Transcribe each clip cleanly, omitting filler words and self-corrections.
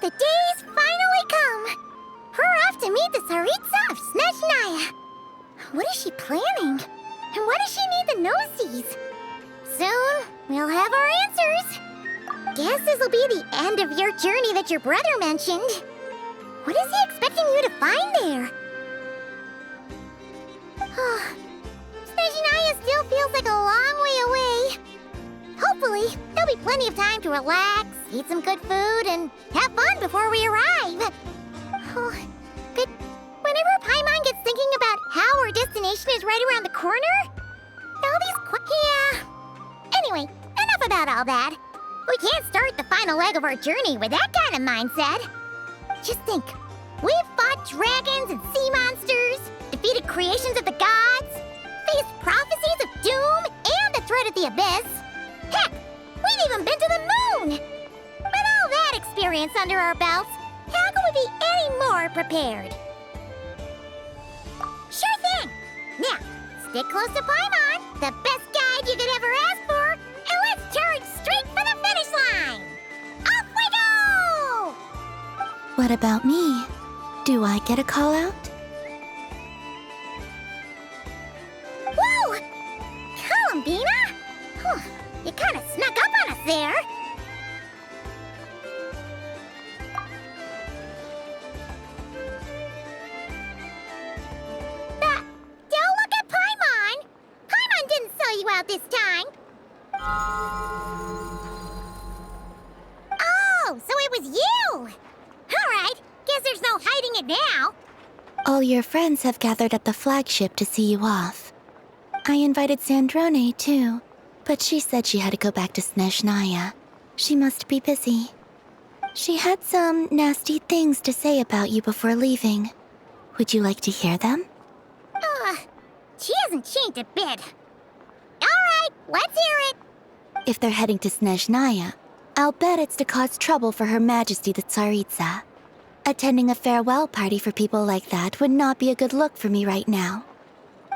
The day's finally come. We're off to meet the Tsaritsa of Snezhnaya. What is she planning? And why does she need the nosies? Soon, we'll have our answers. Guess this'll be the end of your journey that your brother mentioned. What is he expecting you to find there? Snezhnaya still feels like a long way away. Hopefully, there'll be plenty of time to relax, eat some good food, and have fun before we arrive. But whenever Paimon gets thinking about how our destination is right around the corner, all these yeah. Anyway, enough about all that. We can't start the final leg of our journey with that kind of mindset. Just think, we've fought dragons and sea monsters, defeated creations of the gods, faced prophecies of doom and the threat of the abyss. Heck, we've even been to the moon! With all that experience under our belts, how can we be any more prepared? Sure thing! Now, stick close to Paimon, the best guide you could ever ask for, and let's charge straight for the finish line! Off we go! What about me? Do I get a call out? Whoa! Columbina? You kind of snuck up on us there. Don't look at Paimon! Paimon didn't sell you out this time. Oh, so it was you! Alright, guess there's no hiding it now. All your friends have gathered at the flagship to see you off. I invited Sandrone, too, but she said she had to go back to Snezhnaya. She must be busy. She had some nasty things to say about you before leaving. Would you like to hear them? She hasn't changed a bit. Alright, let's hear it. If they're heading to Snezhnaya, I'll bet it's to cause trouble for Her Majesty the Tsaritsa. Attending a farewell party for people like that would not be a good look for me right now.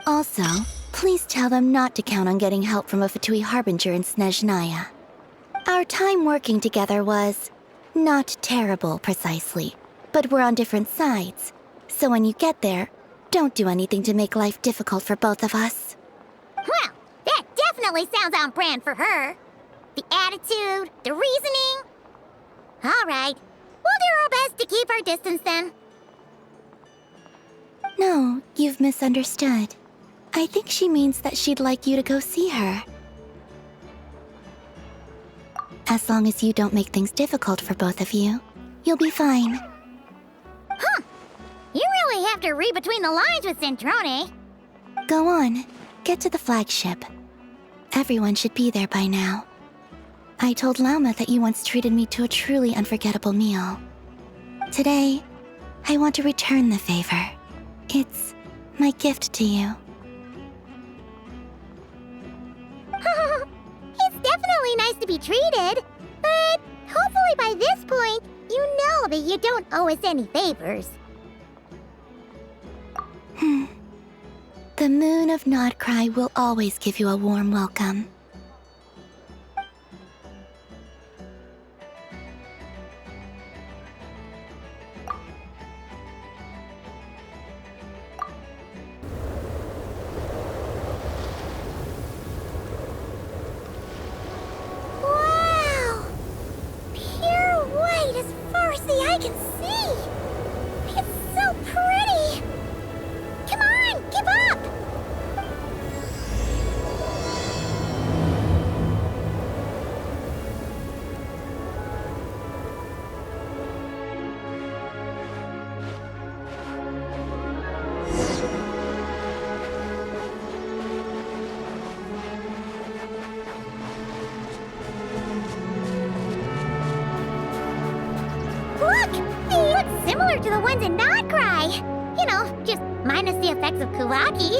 Also, please tell them not to count on getting help from a Fatui Harbinger in Snezhnaya. Our time working together was not terrible, precisely, but we're on different sides. So when you get there, don't do anything to make life difficult for both of us. Well, that definitely sounds on brand for her. The attitude, the reasoning. All right, we'll do our best to keep our distance then. No, you've misunderstood. I think she means that she'd like you to go see her. As long as you don't make things difficult for both of you, you'll be fine. You really have to read between the lines with Sandrone. Go on, get to the flagship. Everyone should be there by now. I told Lauma that you once treated me to a truly unforgettable meal. Today, I want to return the favor. It's my gift to you. It's definitely nice to be treated, but hopefully by this point, you know that you don't owe us any favors. The moon of Nodcry will always give you a warm welcome. Wow! Pure white as far as the eye can see! It's so pretty! Come on, keep up! Look! They look similar to the ones in Nodcry. You know, just minus the effects of Kulaki.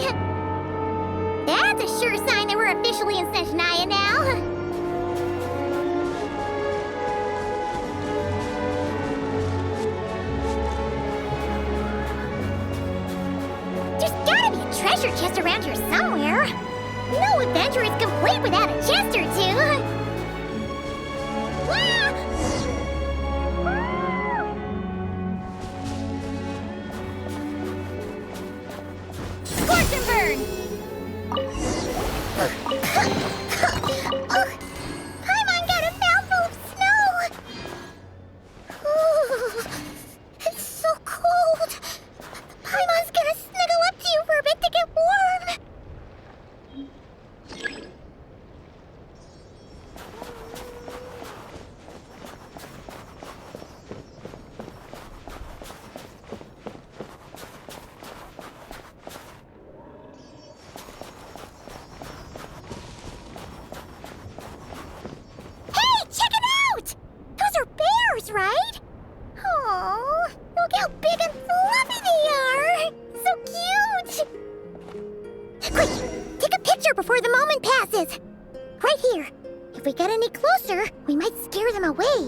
That's a sure sign that we're officially in Snezhnaya now. There's gotta be a treasure chest around here somewhere. No adventure is complete without a chest or two. Wow!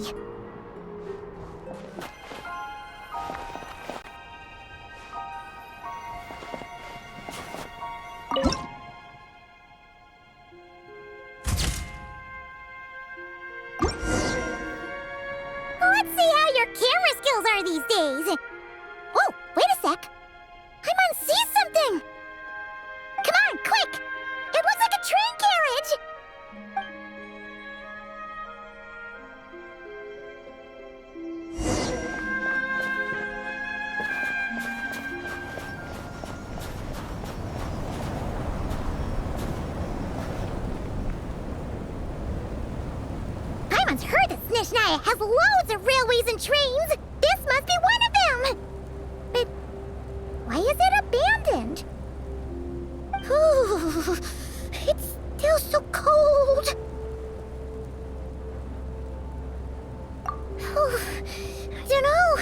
see. Let's see how your camera skills are these days. Oh, wait a sec. Paimon sees something. Come on, quick! It looks like a train carriage! Paimon's heard that Snezhnaya has loads of railways and trains. This must be one of them. But why is it abandoned? Ooh, it's still so cold. Ooh, I don't know.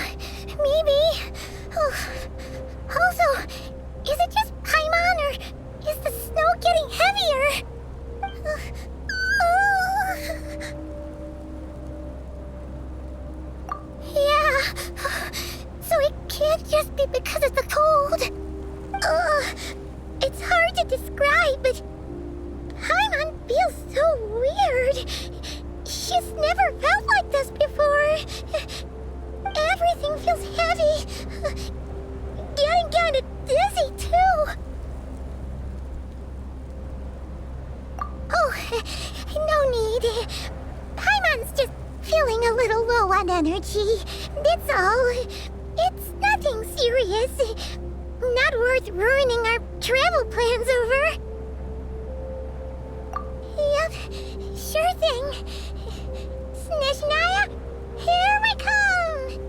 Maybe. Also, is it just Paimon or is the snow getting heavier? Yeah. So it can't just be because of the cold. It's hard to describe, but Paimon feels so weird. She's never felt like this before. Everything feels heavy. Getting kind of dizzy, too. Oh, no need. Paimon's just feeling a little low on energy. That's all. It's nothing serious. Not worth ruining our travel plans over. Yep, sure thing. Snezhnaya, here we come!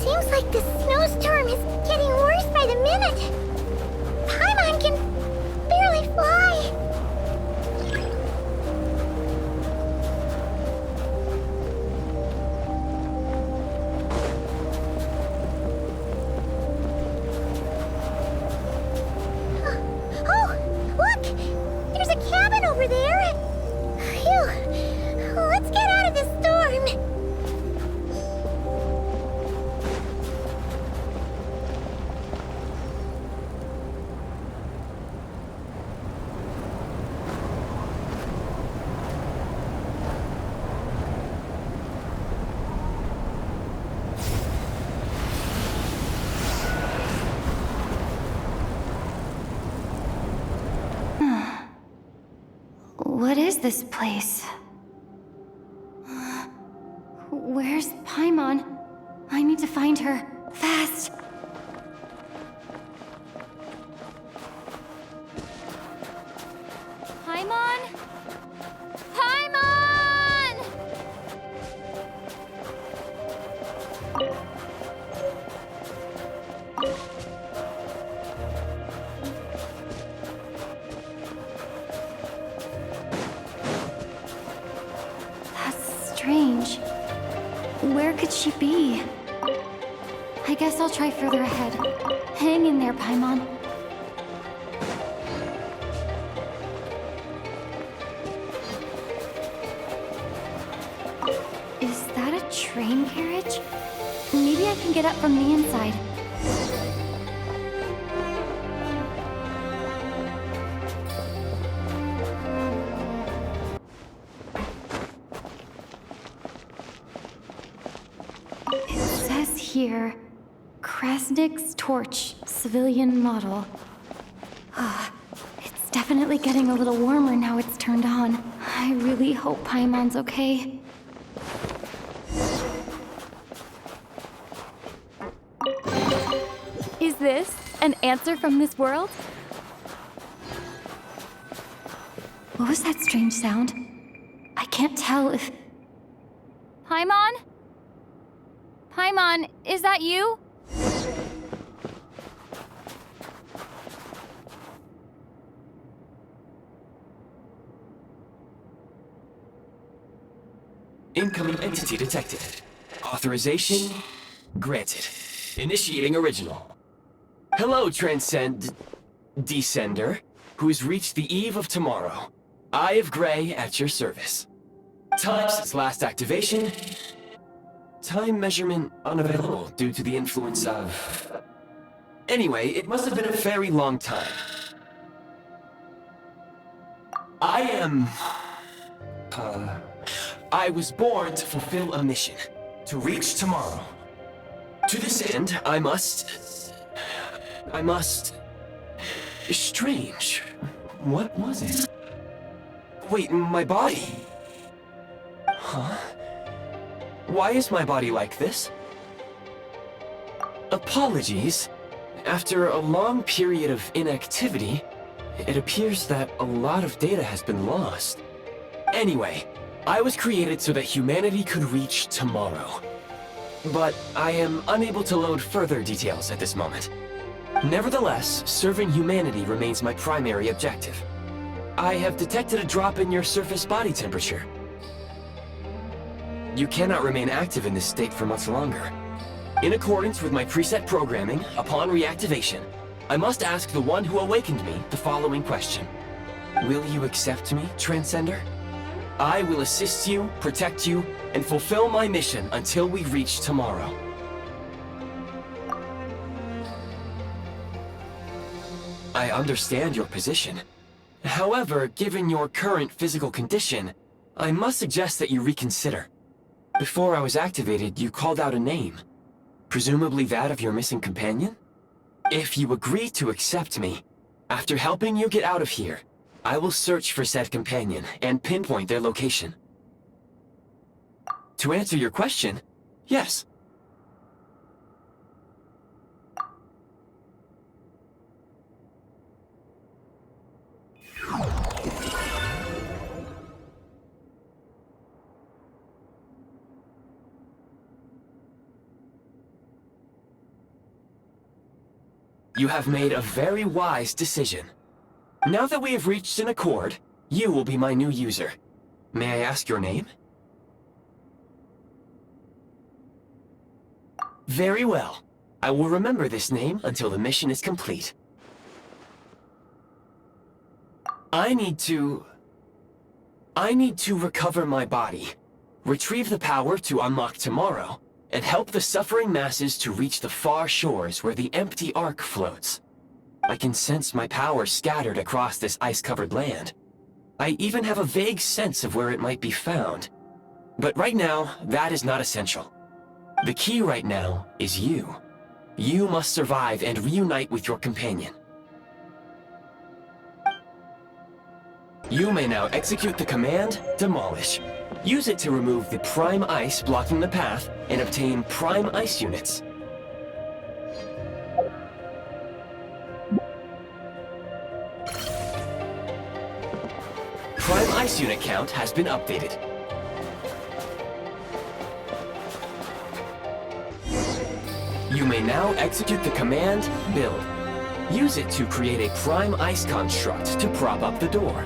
Seems like the snowstorm is getting worse by the minute. Paimon can barely fly. Oh, look! There's a cabin over there. Phew. Let's get out of this storm. What is this place? Where's Paimon? I need to find her. Fast! Paimon? Paimon! That's strange. Where could she be? I guess I'll try further ahead. Hang in there, Paimon. Is that a train carriage? Maybe I can get up from the inside. It says here, Krasnik's torch, civilian model. It's definitely getting a little warmer now it's turned on. I really hope Paimon's okay. Is this an answer from this world? What was that strange sound? I can't tell if... Paimon? Paimon, is that you? Incoming entity detected. Authorization granted. Initiating original. Hello, Descender, who's reached the eve of tomorrow. Eye of Gray at your service. Time since last activation. Time measurement unavailable due to the influence of... Anyway, it must have been a very long time. I was born to fulfill a mission. To reach tomorrow. To this end, I must... Strange. What was it? Wait, my body? Huh? Why is my body like this? Apologies. After a long period of inactivity, it appears that a lot of data has been lost. Anyway, I was created so that humanity could reach tomorrow. But I am unable to load further details at this moment. Nevertheless, serving humanity remains my primary objective. I have detected a drop in your surface body temperature. You cannot remain active in this state for much longer. In accordance with my preset programming, upon reactivation, I must ask the one who awakened me the following question. Will you accept me, Transcender? I will assist you, protect you, and fulfill my mission until we reach tomorrow. I understand your position. However, given your current physical condition, I must suggest that you reconsider. Before I was activated, you called out a name. Presumably that of your missing companion? If you agree to accept me, after helping you get out of here, I will search for said companion and pinpoint their location. To answer your question, yes. You have made a very wise decision. Now that we have reached an accord, you will be my new user. May I ask your name? Very well. I will remember this name until the mission is complete. I need to recover my body, retrieve the power to unlock tomorrow, and help the suffering masses to reach the far shores where the empty ark floats. I can sense my power scattered across this ice-covered land. I even have a vague sense of where it might be found. But right now, that is not essential. The key right now is you. You must survive and reunite with your companion. You may now execute the command, Demolish. Use it to remove the prime ice blocking the path and obtain prime ice units. Prime ice unit count has been updated. You may now execute the command, Build. Use it to create a prime ice construct to prop up the door.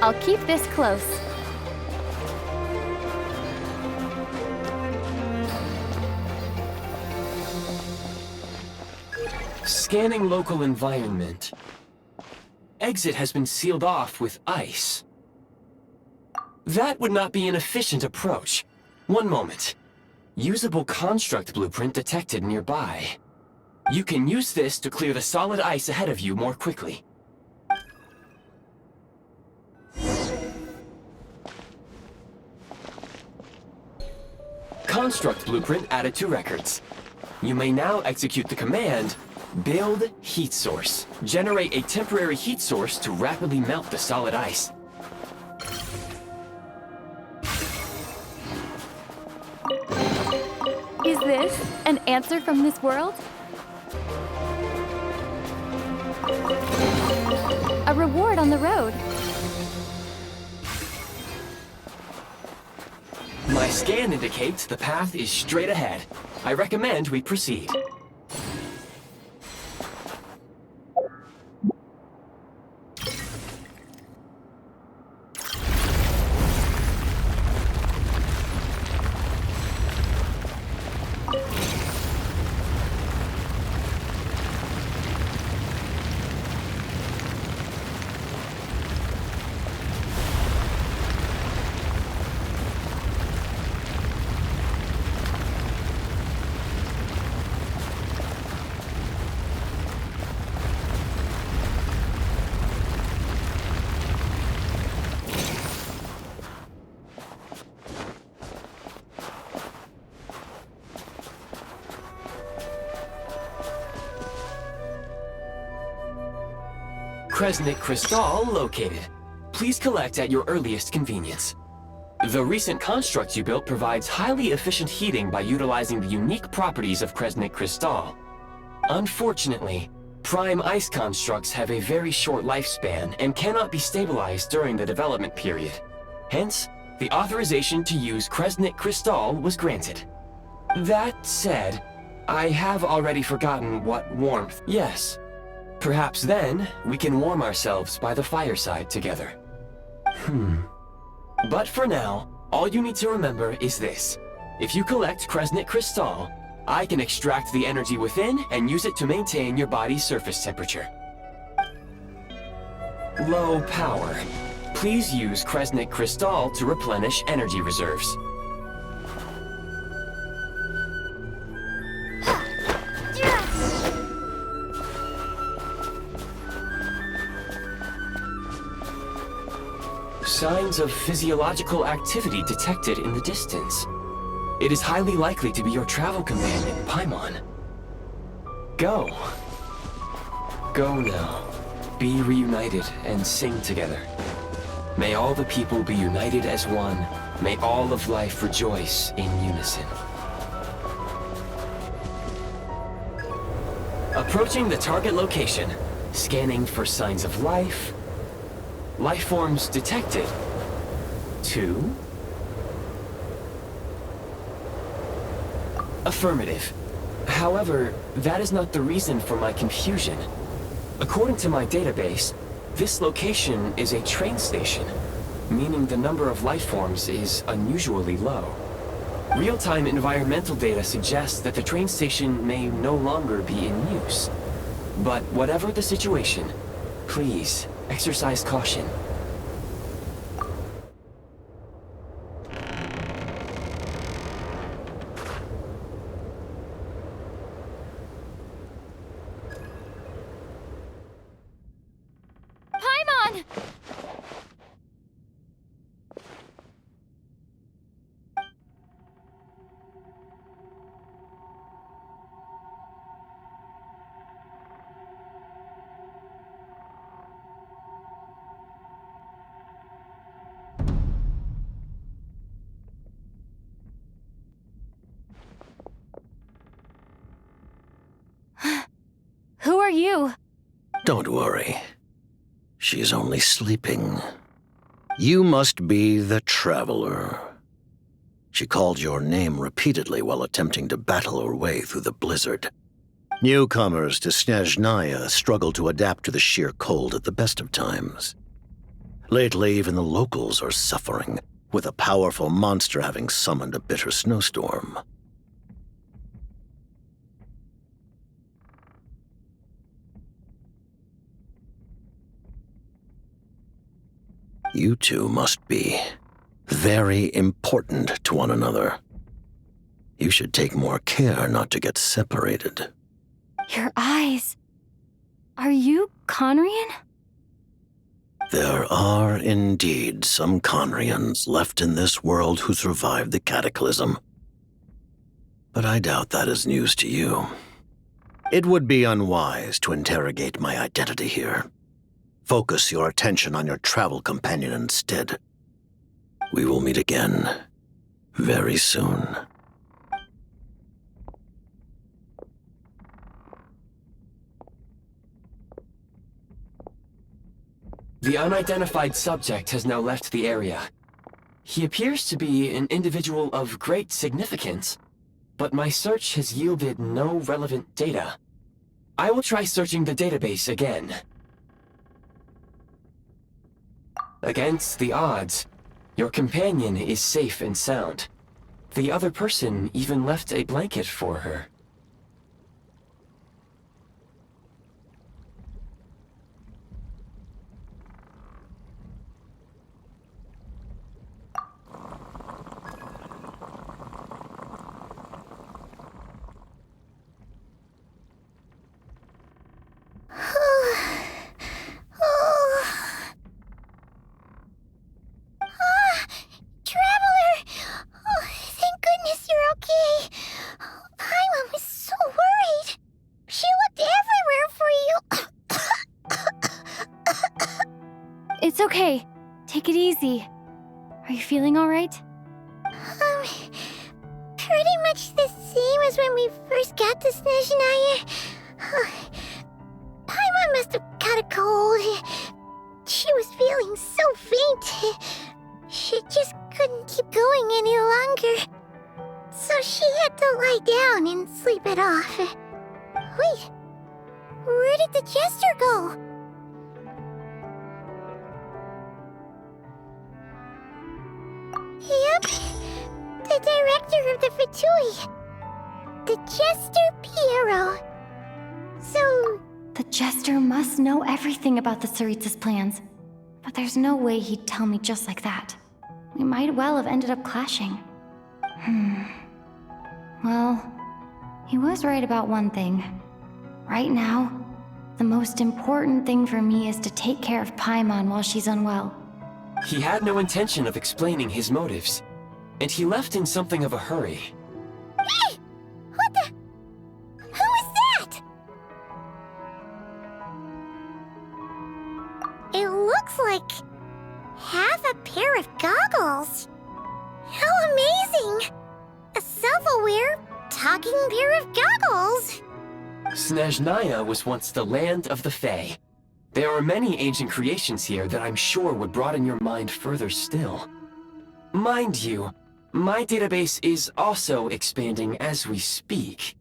I'll keep this close. Scanning local environment. Exit has been sealed off with ice. That would not be an efficient approach. One moment. Usable construct blueprint detected nearby. You can use this to clear the solid ice ahead of you more quickly. Construct blueprint added to records. You may now execute the command, Build Heat Source. Generate a temporary heat source to rapidly melt the solid ice. Is this an answer from this world? A reward on the road. My scan indicates the path is straight ahead. I recommend we proceed. Kresnik Crystal located. Please collect at your earliest convenience. The recent construct you built provides highly efficient heating by utilizing the unique properties of Kresnik Crystal. Unfortunately, prime ice constructs have a very short lifespan and cannot be stabilized during the development period. Hence, the authorization to use Kresnik Crystal was granted. That said, I have already forgotten what warmth. Yes. Perhaps then, we can warm ourselves by the fireside together. But for now, all you need to remember is this. If you collect Kresnik Crystal, I can extract the energy within and use it to maintain your body's surface temperature. Low power. Please use Kresnik Crystal to replenish energy reserves. Signs of physiological activity detected in the distance. It is highly likely to be your travel companion, Paimon. Go. Go now. Be reunited and sing together. May all the people be united as one. May all of life rejoice in unison. Approaching the target location. Scanning for signs of life. Life forms detected. 2. Affirmative. However, that is not the reason for my confusion. According to my database, this location is a train station, meaning the number of life forms is unusually low. Real-time environmental data suggests that the train station may no longer be in use. But whatever the situation, please exercise caution. Paimon! Who are you? Don't worry. She's only sleeping. You must be the Traveler. She called your name repeatedly while attempting to battle her way through the blizzard. Newcomers to Snezhnaya struggle to adapt to the sheer cold at the best of times. Lately, even the locals are suffering, with a powerful monster having summoned a bitter snowstorm. You two must be very important to one another. You should take more care not to get separated. Your eyes. Are you Conrian? There are indeed some Conrians left in this world who survived the cataclysm. But I doubt that is news to you. It would be unwise to interrogate my identity here. Focus your attention on your travel companion instead. We will meet again very soon. The unidentified subject has now left the area. He appears to be an individual of great significance, but my search has yielded no relevant data. I will try searching the database again. Against the odds, your companion is safe and sound. The other person even left a blanket for her. It's okay. Take it easy. Are you feeling alright? Pretty much the same as when we first got to Snezhnaya. Paimon must have caught a cold. She was feeling so faint. She just couldn't keep going any longer. So she had to lie down and sleep it off. Wait, where did the jester go? Yep, the director of the Fatui. The Jester Piero. So... The Jester must know everything about the Tsaritsa's plans. But there's no way he'd tell me just like that. We might well have ended up clashing. Well, he was right about one thing. Right now, the most important thing for me is to take care of Paimon while she's unwell. He had no intention of explaining his motives, and he left in something of a hurry. Hey! What the... Who is that? It looks like... half a pair of goggles. How amazing! A self-aware, talking pair of goggles! Snezhnaya was once the land of the Fae. There are many ancient creations here that I'm sure would broaden your mind further still. Mind you, my database is also expanding as we speak.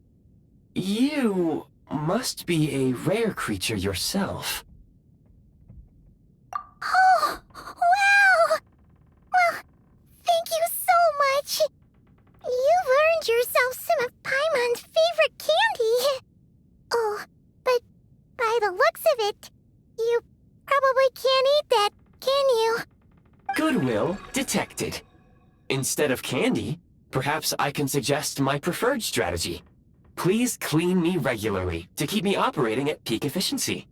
You must be a rare creature yourself. Oh, wow! Well, thank you so much. You've earned yourself some of Paimon's favorite candy. Oh, but by the looks of it, you probably can't eat that, can you? Goodwill detected. Instead of candy, perhaps I can suggest my preferred strategy. Please clean me regularly to keep me operating at peak efficiency.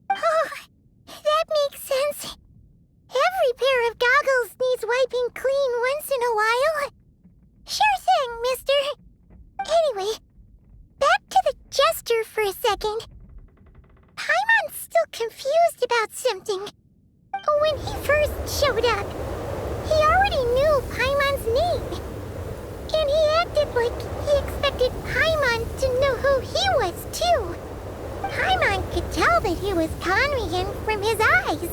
Oh, that makes sense. Every pair of goggles needs wiping clean once in a while. Sure thing, mister. Anyway, back to the Jester for a second. Paimon's still confused about something. When he first showed up, he already knew Paimon's name. And he acted like he expected Paimon to know who he was, too. Paimon could tell that he was Conrian from his eyes.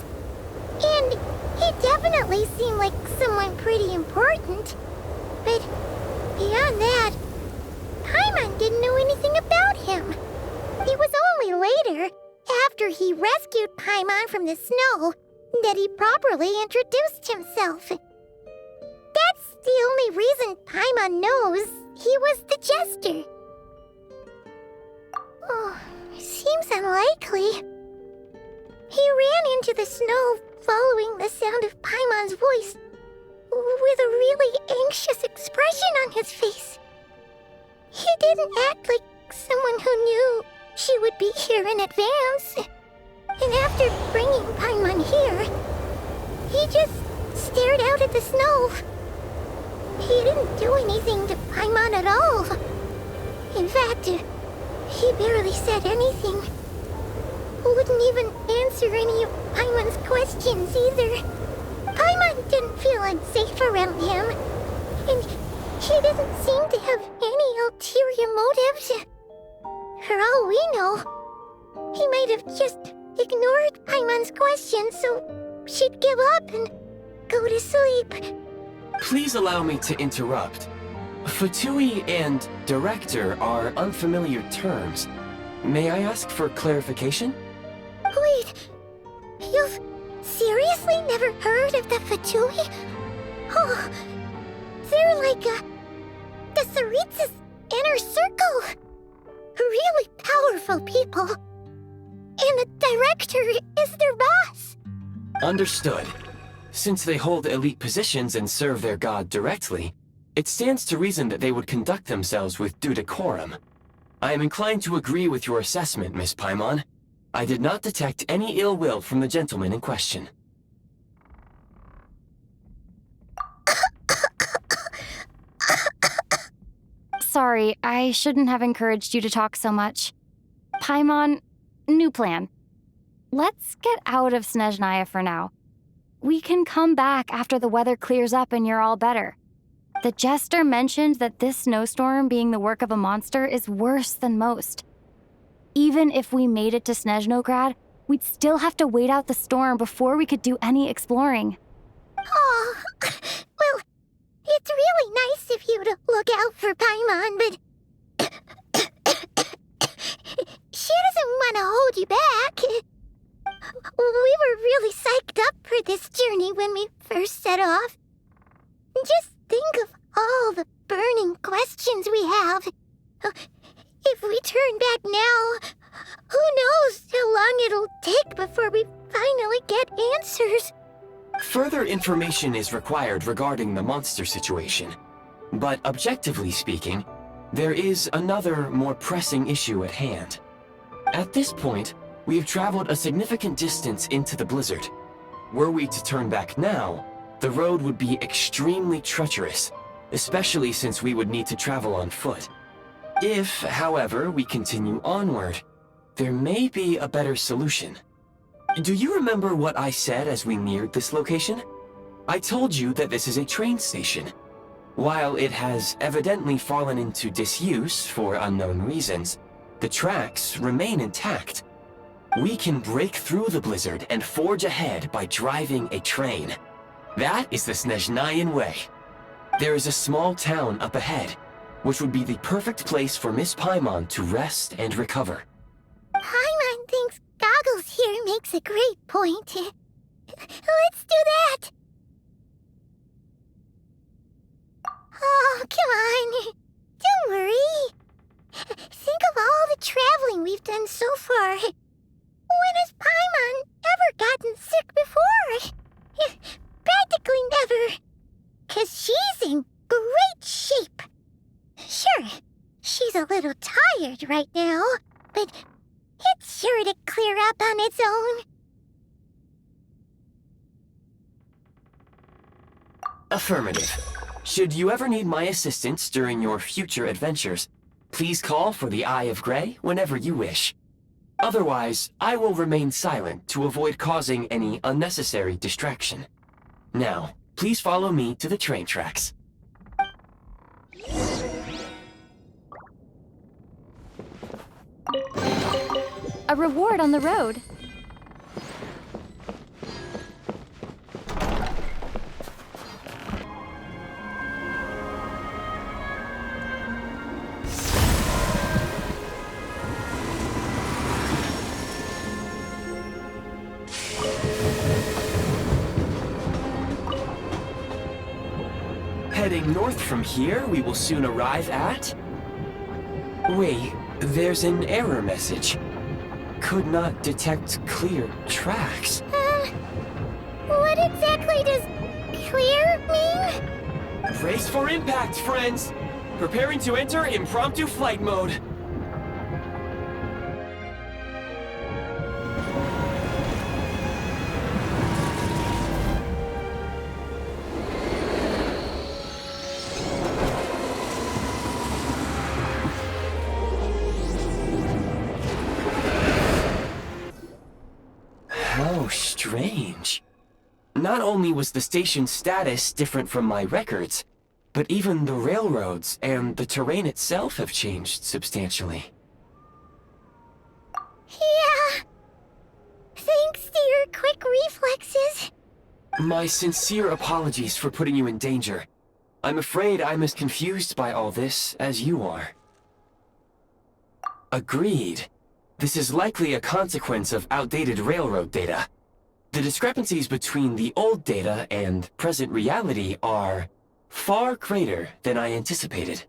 And he definitely seemed like someone pretty important. But beyond that, Paimon didn't know anything about him. It was only later, after he rescued Paimon from the snow, that he properly introduced himself. That's the only reason Paimon knows he was the Jester. Oh, seems unlikely. He ran into the snow following the sound of Paimon's voice, with a really anxious expression on his face. He didn't act like someone who knew she would be here in advance. And after bringing Paimon here, he just stared out at the snow. He didn't do anything to Paimon at all. In fact, he barely said anything. Wouldn't even answer any of Paimon's questions either. Paimon didn't feel unsafe around him, and he didn't seem to have any ulterior motives. For all we know, he might have just ignored Paimon's questions so she'd give up and go to sleep. Please allow me to interrupt. Fatui and director are unfamiliar terms. May I ask for clarification? Wait, you've seriously never heard of the Fatui? Oh, they're like the Tsaritsa's inner circle. Really powerful people. And the director is their boss. Understood. Since they hold elite positions and serve their god directly, it stands to reason that they would conduct themselves with due decorum. I am inclined to agree with your assessment, Miss Paimon. I did not detect any ill will from the gentleman in question. Sorry, I shouldn't have encouraged you to talk so much. Paimon, new plan. Let's get out of Snezhnaya for now. We can come back after the weather clears up and you're all better. The jester mentioned that this snowstorm being the work of a monster is worse than most. Even if we made it to Snezhnograd, we'd still have to wait out the storm before we could do any exploring. Oh, well, it's really nice of you to look out for Paimon, but she doesn't want to hold you back. We were really psyched up for this journey when we first set off. Just think of all the burning questions we have. If we turn back now, who knows how long it'll take before we finally get answers. Further information is required regarding the monster situation. But objectively speaking, there is another, more pressing issue at hand. At this point, we have traveled a significant distance into the blizzard. Were we to turn back now, the road would be extremely treacherous, especially since we would need to travel on foot. If, however, we continue onward, there may be a better solution. Do you remember what I said as we neared this location? I told you that this is a train station. While it has evidently fallen into disuse for unknown reasons, the tracks remain intact. We can break through the blizzard and forge ahead by driving a train. That is the Snezhnayan way. There is a small town up ahead, which would be the perfect place for Miss Paimon to rest and recover. Paimon thinks Goggles here makes a great point. Let's do that! Oh, come on. Don't worry. Think of all the traveling we've done so far. When has Paimon ever gotten sick before? Practically never. 'Cause she's in great shape. Sure, she's a little tired right now, but it's sure to clear up on its own. Affirmative. Should you ever need my assistance during your future adventures, please call for the Eye of Grey whenever you wish. Otherwise, I will remain silent to avoid causing any unnecessary distraction. Now, please follow me to the train tracks. A reward on the road. Heading north from here, we will soon arrive at... Wait, there's an error message. Could not detect clear tracks. What exactly does clear mean? Brace for impact, friends! Preparing to enter impromptu flight mode. How strange. Not only was the station's status different from my records, but even the railroads and the terrain itself have changed substantially. Yeah. Thanks to your quick reflexes. My sincere apologies for putting you in danger. I'm afraid I'm as confused by all this as you are. Agreed. This is likely a consequence of outdated railroad data. The discrepancies between the old data and present reality are far greater than I anticipated.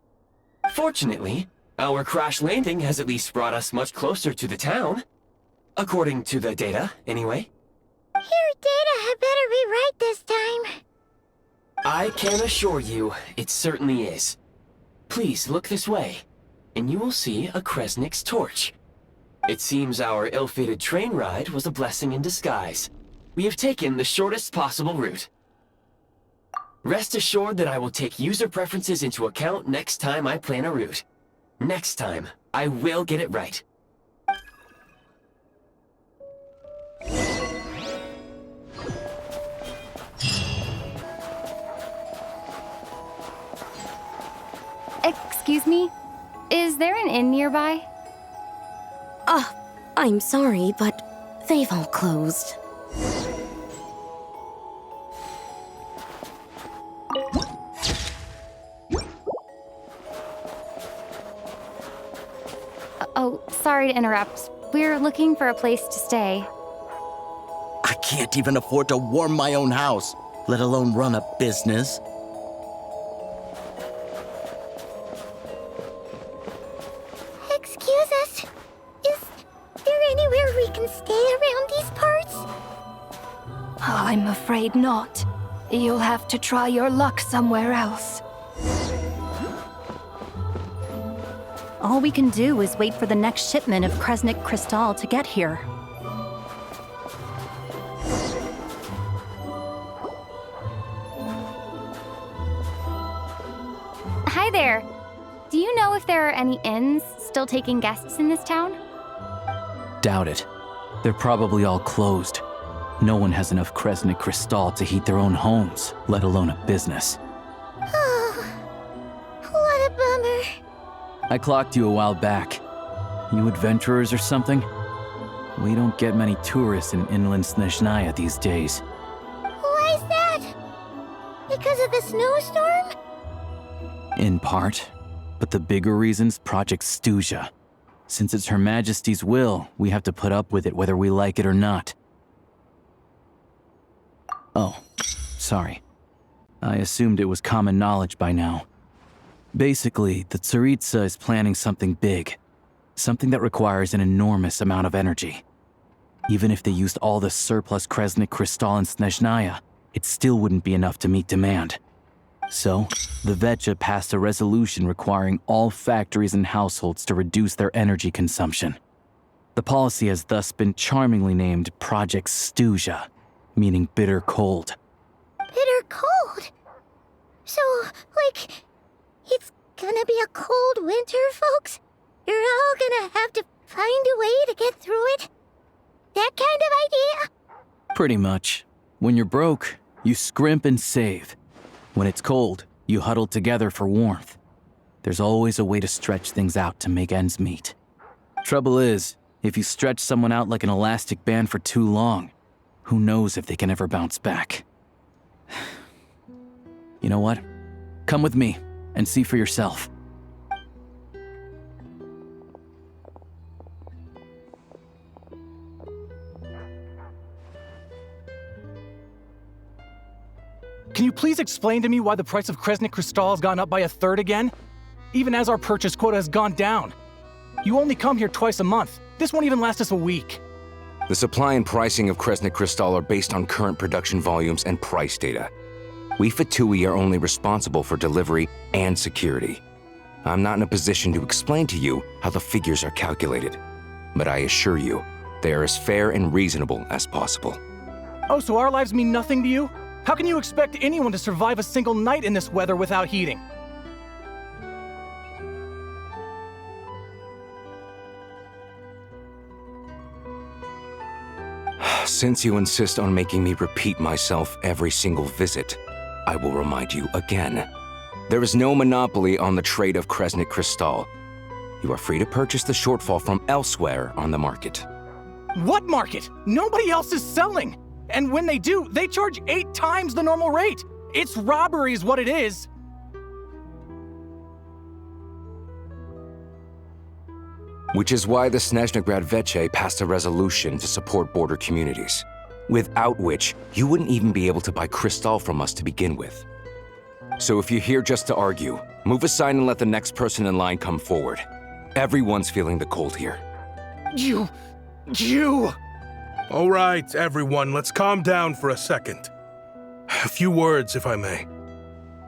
Fortunately, our crash landing has at least brought us much closer to the town. According to the data, anyway. Your data had better be right this time. I can assure you, it certainly is. Please look this way, and you will see a Kresnik's torch. It seems our ill-fated train ride was a blessing in disguise. We have taken the shortest possible route. Rest assured that I will take user preferences into account next time I plan a route. Next time, I will get it right. Excuse me? Is there an inn nearby? I'm sorry, but they've all closed. Oh, sorry to interrupt. We're looking for a place to stay. I can't even afford to warm my own house, let alone run a business. Excuse us. Is there anywhere we can stay around these parts? I'm afraid not. You'll have to try your luck somewhere else. All we can do is wait for the next shipment of Kresnik crystal to get here. Hi there. Do you know if there are any inns still taking guests in this town? Doubt it. They're probably all closed. No one has enough Kresnik crystal to heat their own homes, let alone a business. Oh, what a bummer. I clocked you a while back. You adventurers or something? We don't get many tourists in inland Snezhnaya these days. Why is that? Because of the snowstorm? In part. But the bigger reason's Project Stuzha. Since it's Her Majesty's will, we have to put up with it whether we like it or not. Oh, sorry. I assumed it was common knowledge by now. Basically, the Tsaritsa is planning something big. Something that requires an enormous amount of energy. Even if they used all the surplus Kresnik crystal in Snezhnaya, it still wouldn't be enough to meet demand. So, the Vecha passed a resolution requiring all factories and households to reduce their energy consumption. The policy has thus been charmingly named Project Stuzha, meaning bitter cold. Bitter cold? So, like, it's gonna be a cold winter, folks? You're all gonna have to find a way to get through it? That kind of idea? Pretty much. When you're broke, you scrimp and save. When it's cold, you huddle together for warmth. There's always a way to stretch things out to make ends meet. Trouble is, if you stretch someone out like an elastic band for too long, who knows if they can ever bounce back. You know what? Come with me and see for yourself. Can you please explain to me why the price of Kresnik crystal has gone up by 1/3 again? Even as our purchase quota has gone down. You only come here twice a month. This won't even last us a week. The supply and pricing of Kresnik crystal are based on current production volumes and price data. We Fatui are only responsible for delivery and security. I'm not in a position to explain to you how the figures are calculated, but I assure you, they are as fair and reasonable as possible. Oh, so our lives mean nothing to you? How can you expect anyone to survive a single night in this weather without heating? Since you insist on making me repeat myself every single visit, I will remind you again. There is no monopoly on the trade of Kresnik crystal. You are free to purchase the shortfall from elsewhere on the market. What market? Nobody else is selling! And when they do, they charge 8 times the normal rate. It's robbery is what it is. Which is why the Snezhnegrad Veche passed a resolution to support border communities, without which you wouldn't even be able to buy crystal from us to begin with. So if you're here just to argue, move aside and let the next person in line come forward. Everyone's feeling the cold here. You... All right, everyone, let's calm down for a second. A few words, if I may.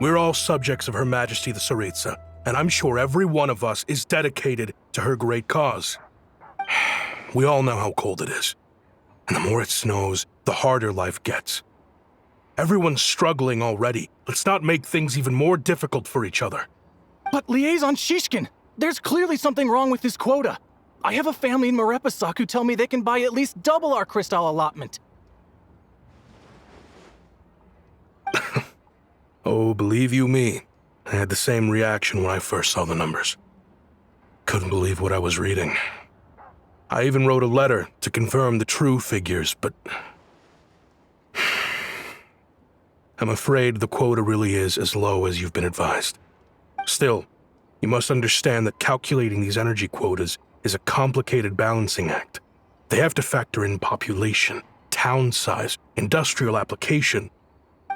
We're all subjects of Her Majesty the Tsaritsa, and I'm sure every one of us is dedicated to her great cause. We all know how cold it is. And the more it snows, the harder life gets. Everyone's struggling already. Let's not make things even more difficult for each other. But Liaison Shishkin, there's clearly something wrong with this quota. I have a family in Marepasak who tell me they can buy at least double our crystal allotment. Oh, believe you me, I had the same reaction when I first saw the numbers. Couldn't believe what I was reading. I even wrote a letter to confirm the true figures, but I'm afraid the quota really is as low as you've been advised. Still, you must understand that calculating these energy quotas is a complicated balancing act. They have to factor in population, town size, industrial application.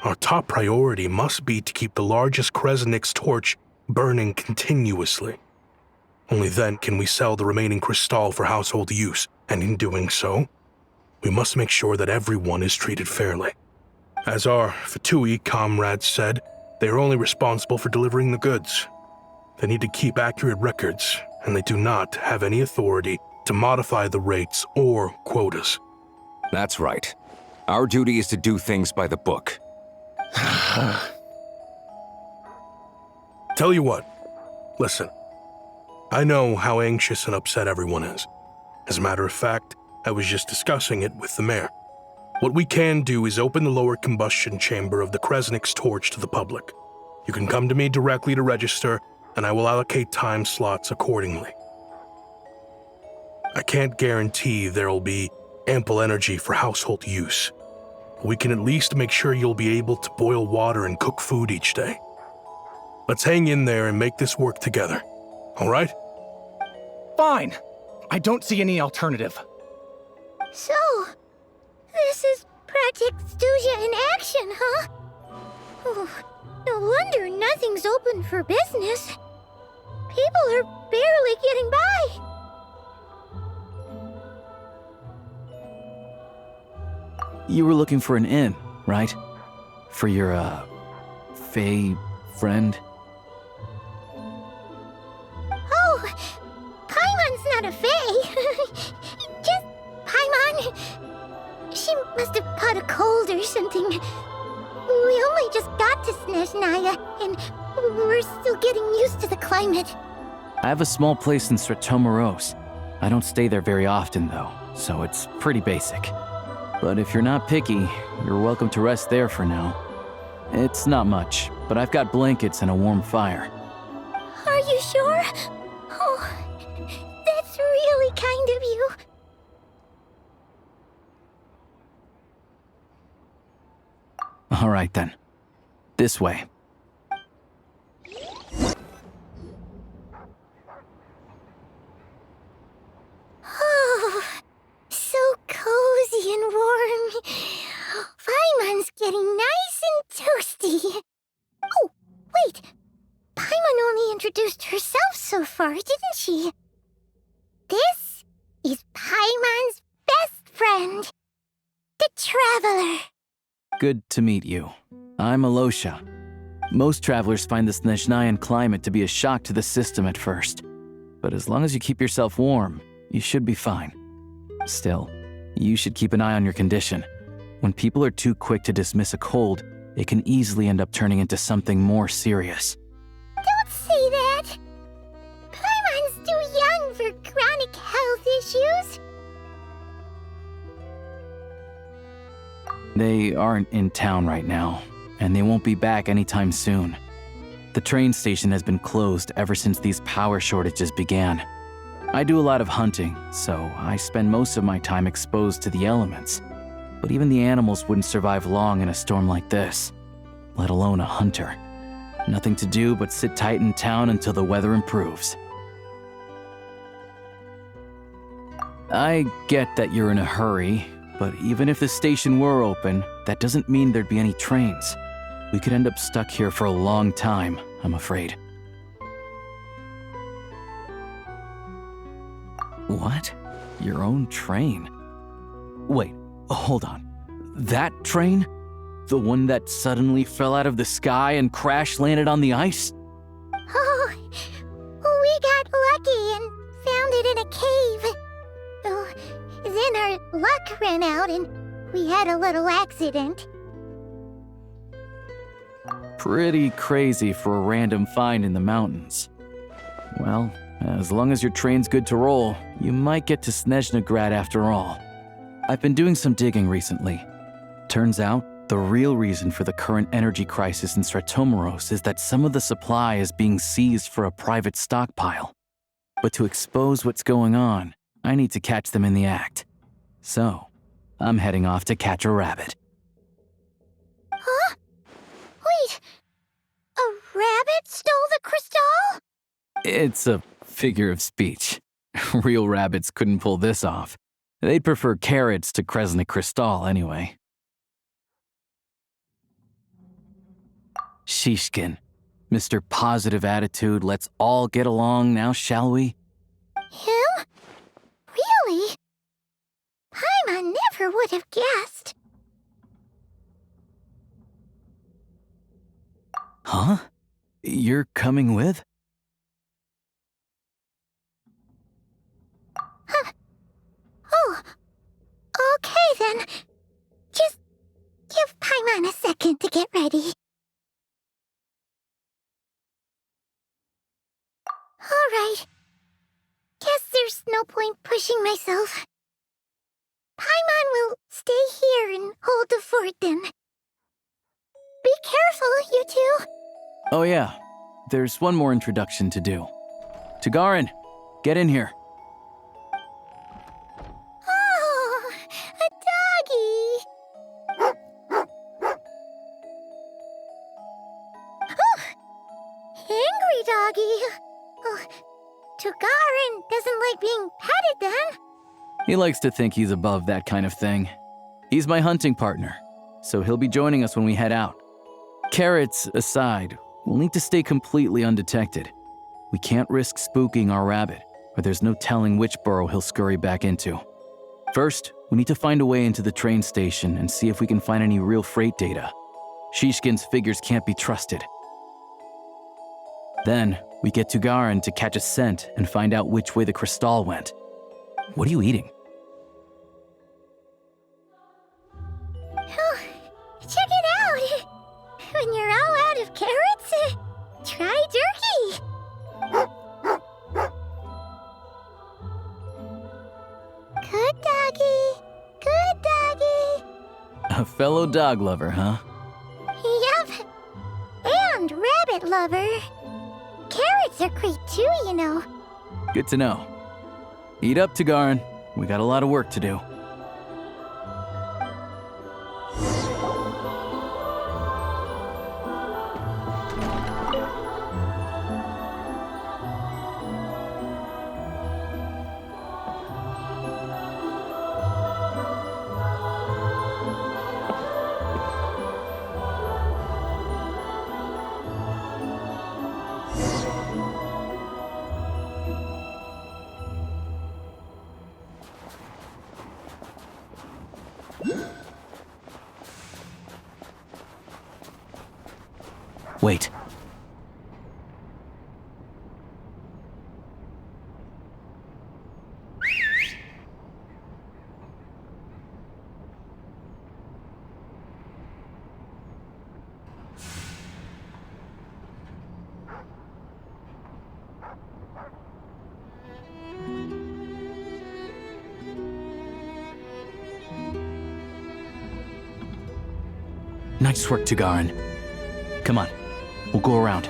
Our top priority must be to keep the largest Kresnik's torch burning continuously. Only then can we sell the remaining crystal for household use, and in doing so, we must make sure that everyone is treated fairly. As our Fatui comrades said, they are only responsible for delivering the goods. They need to keep accurate records, and they do not have any authority to modify the rates or quotas. That's right. Our duty is to do things by the book. Tell you what, listen. I know how anxious and upset everyone is. As a matter of fact, I was just discussing it with the mayor. What we can do is open the lower combustion chamber of the Kresnik's torch to the public. You can come to me directly to register, and I will allocate time slots accordingly. I can't guarantee there'll be ample energy for household use. But we can at least make sure you'll be able to boil water and cook food each day. Let's hang in there and make this work together. All right? Fine. I don't see any alternative. So, this is Project Studia in action, huh? Oh, no wonder nothing's open for business. People are barely getting by. You were looking for an inn, right? For your, Fae friend? Oh, Paimon's not a fae. Just Paimon. She must have caught a cold or something. We only just got to Snezhnaya, and we're still getting used to the climate. I have a small place in Stratomoros. I don't stay there very often, though, so it's pretty basic. But if you're not picky, you're welcome to rest there for now. It's not much, but I've got blankets and a warm fire. Are you sure? Oh, that's really kind of you. All right, then. This way. Oh, so cozy and warm. Paimon's getting nice and toasty. Oh, wait. Paimon only introduced herself so far, didn't she? This is Paimon's best friend, the Traveler. Good to meet you. I'm Alosha. Most travelers find the Snezhnayan climate to be a shock to the system at first. But as long as you keep yourself warm, you should be fine. Still, you should keep an eye on your condition. When people are too quick to dismiss a cold, it can easily end up turning into something more serious. Don't say that. Paimon's too young for chronic health issues. They aren't in town right now, and they won't be back anytime soon. The train station has been closed ever since these power shortages began. I do a lot of hunting, so I spend most of my time exposed to the elements. but even the animals wouldn't survive long in a storm like this, let alone a hunter. Nothing to do but sit tight in town until the weather improves. I get that you're in a hurry, but even if the station were open, that doesn't mean there'd be any trains. We could end up stuck here for a long time, I'm afraid. What? Your own train? Wait, hold on. That train? The one that suddenly fell out of the sky and crash-landed on the ice? Oh, we got lucky and found it in a cave. Oh, then our luck ran out and we had a little accident. Pretty crazy for a random find in the mountains. Well, as long as your train's good to roll, you might get to Snezhnegrad after all. I've been doing some digging recently. Turns out, the real reason for the current energy crisis in Stratomaros is that some of the supply is being seized for a private stockpile. But to expose what's going on, I need to catch them in the act. So, I'm heading off to catch a rabbit. Huh? Wait, a rabbit stole the crystal? It's a figure of speech. Real rabbits couldn't pull this off. They'd prefer carrots to Kresnik Crystal anyway. Shishkin, Mr. Positive Attitude, let's all get along now, shall we? Him? Really? I never would have guessed. Huh? You're coming with? Huh. Oh, okay then. Just give Paimon a second to get ready. All right. Guess there's no point pushing myself. Paimon will stay here and hold the fort then. Be careful, you two. Oh yeah, there's one more introduction to do. Tagarin, get in here. Oh, a doggy. Oh, angry doggy. Oh, Tagarin doesn't like being petted then. He likes to think he's above that kind of thing. He's my hunting partner, so he'll be joining us when we head out. Carrots aside, we'll need to stay completely undetected. We can't risk spooking our rabbit, or there's no telling which burrow he'll scurry back into. First, we need to find a way into the train station and see if we can find any real freight data. Shishkin's figures can't be trusted. Then, we get to Garin to catch a scent and find out which way the crystal went. What are you eating? Oh, check it out! When you're all out of carrots, try jerky! Good doggy, good doggy. A fellow dog lover, huh? Yup, and rabbit lover. Carrots are great too, you know. Good to know. Eat up, Tagarin. We got a lot of work to do. Wait. Nice work, Tagarin. Come on. We'll go around.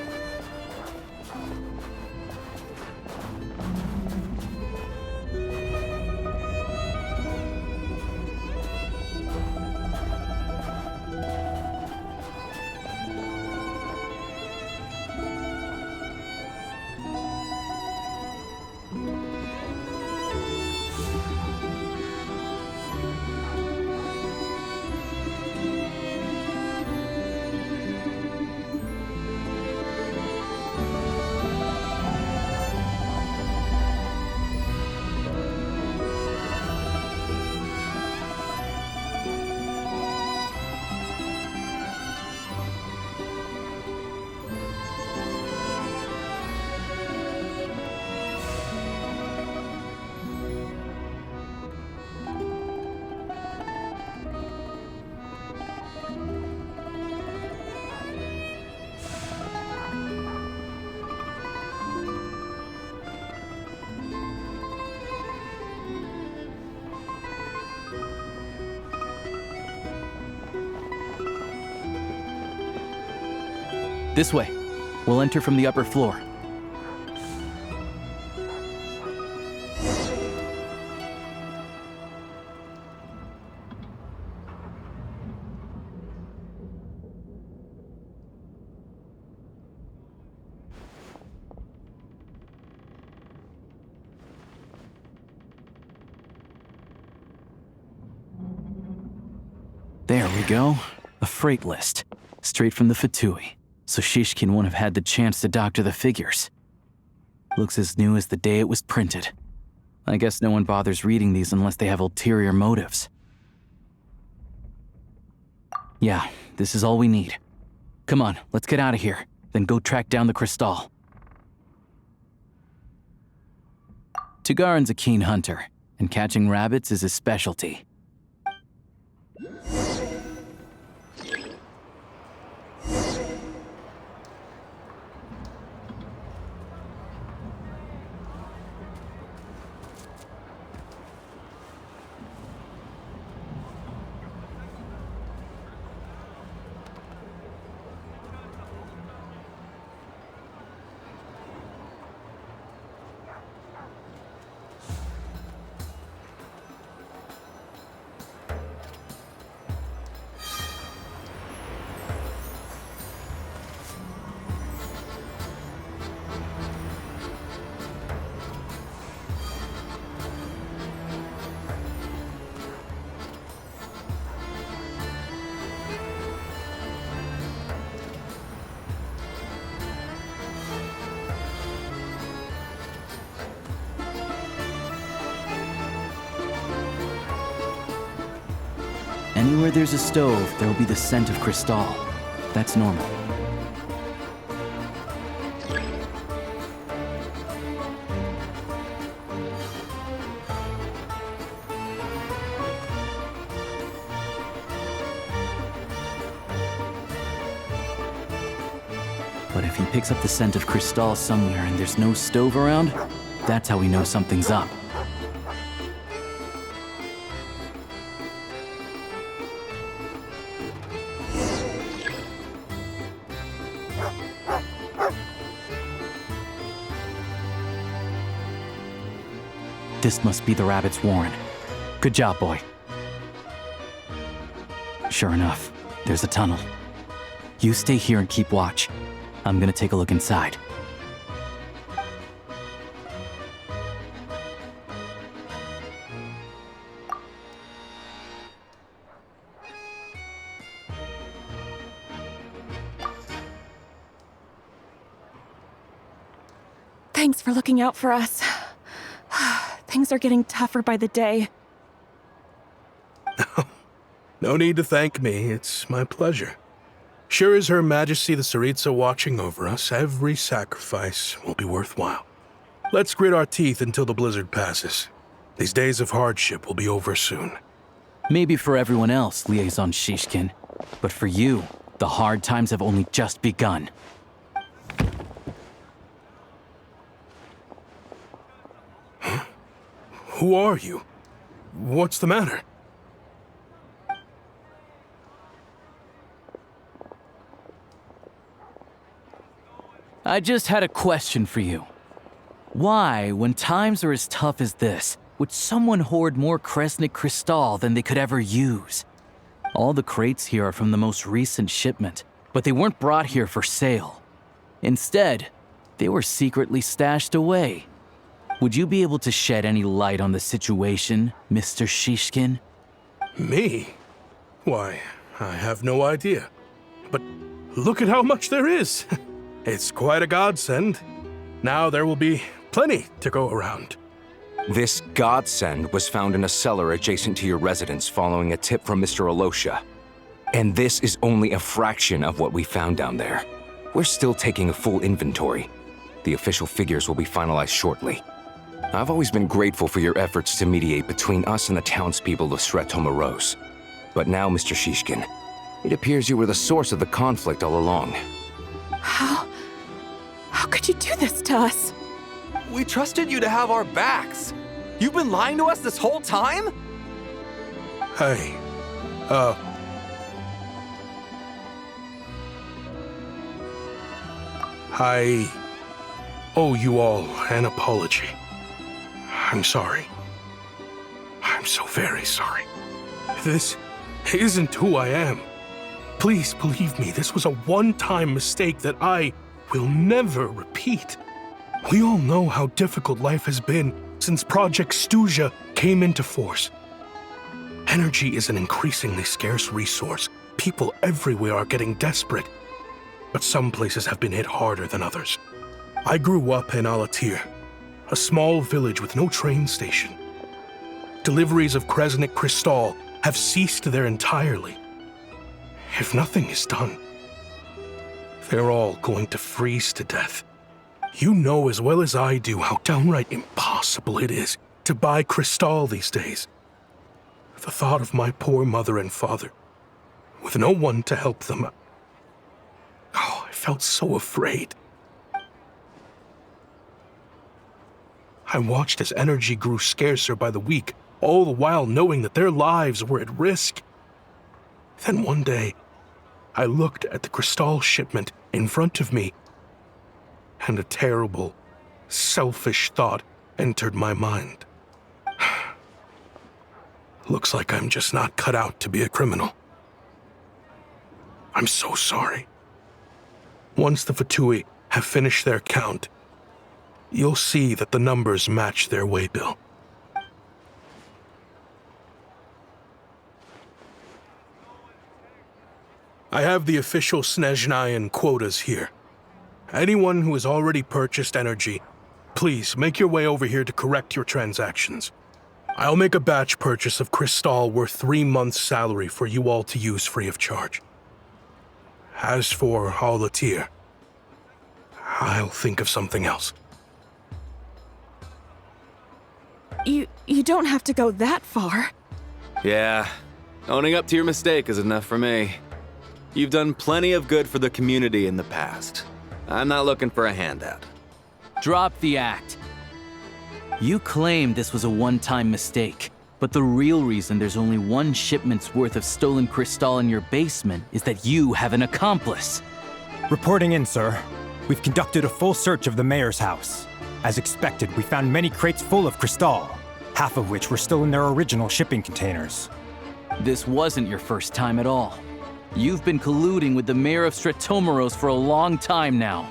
This way. We'll enter from the upper floor. There we go. A freight list. Straight from the Fatui. So Shishkin won't have had the chance to doctor the figures. Looks as new as the day it was printed. I guess no one bothers reading these unless they have ulterior motives. Yeah, this is all we need. Come on, let's get out of here. Then go track down the crystal. Tugarin's a keen hunter, and catching rabbits is his specialty. Anywhere there's a stove, there'll be the scent of crystal. That's normal. But if he picks up the scent of crystal somewhere and there's no stove around, that's how we know something's up. This must be the rabbit's warren. Good job, boy. Sure enough, there's a tunnel. You stay here and keep watch. I'm gonna take a look inside. Thanks for looking out for us. Things are getting tougher by the day. No need to thank me. It's my pleasure. Sure as Her Majesty the Tsaritsa watching over us, every sacrifice will be worthwhile. Let's grit our teeth until the blizzard passes. These days of hardship will be over soon. Maybe for everyone else, Liaison Shishkin. But for you, the hard times have only just begun. Who are you? What's the matter? I just had a question for you. Why, when times are as tough as this, would someone hoard more Kresnik crystal than they could ever use? All the crates here are from the most recent shipment, but they weren't brought here for sale. Instead, they were secretly stashed away. Would you be able to shed any light on the situation, Mr. Shishkin? Me? Why, I have no idea. But look at how much there is. It's quite a godsend. Now there will be plenty to go around. This godsend was found in a cellar adjacent to your residence following a tip from Mr. Alosha. And this is only a fraction of what we found down there. We're still taking a full inventory. The official figures will be finalized shortly. I've always been grateful for your efforts to mediate between us and the townspeople of Sreto Moroz. But now, Mr. Shishkin, it appears you were the source of the conflict all along. How could you do this to us? We trusted you to have our backs. You've been lying to us this whole time? Hey, I owe you all an apology. I'm sorry. I'm so very sorry. This isn't who I am. Please believe me, this was a one-time mistake that I will never repeat. We all know how difficult life has been since Project Stuja came into force. Energy is an increasingly scarce resource. People everywhere are getting desperate, but some places have been hit harder than others. I grew up in Alatir, a small village with no train station. Deliveries of Kresnik Crystal have ceased there entirely. If nothing is done, they're all going to freeze to death. You know as well as I do how downright impossible it is to buy Crystal these days. The thought of my poor mother and father, with no one to help them, I felt so afraid. I watched as energy grew scarcer by the week, all the while knowing that their lives were at risk. Then one day, I looked at the Crystal shipment in front of me, and a terrible, selfish thought entered my mind. Looks like I'm just not cut out to be a criminal. I'm so sorry. Once the Fatui have finished their count, you'll see that the numbers match their waybill. I have the official Snezhnayan quotas here. Anyone who has already purchased energy, please make your way over here to correct your transactions. I'll make a batch purchase of Crystal worth 3 months' salary for you all to use free of charge. As for Alatir, I'll think of something else. You don't have to go that far. Yeah, owning up to your mistake is enough for me. You've done plenty of good for the community in the past. I'm not looking for a handout. Drop the act. You claim this was a one-time mistake, but the real reason there's only 1 shipment's worth of stolen Crystal in your basement is that you have an accomplice. Reporting in, sir. We've conducted a full search of the mayor's house. As expected, we found many crates full of Crystal, half of which were still in their original shipping containers. This wasn't your first time at all. You've been colluding with the mayor of Stratomaros for a long time now.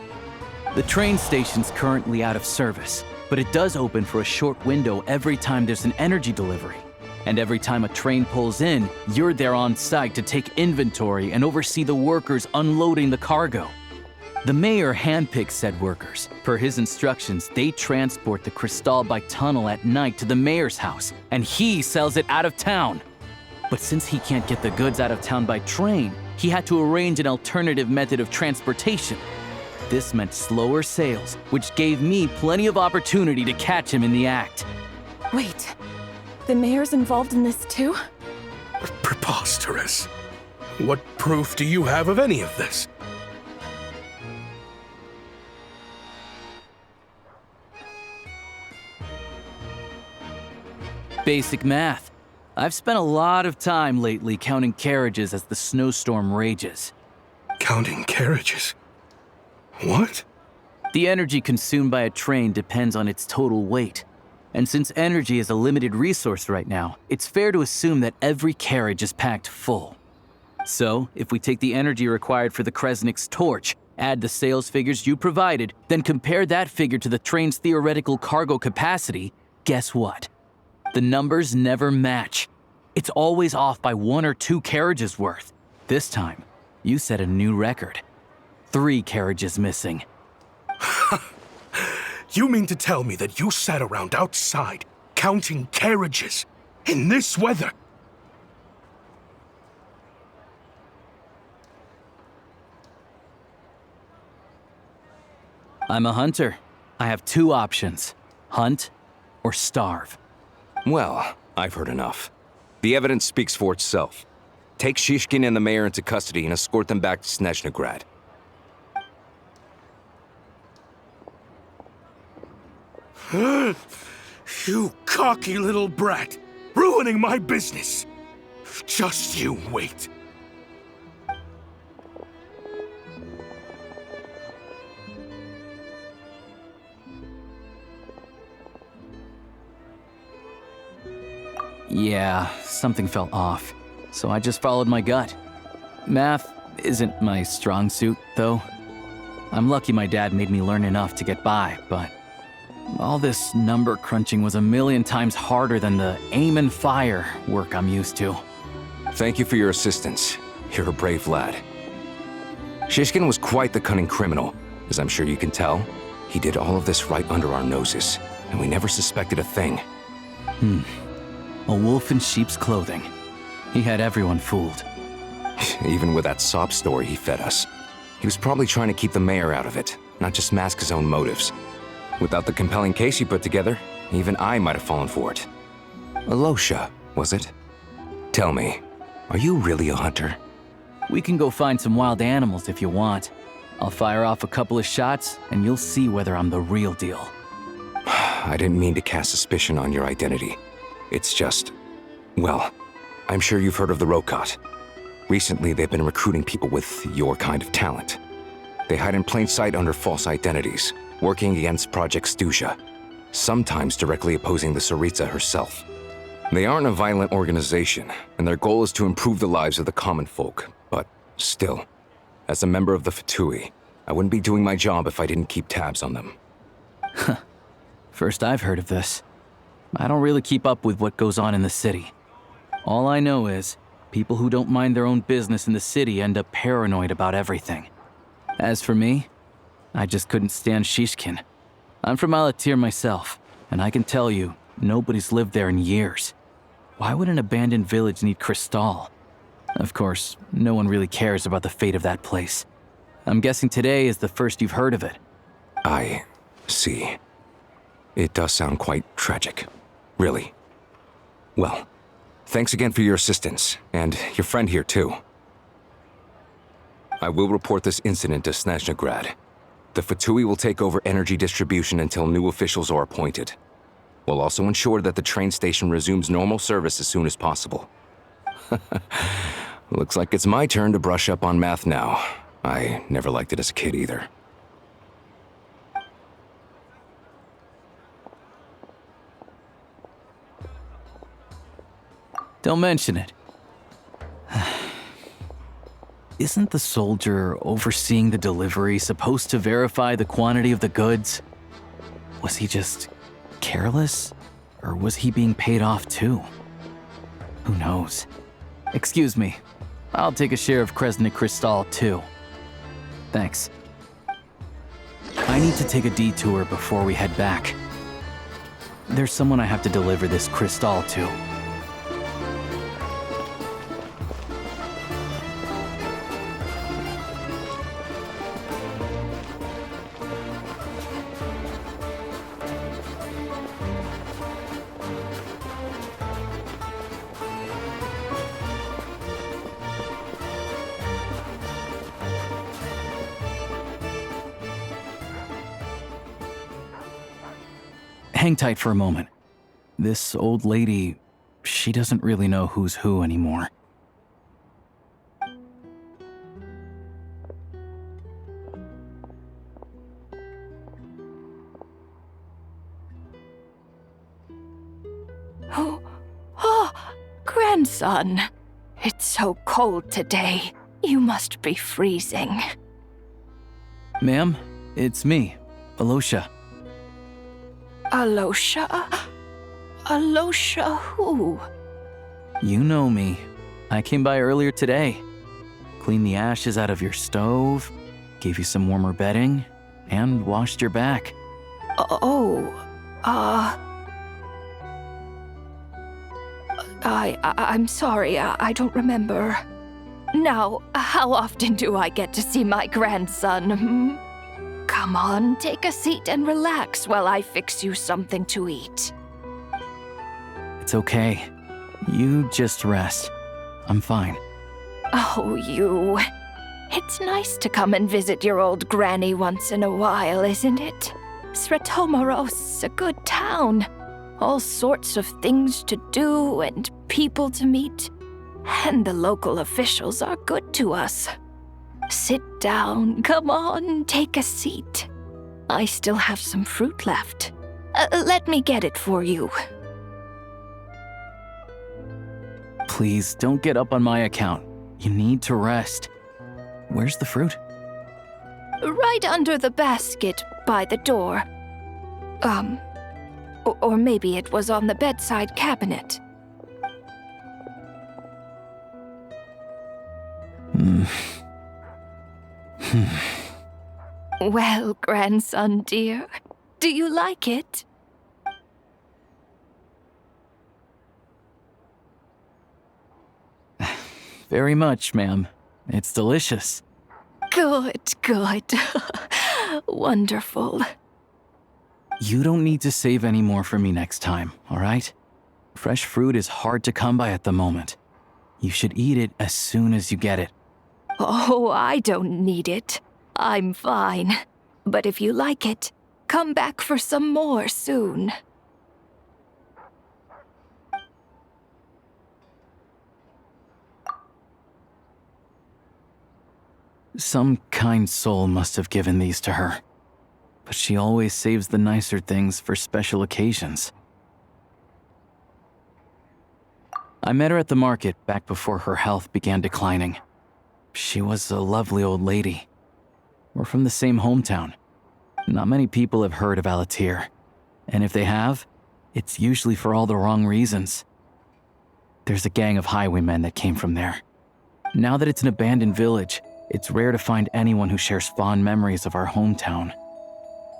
The train station's currently out of service, but it does open for a short window every time there's an energy delivery. And every time a train pulls in, you're there on site to take inventory and oversee the workers unloading the cargo. The mayor handpicks said workers. Per his instructions, they transport the Crystal by tunnel at night to the mayor's house, and he sells it out of town. But since he can't get the goods out of town by train, he had to arrange an alternative method of transportation. This meant slower sales, which gave me plenty of opportunity to catch him in the act. Wait, the mayor's involved in this too? Preposterous. What proof do you have of any of this? Basic math. I've spent a lot of time lately counting carriages as the snowstorm rages. Counting carriages? What? The energy consumed by a train depends on its total weight. And since energy is a limited resource right now, it's fair to assume that every carriage is packed full. So, if we take the energy required for the Kresnik's torch, add the sales figures you provided, then compare that figure to the train's theoretical cargo capacity, guess what? The numbers never match. It's always off by 1 or 2 carriages worth. This time, you set a new record. 3 carriages missing. You mean to tell me that you sat around outside, counting carriages, in this weather? I'm a hunter. I have 2 options. Hunt or starve. Well, I've heard enough. The evidence speaks for itself. Take Shishkin and the mayor into custody and escort them back to Snezhnograd. You cocky little brat, ruining my business. Just you wait. Yeah, something felt off, so I just followed my gut. Math isn't my strong suit, though. I'm lucky my dad made me learn enough to get by, but all this number crunching was a million times harder than the aim and fire work I'm used to. Thank you for your assistance. You're a brave lad. Shishkin was quite the cunning criminal, as I'm sure you can tell. He did all of this right under our noses, and we never suspected a thing. A wolf in sheep's clothing. He had everyone fooled. Even with that sob story he fed us. He was probably trying to keep the mayor out of it, not just mask his own motives. Without the compelling case he put together, even I might have fallen for it. Alosha, was it? Tell me, are you really a hunter? We can go find some wild animals if you want. I'll fire off a couple of shots, and you'll see whether I'm the real deal. I didn't mean to cast suspicion on your identity. It's just... well, I'm sure you've heard of the Rokot. Recently, they've been recruiting people with your kind of talent. They hide in plain sight under false identities, working against Project Stuja, sometimes directly opposing the Tsaritsa herself. They aren't a violent organization, and their goal is to improve the lives of the common folk, but still, as a member of the Fatui, I wouldn't be doing my job if I didn't keep tabs on them. First I've heard of this. I don't really keep up with what goes on in the city. All I know is, people who don't mind their own business in the city end up paranoid about everything. As for me, I just couldn't stand Shishkin. I'm from Alatir myself, and I can tell you, nobody's lived there in years. Why would an abandoned village need Crystal? Of course, no one really cares about the fate of that place. I'm guessing today is the first you've heard of it. I see. It does sound quite tragic. Really. Well, thanks again for your assistance, and your friend here too. I will report this incident to Snezhnegrad. The Fatui will take over energy distribution until new officials are appointed. We'll also ensure that the train station resumes normal service as soon as possible. Looks like it's my turn to brush up on math now. I never liked it as a kid either. Don't mention it. Isn't the soldier overseeing the delivery supposed to verify the quantity of the goods? Was he just careless? Or was he being paid off too? Who knows? Excuse me. I'll take a share of Kresnik Crystal too. Thanks. I need to take a detour before we head back. There's someone I have to deliver this crystal to. Hang tight for a moment. This old lady, she doesn't really know who's who anymore. Oh, grandson. It's so cold today. You must be freezing. Ma'am, it's me, Alosha. Alosha? Alosha who? You know me. I came by earlier today. Cleaned the ashes out of your stove, gave you some warmer bedding, and washed your back. I'm sorry, I don't remember. Now, how often do I get to see my grandson? Come on, take a seat and relax while I fix you something to eat. It's okay. You just rest. I'm fine. Oh, you. It's nice to come and visit your old granny once in a while, isn't it? Sretomaros, a good town. All sorts of things to do and people to meet. And the local officials are good to us. Sit down, come on, take a seat. I still have some fruit left. Let me get it for you. Please, don't get up on my account. You need to rest. Where's the fruit? Right under the basket by the door. Or maybe it was on the bedside cabinet. Well, grandson dear, do you like it? Very much, ma'am. It's delicious. Good, good. Wonderful. You don't need to save any more for me next time, all right? Fresh fruit is hard to come by at the moment. You should eat it as soon as you get it. Oh, I don't need it. I'm fine. But if you like it, come back for some more soon. Some kind soul must have given these to her. But she always saves the nicer things for special occasions. I met her at the market back before her health began declining. She was a lovely old lady. We're from the same hometown. Not many people have heard of Alatir. And if they have, it's usually for all the wrong reasons. There's a gang of highwaymen that came from there. Now that it's an abandoned village, it's rare to find anyone who shares fond memories of our hometown.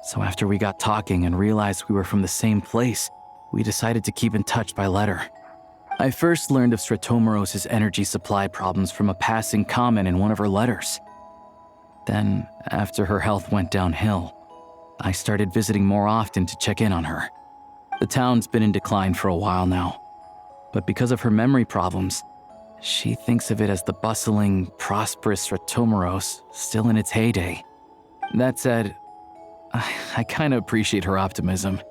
So after we got talking and realized we were from the same place, we decided to keep in touch by letter. I first learned of Stratomoros's energy supply problems from a passing comment in one of her letters. Then, after her health went downhill, I started visiting more often to check in on her. The town's been in decline for a while now, but because of her memory problems, she thinks of it as the bustling, prosperous Stratomoros still in its heyday. That said, I kinda appreciate her optimism.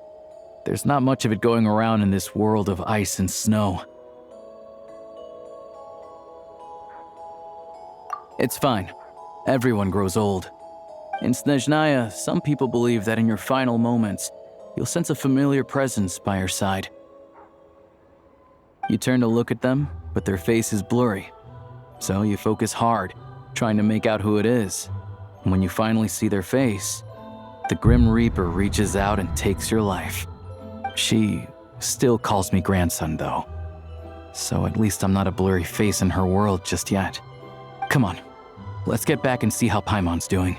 There's not much of it going around in this world of ice and snow. It's fine. Everyone grows old. In Snezhnaya, some people believe that in your final moments, you'll sense a familiar presence by your side. You turn to look at them, but their face is blurry. So you focus hard, trying to make out who it is. And when you finally see their face, the Grim Reaper reaches out and takes your life. She still calls me grandson, though. So at least I'm not a blurry face in her world just yet. Come on, let's get back and see how Paimon's doing.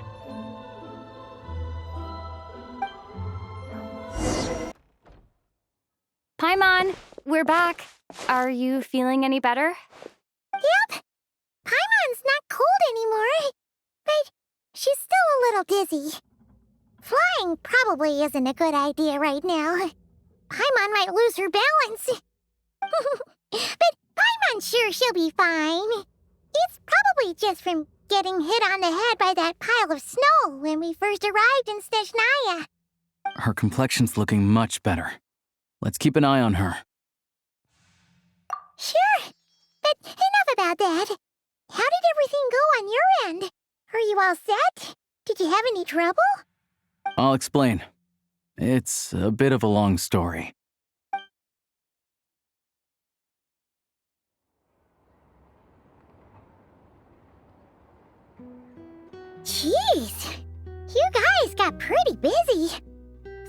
Paimon, we're back. Are you feeling any better? Yep. Paimon's not cold anymore, but she's still a little dizzy. Flying probably isn't a good idea right now. Paimon might lose her balance. But Paimon's sure she'll be fine. It's probably just from getting hit on the head by that pile of snow when we first arrived in Snezhnaya. Her complexion's looking much better. Let's keep an eye on her. Sure, but enough about that. How did everything go on your end? Are you all set? Did you have any trouble? I'll explain. It's a bit of a long story. Jeez, you guys got pretty busy.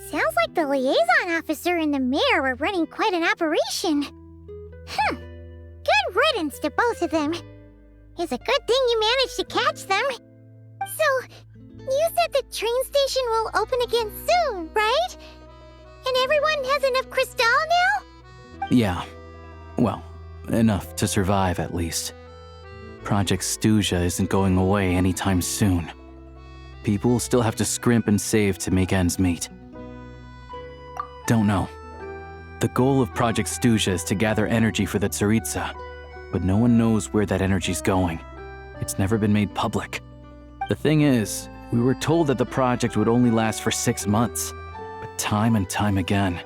Sounds like the liaison officer and the mayor were running quite an operation. Good riddance to both of them. It's a good thing you managed to catch them. So, you said the train station will open again soon, right? And everyone has enough crystal now? Yeah. Well, enough to survive at least. Project Stuja isn't going away anytime soon. People will still have to scrimp and save to make ends meet. Don't know. The goal of Project Stuja is to gather energy for the Tsaritsa, but no one knows where that energy's going. It's never been made public. The thing is, we were told that the project would only last for 6 months, but time and time again,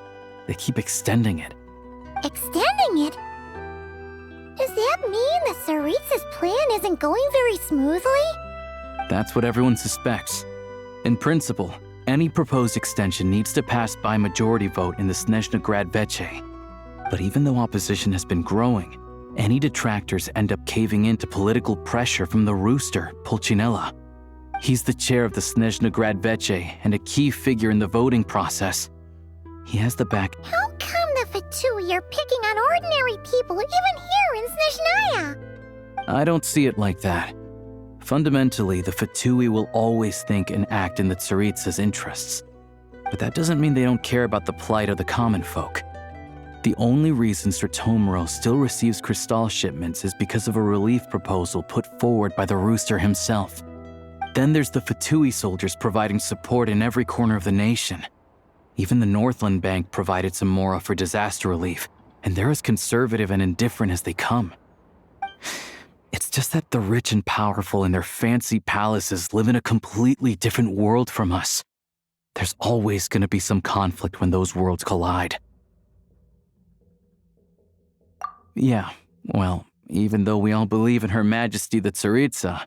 they keep extending it. Extending it? Does that mean the Tsaritsa's plan isn't going very smoothly? That's what everyone suspects. In principle, any proposed extension needs to pass by majority vote in the Snezhna Grad Veche. But even though opposition has been growing, any detractors end up caving in to political pressure from the rooster, Pulcinella. He's the chair of the Snezhnograd Veche and a key figure in the voting process. He has the back. How come the Fatui are picking on ordinary people even here in Snezhnaya? I don't see it like that. Fundamentally, the Fatui will always think and act in the Tsaritsa's interests. But that doesn't mean they don't care about the plight of the common folk. The only reason Sratomiro still receives crystal shipments is because of a relief proposal put forward by the rooster himself. Then there's the Fatui soldiers providing support in every corner of the nation. Even the Northland Bank provided some mora for disaster relief, and they're as conservative and indifferent as they come. It's just that the rich and powerful in their fancy palaces live in a completely different world from us. There's always going to be some conflict when those worlds collide. Yeah, well, even though we all believe in Her Majesty the Tsaritsa,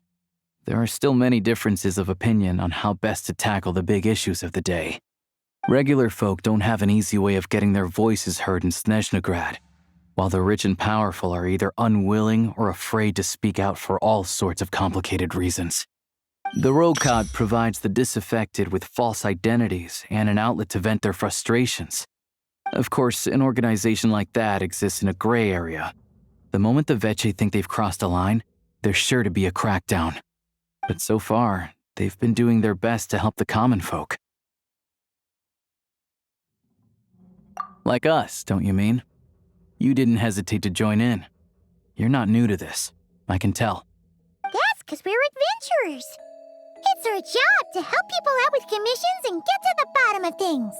there are still many differences of opinion on how best to tackle the big issues of the day. Regular folk don't have an easy way of getting their voices heard in Snezhnograd, while the rich and powerful are either unwilling or afraid to speak out for all sorts of complicated reasons. The Rokad provides the disaffected with false identities and an outlet to vent their frustrations. Of course, an organization like that exists in a gray area. The moment the Veche think they've crossed a line, there's sure to be a crackdown. But so far, they've been doing their best to help the common folk. Like us, don't you mean? You didn't hesitate to join in. You're not new to this, I can tell. That's because we're adventurers. It's our job to help people out with commissions and get to the bottom of things.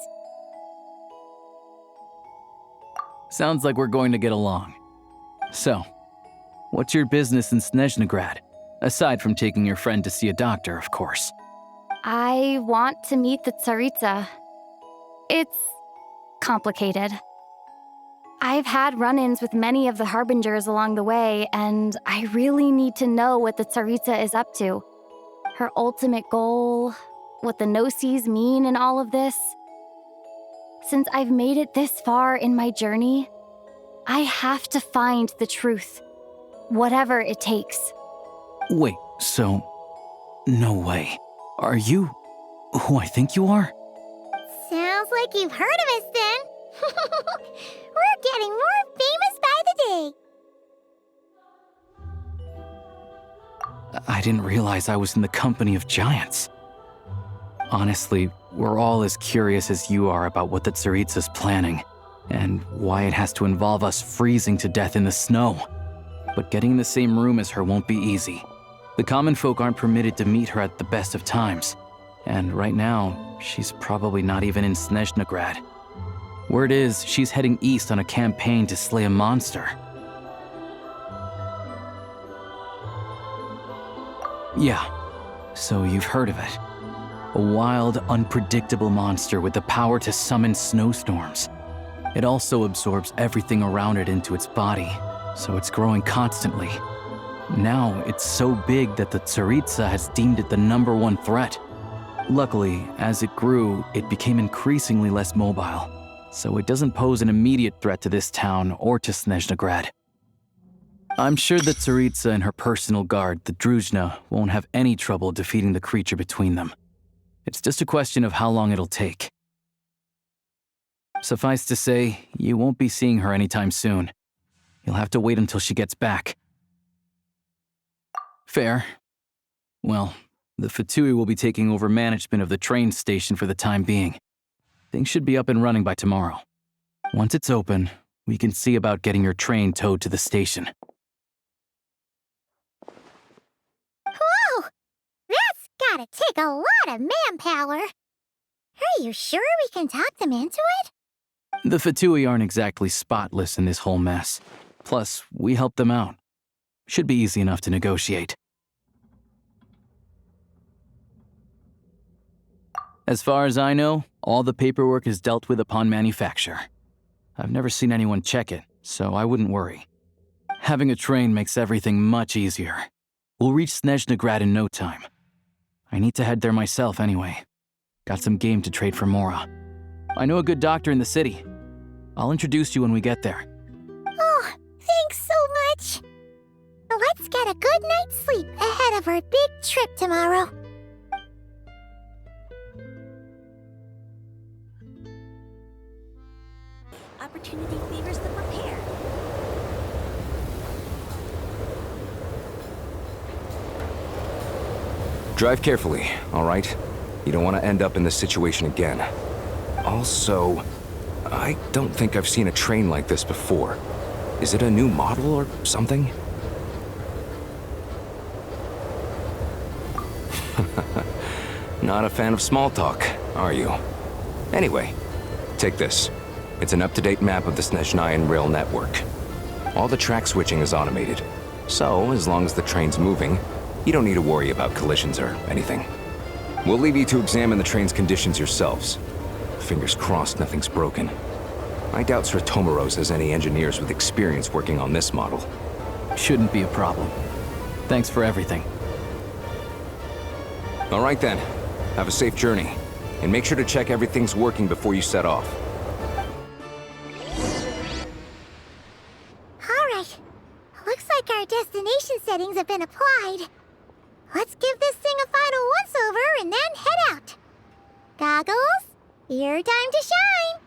Sounds like we're going to get along. So, what's your business in Snezhnograd? Aside from taking your friend to see a doctor, of course. I want to meet the Tsaritsa. It's complicated. I've had run-ins with many of the Harbingers along the way, and I really need to know what the Tsaritsa is up to. Her ultimate goal, what the Gnosis mean in all of this. Since I've made it this far in my journey, I have to find the truth, whatever it takes. Wait, so... no way. Are you who I think you are? Sounds like you've heard of us then. We're getting more famous by the day. I didn't realize I was in the company of giants. Honestly, we're all as curious as you are about what the Tsaritsa's planning, and why it has to involve us freezing to death in the snow. But getting in the same room as her won't be easy. The common folk aren't permitted to meet her at the best of times, and right now, she's probably not even in Snezhnograd. Word is, she's heading east on a campaign to slay a monster. Yeah, so you've heard of it. A wild, unpredictable monster with the power to summon snowstorms. It also absorbs everything around it into its body, so it's growing constantly. Now, it's so big that the Tsaritsa has deemed it the #1 threat. Luckily, as it grew, it became increasingly less mobile, so it doesn't pose an immediate threat to this town or to Snezhnograd. I'm sure that Tsaritsa and her personal guard, the Druzhna, won't have any trouble defeating the creature between them. It's just a question of how long it'll take. Suffice to say, you won't be seeing her anytime soon. You'll have to wait until she gets back. Fair. Well, the Fatui will be taking over management of the train station for the time being. Things should be up and running by tomorrow. Once it's open, we can see about getting your train towed to the station. Whoa! That's gotta take a lot of manpower. Are you sure we can talk them into it? The Fatui aren't exactly spotless in this whole mess. Plus, we helped them out. Should be easy enough to negotiate. As far as I know, all the paperwork is dealt with upon manufacture. I've never seen anyone check it, so I wouldn't worry. Having a train makes everything much easier. We'll reach Snezhnograd in no time. I need to head there myself anyway. Got some game to trade for Mora. I know a good doctor in the city. I'll introduce you when we get there. Oh, thanks so much. Let's get a good night's sleep ahead of our big trip tomorrow. Opportunity favors the prepared. Drive carefully, all right? You don't want to end up in this situation again. Also, I don't think I've seen a train like this before. Is it a new model or something? Not a fan of small talk, are you? Anyway, take this. It's an up-to-date map of the Snezhnayan rail network. All the track switching is automated, so as long as the train's moving, you don't need to worry about collisions or anything. We'll leave you to examine the train's conditions yourselves. Fingers crossed nothing's broken. I doubt Sratomaros has any engineers with experience working on this model. Shouldn't be a problem. Thanks for everything. All right then. Have a safe journey. And make sure to check everything's working before you set off. Alright. Looks like our destination settings have been applied. Let's give this thing a final once-over and then head out. Goggles, your time to shine!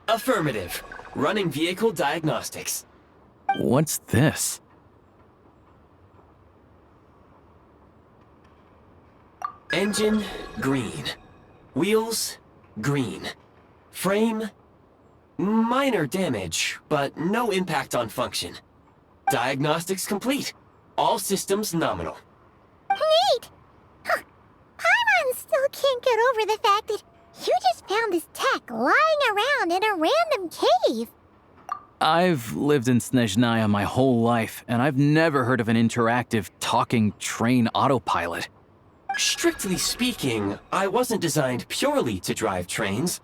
Affirmative. Running vehicle diagnostics. What's this? Engine, green. Wheels, green. Frame, minor damage, but no impact on function. Diagnostics complete. All systems nominal. Neat! Huh. Paimon still can't get over the fact that you just found this tech lying around in a random cave. I've lived in Snezhnaya my whole life, and I've never heard of an interactive, talking train autopilot. Strictly speaking, I wasn't designed purely to drive trains,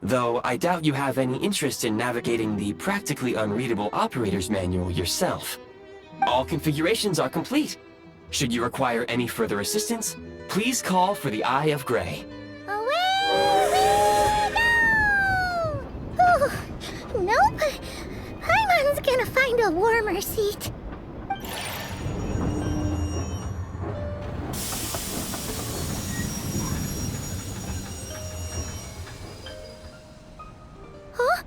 though I doubt you have any interest in navigating the practically unreadable operator's manual yourself. All configurations are complete. Should you require any further assistance, please call for the Eye of Grey. Away we go! Oh, nope. Paimon's gonna find a warmer seat. Huh?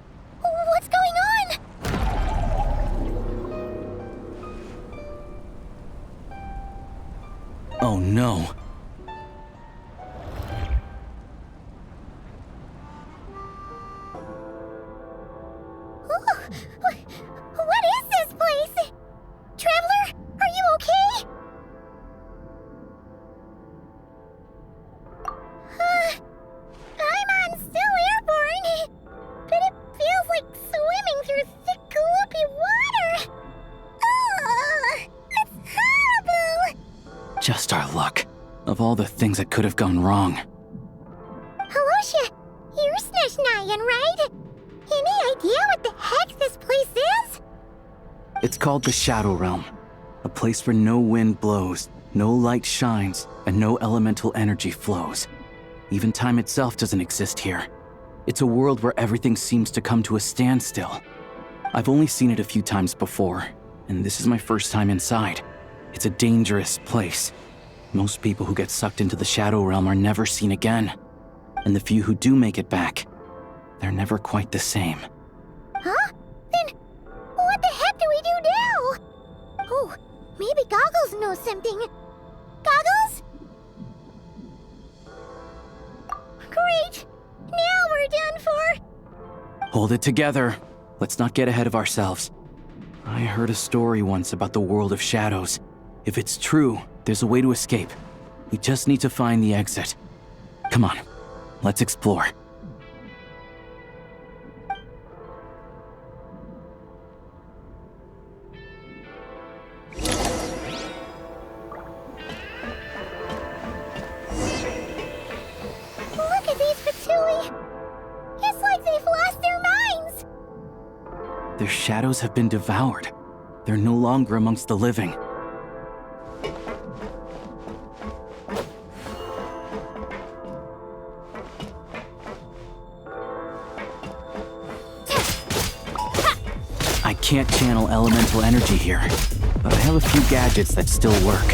What's going on? Oh no. What is this place? Traveler, are you okay? I'm still airborne, but it feels like swimming through thick, gloopy water. It's horrible! Just our luck. Of all the things that could have gone wrong. Halosha, you're Snezhnayan, right? Any idea what the heck this place is? It's called the Shadow Realm. A place where no wind blows, no light shines, and no elemental energy flows. Even time itself doesn't exist here. It's a world where everything seems to come to a standstill. I've only seen it a few times before, and this is my first time inside. It's a dangerous place. Most people who get sucked into the Shadow Realm are never seen again. And the few who do make it back, they're never quite the same. Huh? Then what the heck do we do now? Oh, maybe Goggles knows something. Goggles? Great! Now we're done for! Hold it together. Let's not get ahead of ourselves. I heard a story once about the world of shadows. If it's true, there's a way to escape. We just need to find the exit. Come on, let's explore. Look at these Fatui! It's like they've lost their minds! Their shadows have been devoured. They're no longer amongst the living. I can't channel elemental energy here, but I have a few gadgets that still work.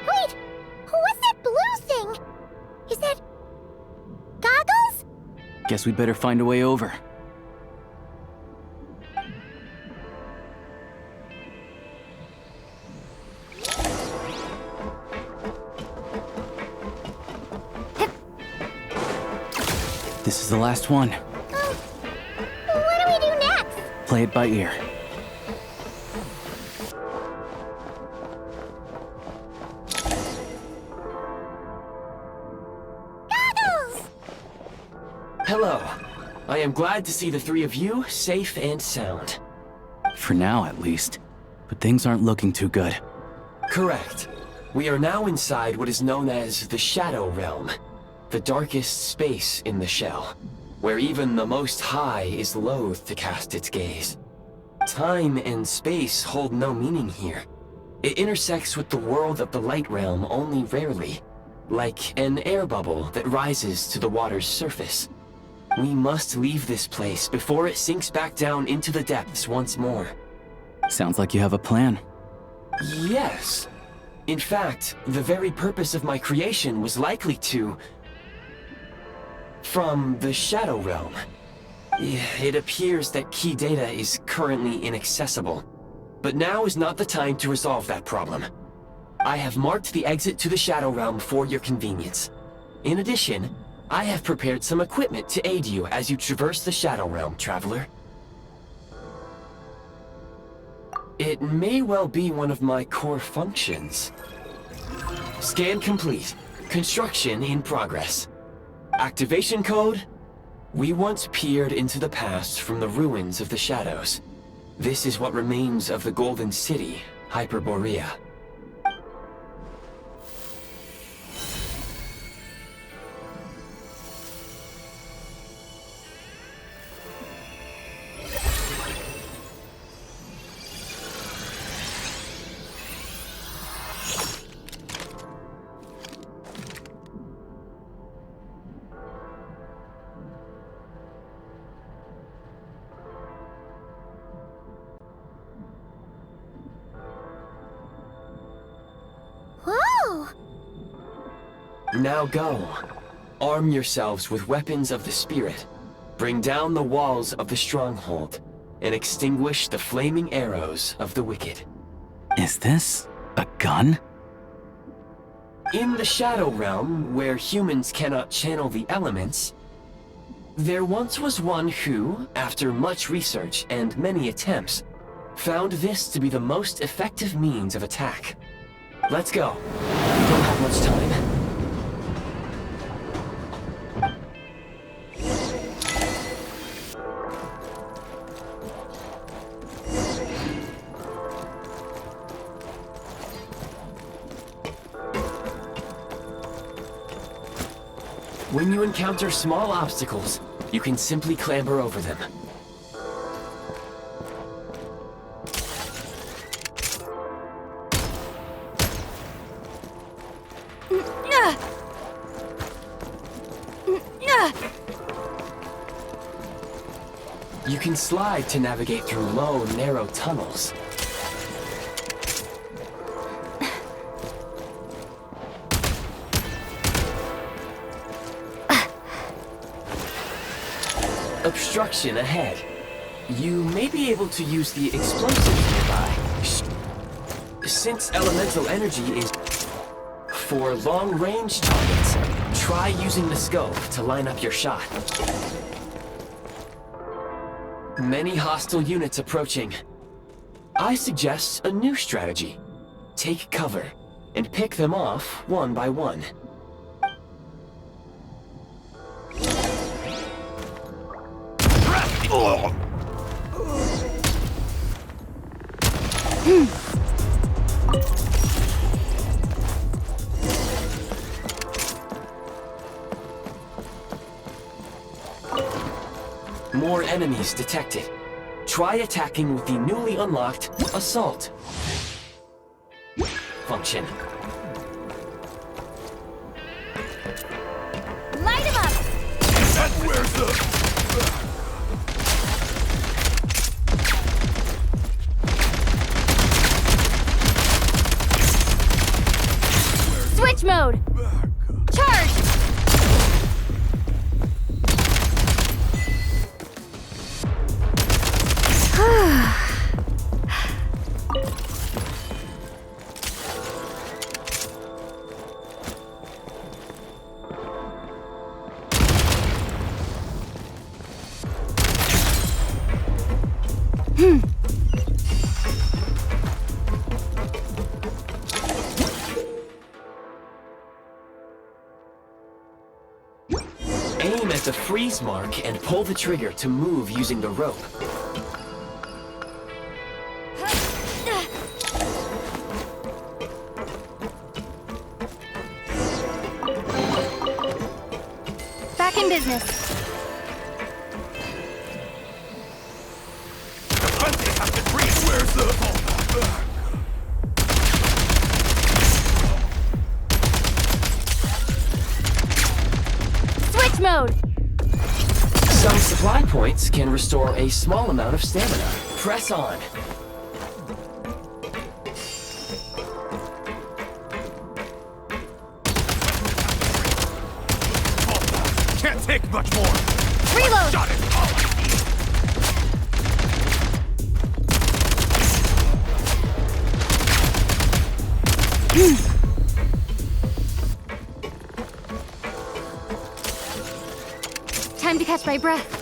Wait! What's that blue thing? Is that... goggles? Guess we'd better find a way over. This is the last one. What do we do next? Play it by ear. Goggles! Hello. I am glad to see the three of you safe and sound. For now, at least. But things aren't looking too good. Correct. We are now inside what is known as the Shadow Realm, the darkest space in the shell, where even the Most High is loath to cast its gaze. Time and space hold no meaning here. It intersects with the world of the Light Realm only rarely, like an air bubble that rises to the water's surface. We must leave this place before it sinks back down into the depths once more. Sounds like you have a plan. Yes. In fact, the very purpose of my creation was likely to... from the Shadow Realm. It appears that key data is currently inaccessible, but now is not the time to resolve that problem. I have marked the exit to the Shadow Realm for your convenience. In addition, I have prepared some equipment to aid you as you traverse the Shadow Realm, traveler. It may well be one of my core functions. Scan complete. Construction in progress. Activation code? We once peered into the past from the ruins of the shadows. This is what remains of the Golden City, Hyperborea. Whoa! Now go. Arm yourselves with weapons of the spirit. Bring down the walls of the stronghold, and extinguish the flaming arrows of the wicked. Is this a gun? In the Shadow Realm, where humans cannot channel the elements, there once was one who, after much research and many attempts, found this to be the most effective means of attack. Let's go. We don't have much time. When you encounter small obstacles, you can simply clamber over them. You can slide to navigate through low, narrow tunnels. Obstruction ahead. You may be able to use the explosives nearby. Since elemental energy is for long-range targets, try using the scope to line up your shot. Many hostile units approaching. I suggest a new strategy. Take cover and pick them off one by one. More enemies detected. Try attacking with the newly unlocked Assault function. Light him up! That's where's the... Switch mode! Charge! Aim at the freeze mark and pull the trigger to move using the rope. Back in business. Where's the... Switch mode! Some supply points can restore a small amount of stamina. Press on. Can't take much more. Reload! Got it. Time to catch my breath.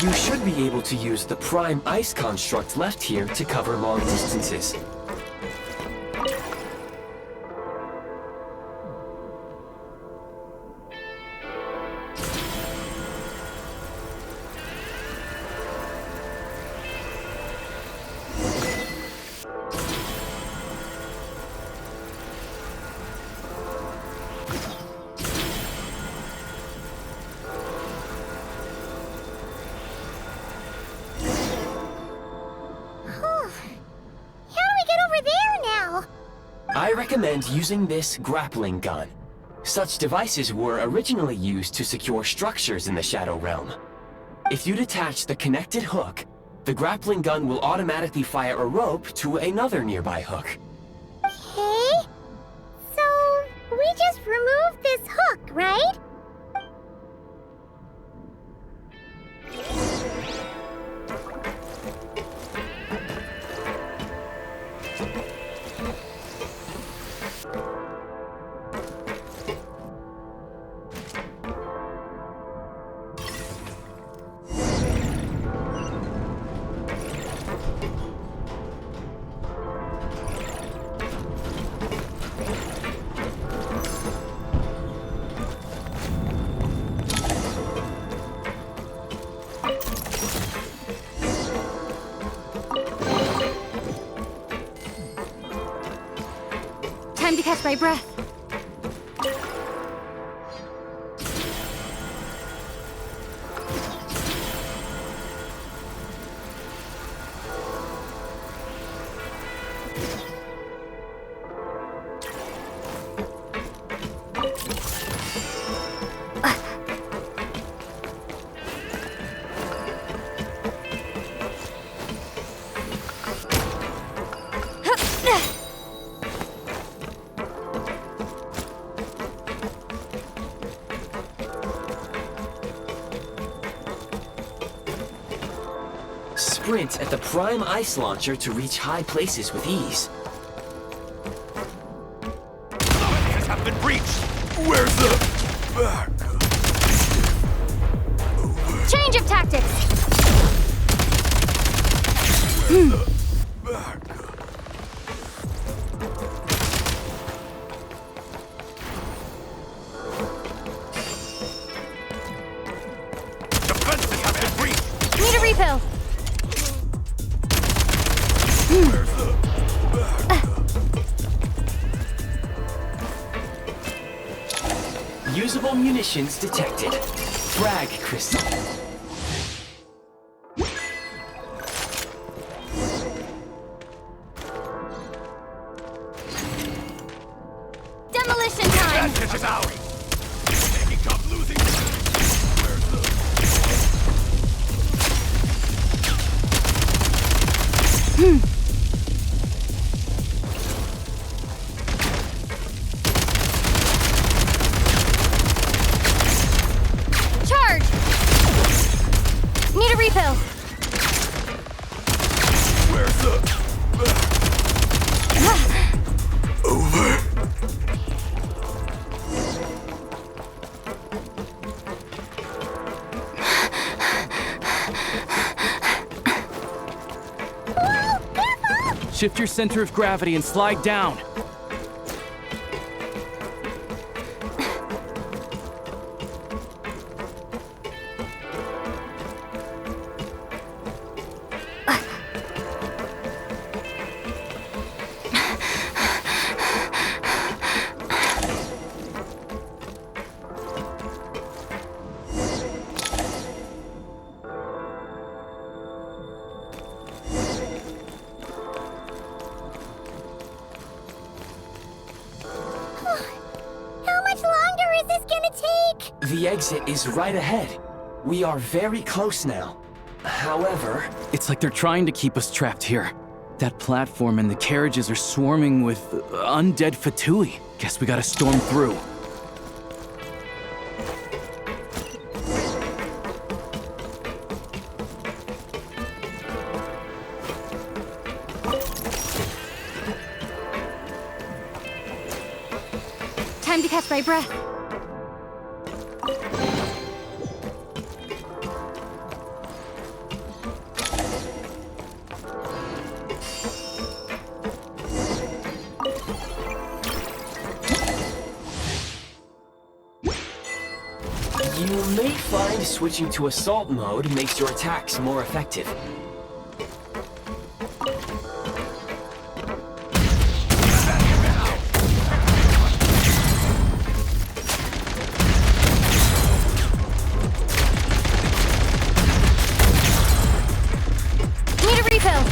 You should be able to use the prime ice construct left here to cover long distances. I recommend using this grappling gun. Such devices were originally used to secure structures in the Shadow Realm. If you detach the connected hook, the grappling gun will automatically fire a rope to another nearby hook. Okay. So, we just removed this hook, right? Time to catch my breath. Sprint at the prime ice launcher to reach high places with ease. Enemies have been breached. Where's the... Change of tactics! Usable munitions detected. Frag crystal. Demolition time! This is out! Taking top losing. Charge! Need a refill. Where's the... Over. Shift your center of gravity and slide down. The exit is right ahead. We are very close now. However... It's like they're trying to keep us trapped here. That platform and the carriages are swarming with undead Fatui. Guess we gotta storm through. Time to catch my breath. You may find switching to assault mode makes your attacks more effective. Need a refill.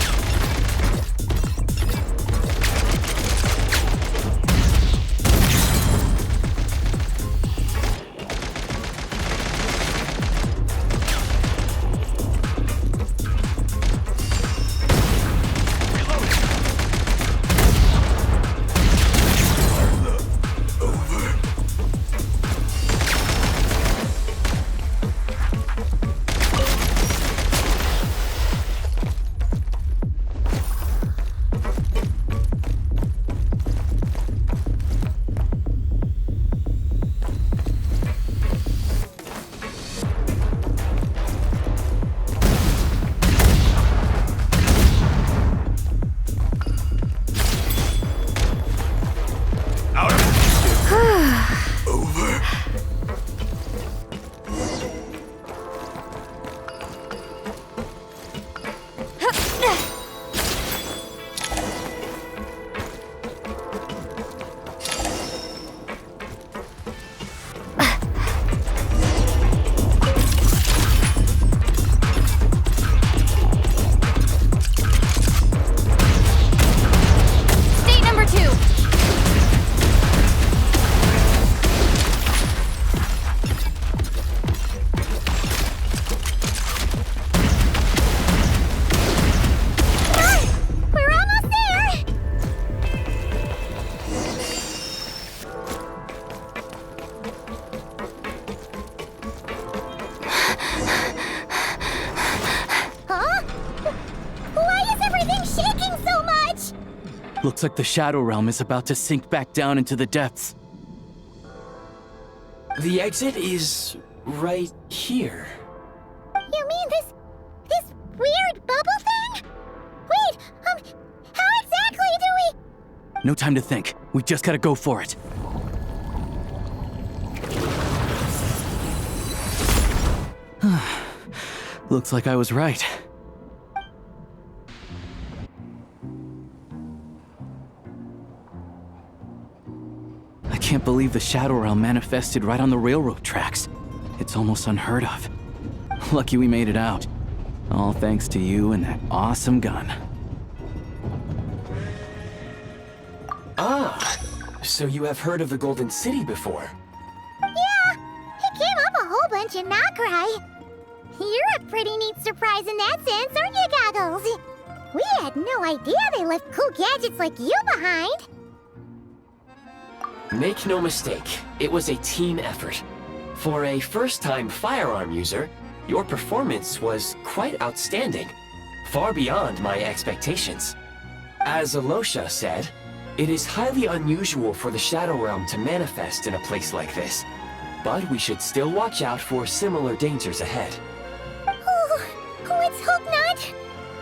Looks like the Shadow Realm is about to sink back down into the depths. The exit is right here. You mean this weird bubble thing? Wait, how exactly do we... No time to think. We just gotta go for it. Looks like I was right. can't believe the Shadow Realm manifested right on the railroad tracks. It's almost unheard of. Lucky we made it out. All thanks to you and that awesome gun. Ah, so you have heard of the Golden City before? Yeah, it came up a whole bunch in Nokrai. You're a pretty neat surprise in that sense, aren't you, Goggles? We had no idea they left cool gadgets like you behind. Make no mistake, it was a team effort. For a first-time firearm user, your performance was quite outstanding, far beyond my expectations. As Alosha said, it is highly unusual for the Shadow Realm to manifest in a place like this, but we should still watch out for similar dangers ahead. Let's hope not.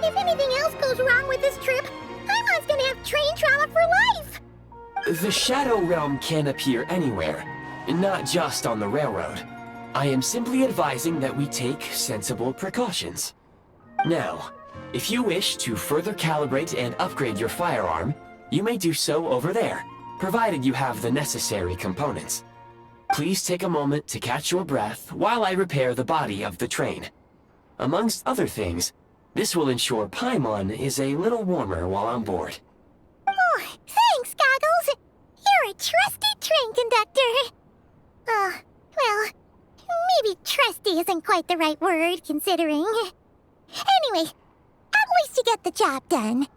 If anything else goes wrong with this trip, Paimon's gonna have train trauma for life. The Shadow Realm can appear anywhere, not just on the railroad. I am simply advising that we take sensible precautions. Now, if you wish to further calibrate and upgrade your firearm, you may do so over there, provided you have the necessary components. Please take a moment to catch your breath while I repair the body of the train. Amongst other things, this will ensure Paimon is a little warmer while on board. Oh, thanks, Goggles. You're a trusty train conductor. Well, maybe trusty isn't quite the right word, considering. Anyway, at least you get the job done.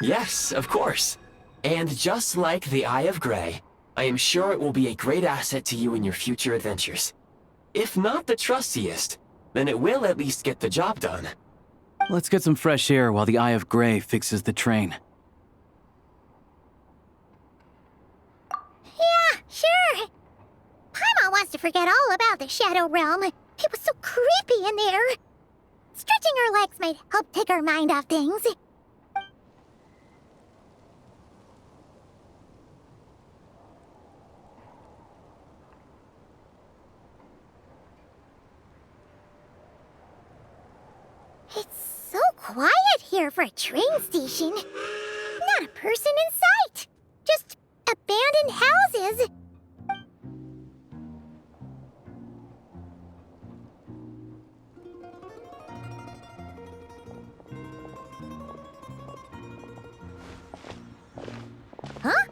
Yes, of course. And just like the Eye of Grey, I am sure it will be a great asset to you in your future adventures. If not the trustiest, then it will at least get the job done. Let's get some fresh air while the Eye of Grey fixes the train. Yeah, sure. Paimon wants to forget all about the Shadow Realm. It was so creepy in there. Stretching our legs might help take our mind off things. It's so quiet here for a train station. Not a person in sight. Just abandoned houses. Huh?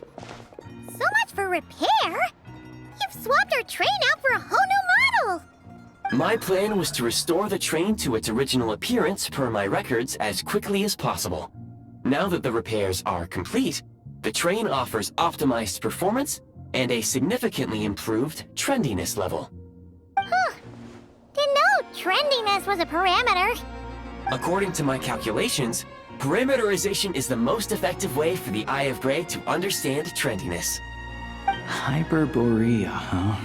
So much for repair? You've swapped our train out for a whole new model! My plan was to restore the train to its original appearance per my records as quickly as possible. Now that the repairs are complete, the train offers optimized performance and a significantly improved trendiness level. Huh. Didn't know trendiness was a parameter. According to my calculations, parameterization is the most effective way for the Eye of Grey to understand trendiness. Hyperborea, huh?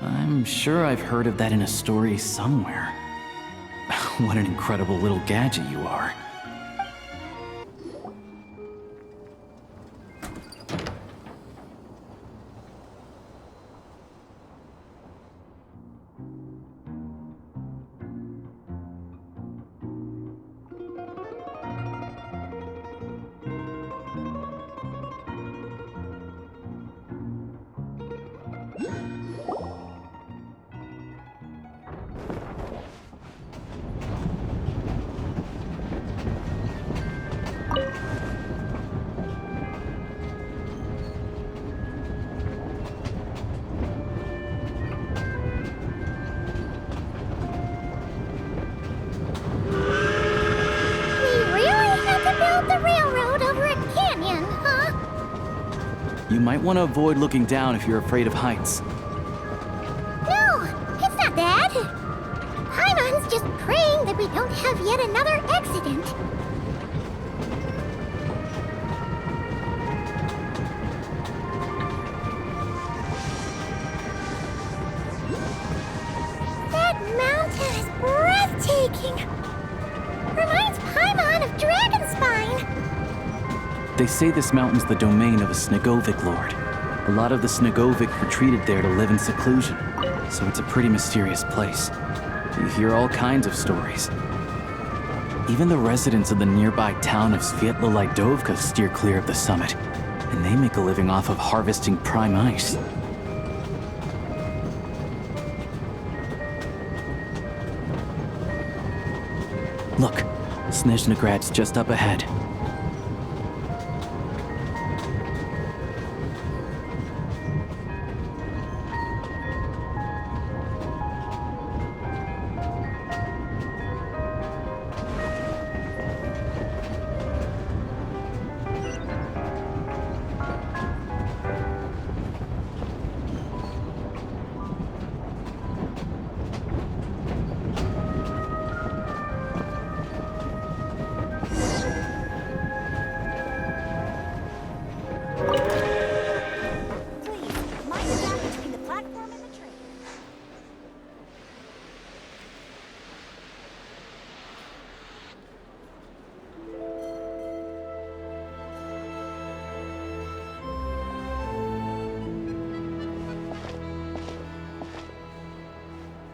I'm sure I've heard of that in a story somewhere. What an incredible little gadget you are. You might want to avoid looking down if you're afraid of heights. No, it's not that. Paimon's just praying that we don't have yet another accident. That mountain is breathtaking. Reminds Paimon of Dragonspine. They say this mountain's the domain of a Snegovic lord. A lot of the Snegovic retreated there to live in seclusion, so it's a pretty mysterious place. You hear all kinds of stories. Even the residents of the nearby town of Svietla Lidovka steer clear of the summit. and they make a living off of harvesting prime ice. Look, Snezhnograd's just up ahead.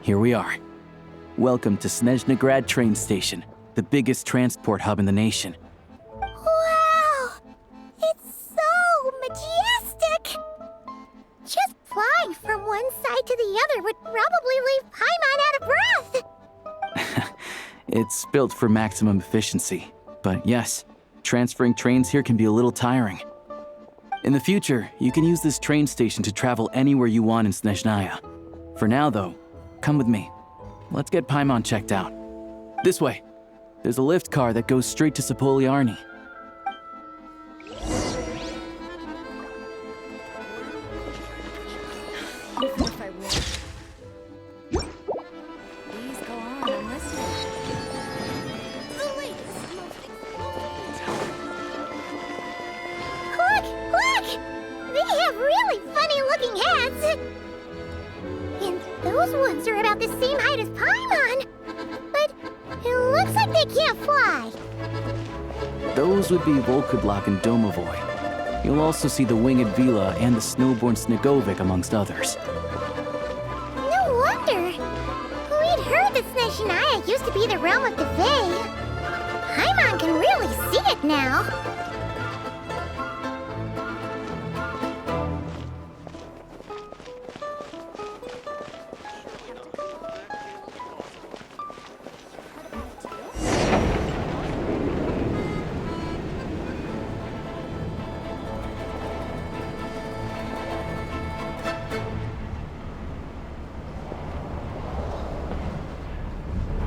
Here we are. Welcome to Snezhnograd train station, the biggest transport hub in the nation. Wow! It's so majestic! Just flying from one side to the other would probably leave Paimon out of breath! It's built for maximum efficiency, but yes, transferring trains here can be a little tiring. In the future, you can use this train station to travel anywhere you want in Snezhnaya. For now, though, come with me. Let's get Paimon checked out. This way. There's a lift car that goes straight to Sapoliarni. Look! Look! They have really funny-looking heads! And those ones are about the same height as Paimon! But it looks like they can't fly! Those would be Volkudlak and Domovoy. You'll also see the winged Vila and the snowborn Snegovic amongst others. No wonder! We'd heard that Snezhnaya used to be the realm of the Fae. Paimon can really see it now!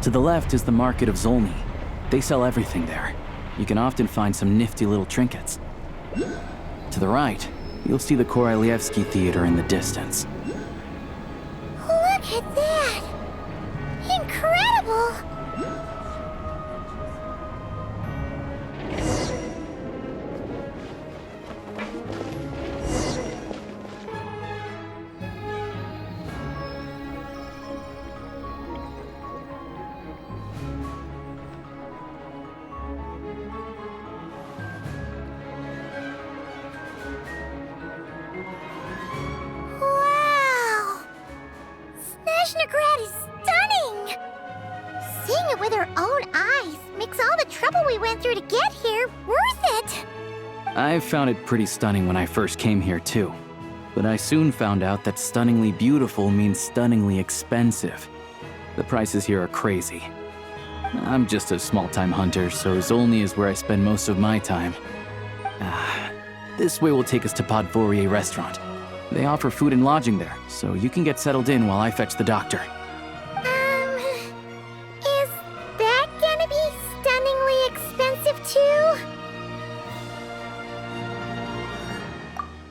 To the left is the market of Zolny. They sell everything there. You can often find some nifty little trinkets. To the right, you'll see the Korolyevsky Theater in the distance. Look at that! Incredible! Wow! Snezhnograd is stunning! Seeing it with our own eyes makes all the trouble we went through to get here worth it! I found it pretty stunning when I first came here too. But I soon found out that stunningly beautiful means stunningly expensive. The prices here are crazy. I'm just a small-time hunter, so Zolny is where I spend most of my time. This way will take us to Podvorier restaurant. They offer food and lodging there, so you can get settled in while I fetch the doctor. Is that gonna be stunningly expensive too?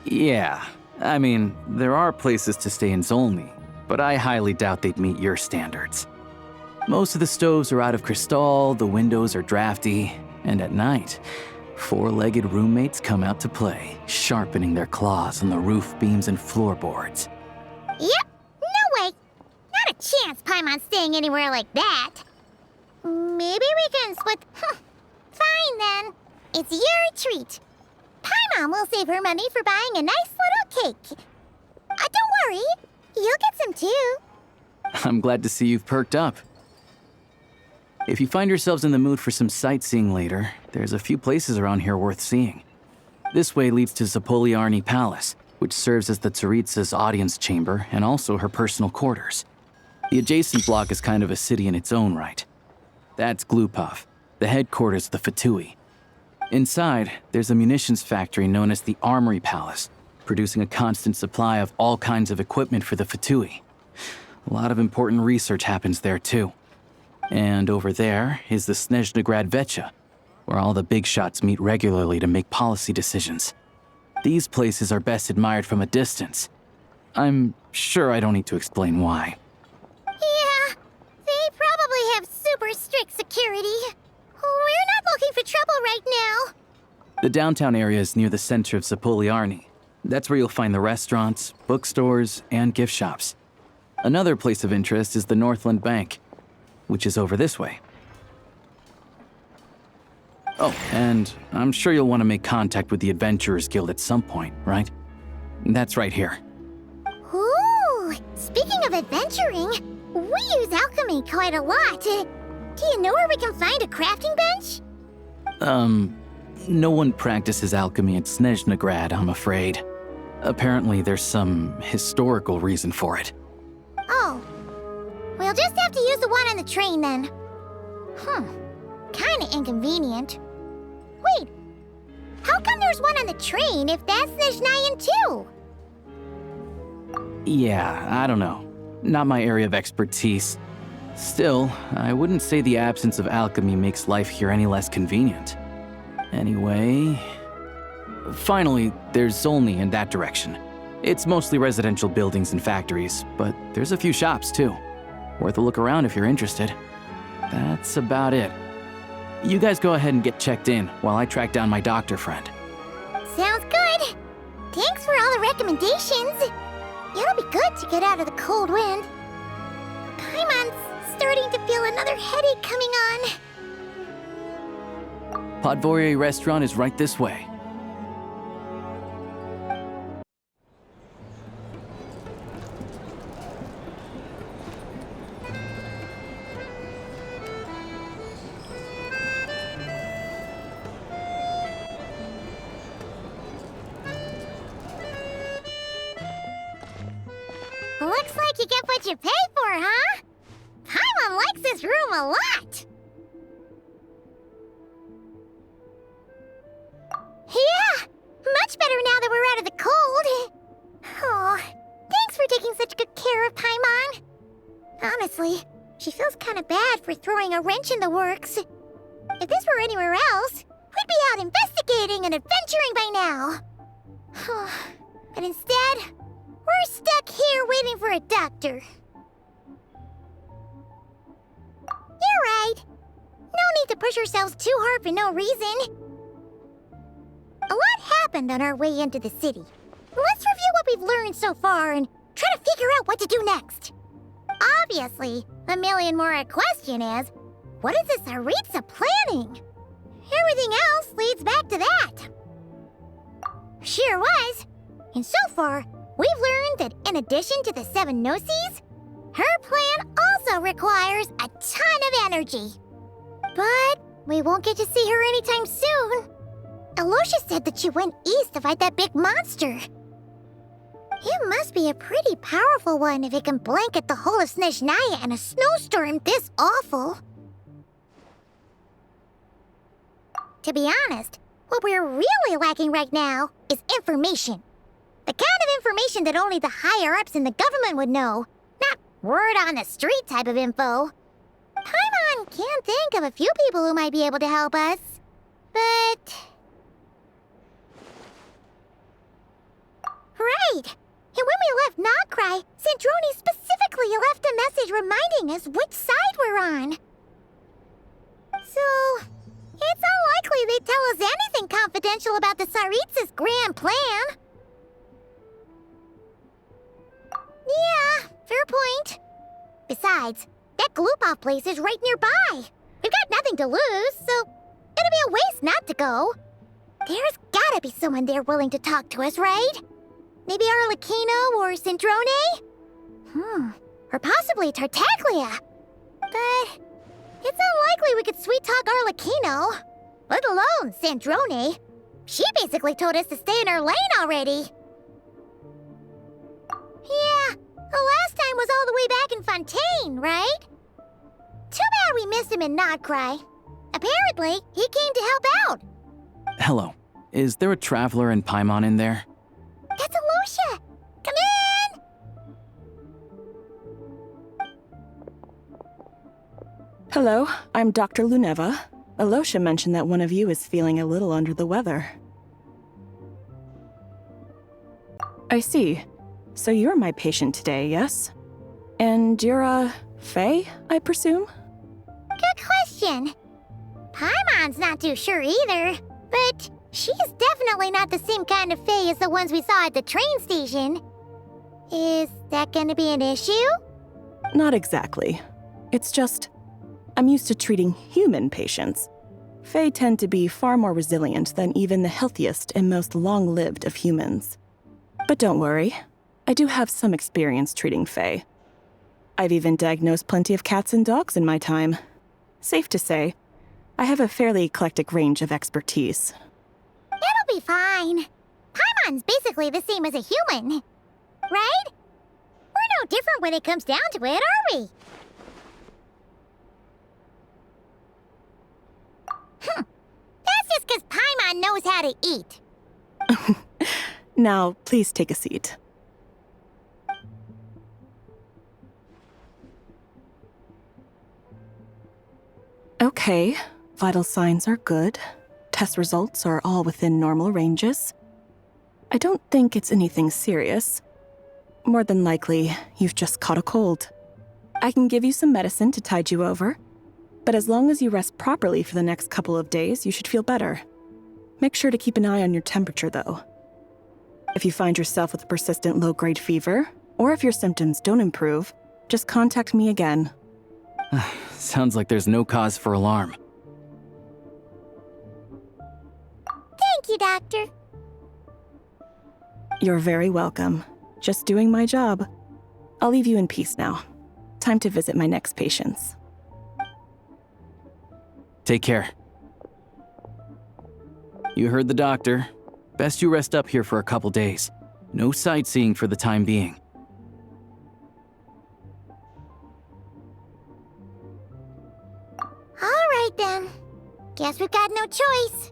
Yeah, I mean, there are places to stay in Zolny, but I highly doubt they'd meet your standards. Most of the stoves are out of crystal, the windows are drafty, and at night, four-legged roommates come out to play, sharpening their claws on the roof beams and floorboards. Yep, no way! Not a chance Paimon's staying anywhere like that. Maybe we can split... Fine then. It's your treat. Paimon will save her money for buying a nice little cake. Don't worry, you'll get some too. I'm glad to see you've perked up. If you find yourselves in the mood for some sightseeing later, there's a few places around here worth seeing. This way leads to Zapoliarny Palace, which serves as the Tsaritsa's audience chamber and also her personal quarters. The adjacent block is kind of a city in its own right. That's Glupov, the headquarters of the Fatui. Inside, there's a munitions factory known as the Armory Palace, producing a constant supply of all kinds of equipment for the Fatui. A lot of important research happens there too. And over there is the Snezhnegrad Vecha, where all the big shots meet regularly to make policy decisions. These places are best admired from a distance. I'm sure I don't need to explain why. Yeah, they probably have super strict security. We're not looking for trouble right now. The downtown area is near the center of Zapoliarny. That's where you'll find the restaurants, bookstores, and gift shops. Another place of interest is the Northland Bank, which is over this way. Oh, and I'm sure you'll want to make contact with the Adventurers Guild at some point, right? That's right here. Ooh, speaking of adventuring, we use alchemy quite a lot. Do you know where we can find a crafting bench? No one practices alchemy at Snezhnegrad, I'm afraid. Apparently there's some historical reason for it. Oh, we'll just have to use the one on the train then. Kinda inconvenient. Wait, how come there's one on the train if that's Snezhnayan too? Yeah, I don't know. Not my area of expertise. Still, I wouldn't say the absence of alchemy makes life here any less convenient. Anyway... Finally, there's Zolny in that direction. It's mostly residential buildings and factories, but there's a few shops too. Worth a look around if you're interested. That's about it. You guys go ahead and get checked in while I track down my doctor friend. Sounds good. Thanks for all the recommendations. It'll be good to get out of the cold wind. Paimon's starting to feel another headache coming on. Podvorye restaurant is right this way. Looks like you get what you pay for, huh? Paimon likes this room a lot. Yeah, much better now that we're out of the cold. Oh, thanks for taking such good care of Paimon. Honestly, she feels kind of bad for throwing a wrench in the works. If this were anywhere else, we'd be out investigating and adventuring by now. But instead, we're stuck here waiting for a doctor. You're right. No need to push ourselves too hard for no reason. A lot happened on our way into the city. Let's review what we've learned so far and try to figure out what to do next. Obviously, the million more question is, what is the Tsaritsa planning? Everything else leads back to that. Sure was. And so far, we've learned that in addition to the 7 Gnosis, her plan also requires a ton of energy. But we won't get to see her anytime soon. Alosha said that she went east to fight that big monster. It must be a pretty powerful one if it can blanket the whole of Snezhnaya in a snowstorm this awful. To be honest, what we're really lacking right now is information. The kind of information that only the higher-ups in the government would know. Not word-on-the-street type of info. Paimon can think of a few people who might be able to help us. But... Right! And when we left Nogcry, Sandroni specifically left a message reminding us which side we're on. So... it's unlikely they'd tell us anything confidential about the Tsaritsa's grand plan. Yeah, fair point. Besides, that Glupov place is right nearby. We've got nothing to lose, so it'd be a waste not to go. There's gotta be someone there willing to talk to us, right? Maybe Arlecchino or Sandrone? Or possibly Tartaglia. But it's unlikely we could sweet-talk Arlecchino, let alone Sandrone. She basically told us to stay in our lane already. Yeah, the last time was all the way back in Fontaine, right? Too bad we missed him in Nodcry. Apparently, he came to help out. Hello. Is there a traveler in Paimon in there? That's Alosha! Come in! Hello, I'm Dr. Luneva. Alosha mentioned that one of you is feeling a little under the weather. I see. So you're my patient today, yes? And you're, Faye, I presume? Good question. Paimon's not too sure either, but she's definitely not the same kind of Fae as the ones we saw at the train station. Is that gonna be an issue? Not exactly. It's just, I'm used to treating human patients. Fae tend to be far more resilient than even the healthiest and most long-lived of humans. But don't worry, I do have some experience treating Fae. I've even diagnosed plenty of cats and dogs in my time. Safe to say, I have a fairly eclectic range of expertise. It'll be fine. Paimon's basically the same as a human, right? We're no different when it comes down to it, are we? That's just because Paimon knows how to eat. Now, please take a seat. Okay, vital signs are good. Test results are all within normal ranges. I don't think it's anything serious. More than likely, you've just caught a cold. I can give you some medicine to tide you over, but as long as you rest properly for the next couple of days, you should feel better. Make sure to keep an eye on your temperature, though. If you find yourself with a persistent low-grade fever, or if your symptoms don't improve, just contact me again. Sounds like there's no cause for alarm. Thank you, Doctor. You're very welcome. Just doing my job. I'll leave you in peace now. Time to visit my next patients. Take care. You heard the doctor. Best you rest up here for a couple days. No sightseeing for the time being. All right, then. Guess we've got no choice.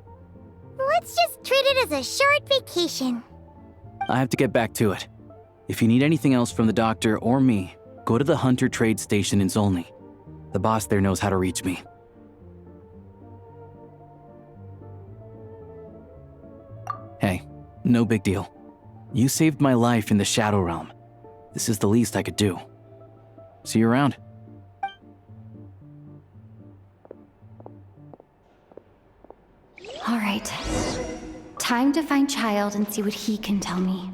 Let's just treat it as a short vacation. I have to get back to it. If you need anything else from the doctor or me, go to the Hunter Trade Station in Zolny. The boss there knows how to reach me. Hey, no big deal. You saved my life in the Shadow Realm. This is the least I could do. See you around. All right. Time to find Child and see what he can tell me.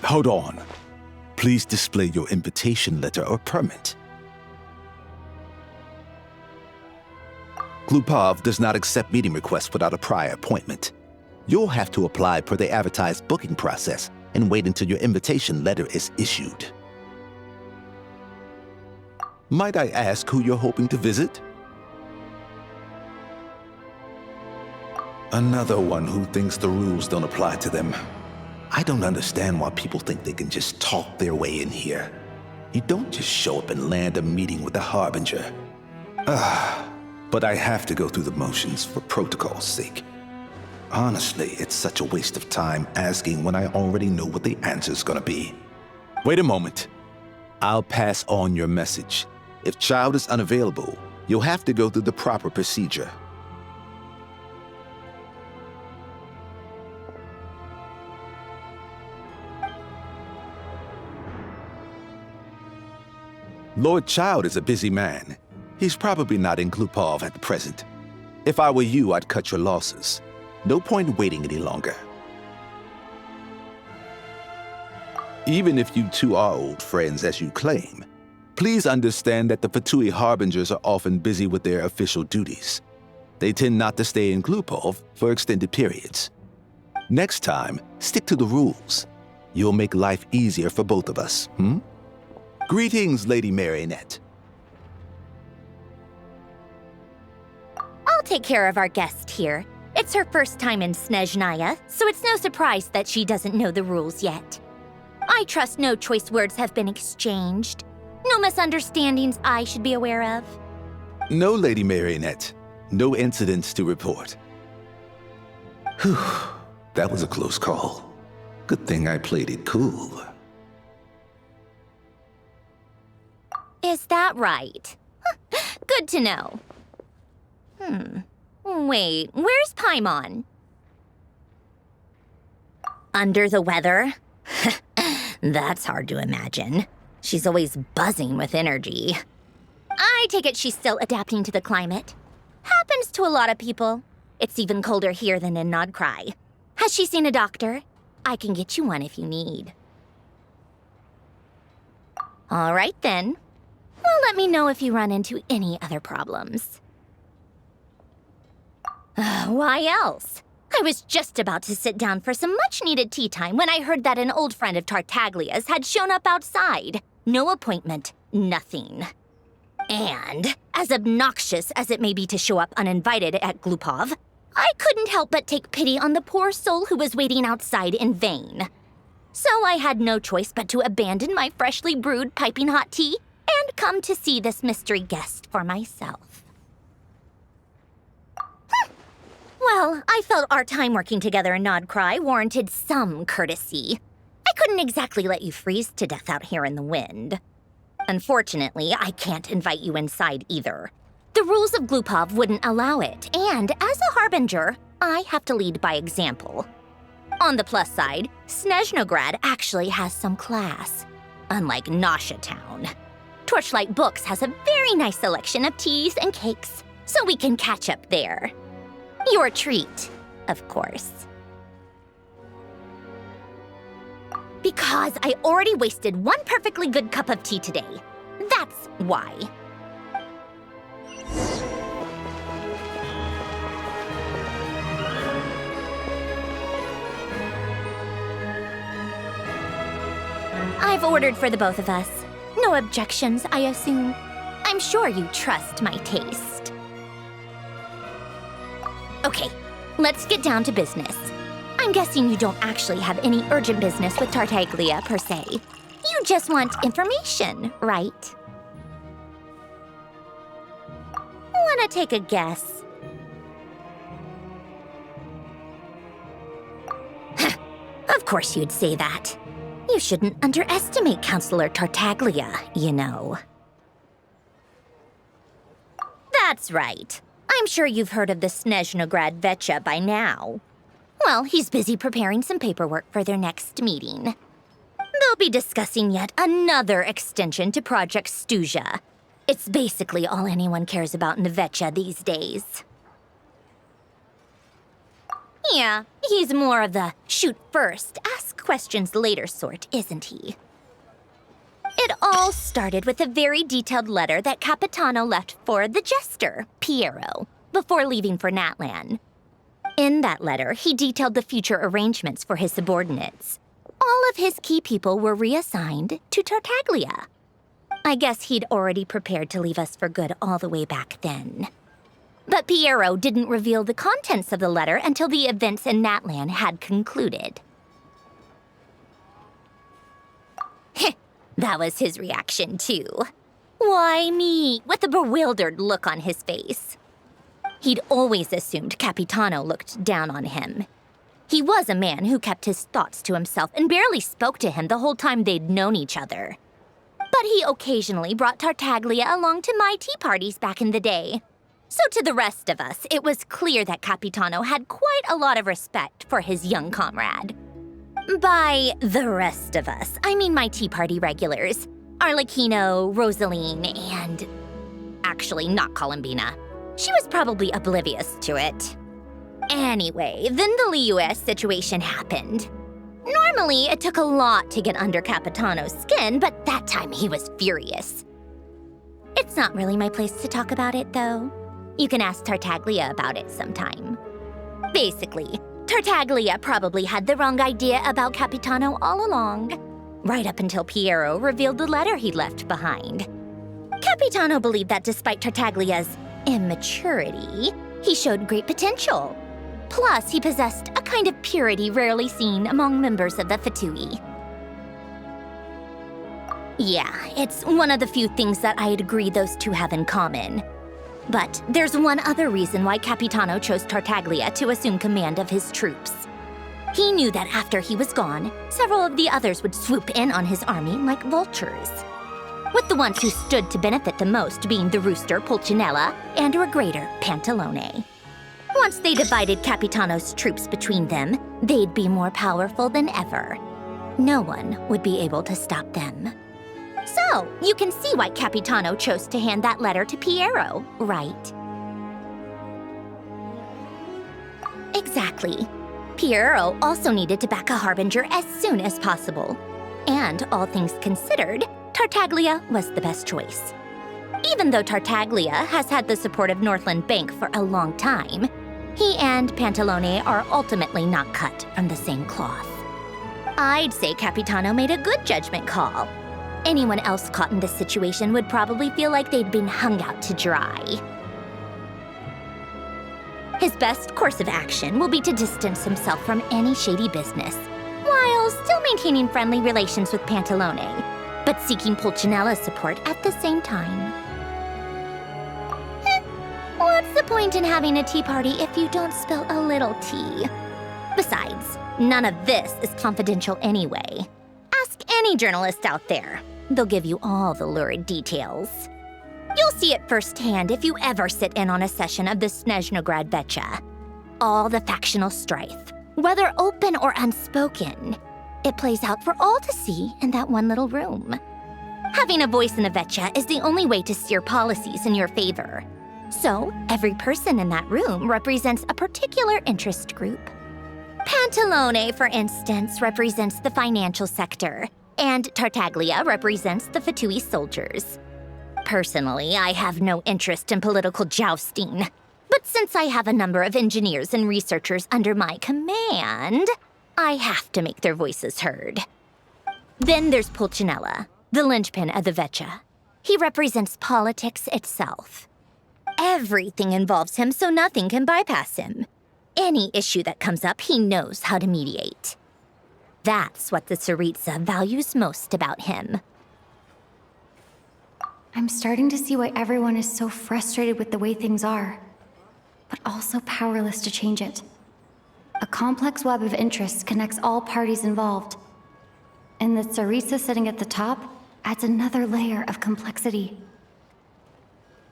Hold on. Please display your invitation letter or permit. Glupov does not accept meeting requests without a prior appointment. You'll have to apply per the advertised booking process and wait until your invitation letter is issued. Might I ask who you're hoping to visit? Another one who thinks the rules don't apply to them. I don't understand why people think they can just talk their way in here. You don't just show up and land a meeting with the Harbinger. But I have to go through the motions for protocol's sake. Honestly, it's such a waste of time asking when I already know what the answer's gonna be. Wait a moment. I'll pass on your message. If Child is unavailable, you'll have to go through the proper procedure. Lord Child is a busy man. He's probably not in Glupov at the present. If I were you, I'd cut your losses. No point waiting any longer. Even if you two are old friends as you claim, please understand that the Fatui Harbingers are often busy with their official duties. They tend not to stay in Glupov for extended periods. Next time, stick to the rules. You'll make life easier for both of us, Greetings, Lady Marionette. I'll take care of our guest here. It's her first time in Snezhnaya, so it's no surprise that she doesn't know the rules yet. I trust no choice words have been exchanged. No misunderstandings I should be aware of. No, Lady Marionette. No incidents to report. Whew, that was a close call. Good thing I played it cool. Is that right? Good to know. Wait, where's Paimon? Under the weather? That's hard to imagine. She's always buzzing with energy. I take it she's still adapting to the climate. Happens to a lot of people. It's even colder here than in Nodcry. Has she seen a doctor? I can get you one if you need. All right then. Well, let me know if you run into any other problems. Why else? I was just about to sit down for some much-needed tea time when I heard that an old friend of Tartaglia's had shown up outside. No appointment, nothing. And, as obnoxious as it may be to show up uninvited at Glupov, I couldn't help but take pity on the poor soul who was waiting outside in vain. So I had no choice but to abandon my freshly brewed piping hot tea and come to see this mystery guest for myself. Well, I felt our time working together in Nodcry warranted some courtesy. I couldn't exactly let you freeze to death out here in the wind. Unfortunately, I can't invite you inside either. The rules of Glupov wouldn't allow it, and as a harbinger, I have to lead by example. On the plus side, Snezhnograd actually has some class, unlike Nasha Town. Torchlight Books has a very nice selection of teas and cakes, so we can catch up there. Your treat, of course. Because I already wasted one perfectly good cup of tea today. That's why. I've ordered for the both of us. No objections, I assume. I'm sure you trust my taste. Okay, let's get down to business. I'm guessing you don't actually have any urgent business with Tartaglia, per se. You just want information, right? Wanna take a guess? Of course you'd say that. You shouldn't underestimate Counselor Tartaglia, you know. That's right. I'm sure you've heard of the Snezhnograd Vecha by now. Well, he's busy preparing some paperwork for their next meeting. They'll be discussing yet another extension to Project Stuzha. It's basically all anyone cares about in the Vecha these days. Yeah, he's more of the shoot first, ask questions later sort, isn't he? It all started with a very detailed letter that Capitano left for the jester, Piero, before leaving for Natlan. In that letter, he detailed the future arrangements for his subordinates. All of his key people were reassigned to Tartaglia. I guess he'd already prepared to leave us for good all the way back then. But Piero didn't reveal the contents of the letter until the events in Natlan had concluded. That was his reaction, too. Why me? With a bewildered look on his face. He'd always assumed Capitano looked down on him. He was a man who kept his thoughts to himself and barely spoke to him the whole time they'd known each other. But he occasionally brought Tartaglia along to my tea parties back in the day. So to the rest of us, it was clear that Capitano had quite a lot of respect for his young comrade. By the rest of us, I mean my tea party regulars. Arlecchino, Rosaline, and... actually, not Columbina. She was probably oblivious to it. Anyway, then the Liu situation happened. Normally, it took a lot to get under Capitano's skin, but that time he was furious. It's not really my place to talk about it, though. You can ask Tartaglia about it sometime. Basically, Tartaglia probably had the wrong idea about Capitano all along, right up until Piero revealed the letter he left behind. Capitano believed that despite Tartaglia's immaturity, he showed great potential. Plus, he possessed a kind of purity rarely seen among members of the Fatui. Yeah, it's one of the few things that I'd agree those two have in common. But there's one other reason why Capitano chose Tartaglia to assume command of his troops. He knew that after he was gone, several of the others would swoop in on his army like vultures, with the ones who stood to benefit the most being the rooster Pulcinella and Regrator Pantalone. Once they divided Capitano's troops between them, they'd be more powerful than ever. No one would be able to stop them. So, you can see why Capitano chose to hand that letter to Piero, right? Exactly. Piero also needed to back a harbinger as soon as possible. And all things considered, Tartaglia was the best choice. Even though Tartaglia has had the support of Northland Bank for a long time, he and Pantalone are ultimately not cut from the same cloth. I'd say Capitano made a good judgment call. Anyone else caught in this situation would probably feel like they'd been hung out to dry. His best course of action will be to distance himself from any shady business, while still maintaining friendly relations with Pantalone, but seeking Pulcinella's support at the same time. What's the point in having a tea party if you don't spill a little tea? Besides, none of this is confidential anyway. Ask any journalist out there. They'll give you all the lurid details. You'll see it firsthand if you ever sit in on a session of the Snezhnograd Vecha. All the factional strife, whether open or unspoken, it plays out for all to see in that one little room. Having a voice in the Vecha is the only way to steer policies in your favor. So, every person in that room represents a particular interest group. Pantalone, for instance, represents the financial sector, and Tartaglia represents the Fatui soldiers. Personally, I have no interest in political jousting, but since I have a number of engineers and researchers under my command, I have to make their voices heard. Then there's Pulcinella, the linchpin of the Vecha. He represents politics itself. Everything involves him, so nothing can bypass him. Any issue that comes up, he knows how to mediate. That's what the Tsaritsa values most about him. I'm starting to see why everyone is so frustrated with the way things are, but also powerless to change it. A complex web of interests connects all parties involved, and the Tsaritsa sitting at the top adds another layer of complexity.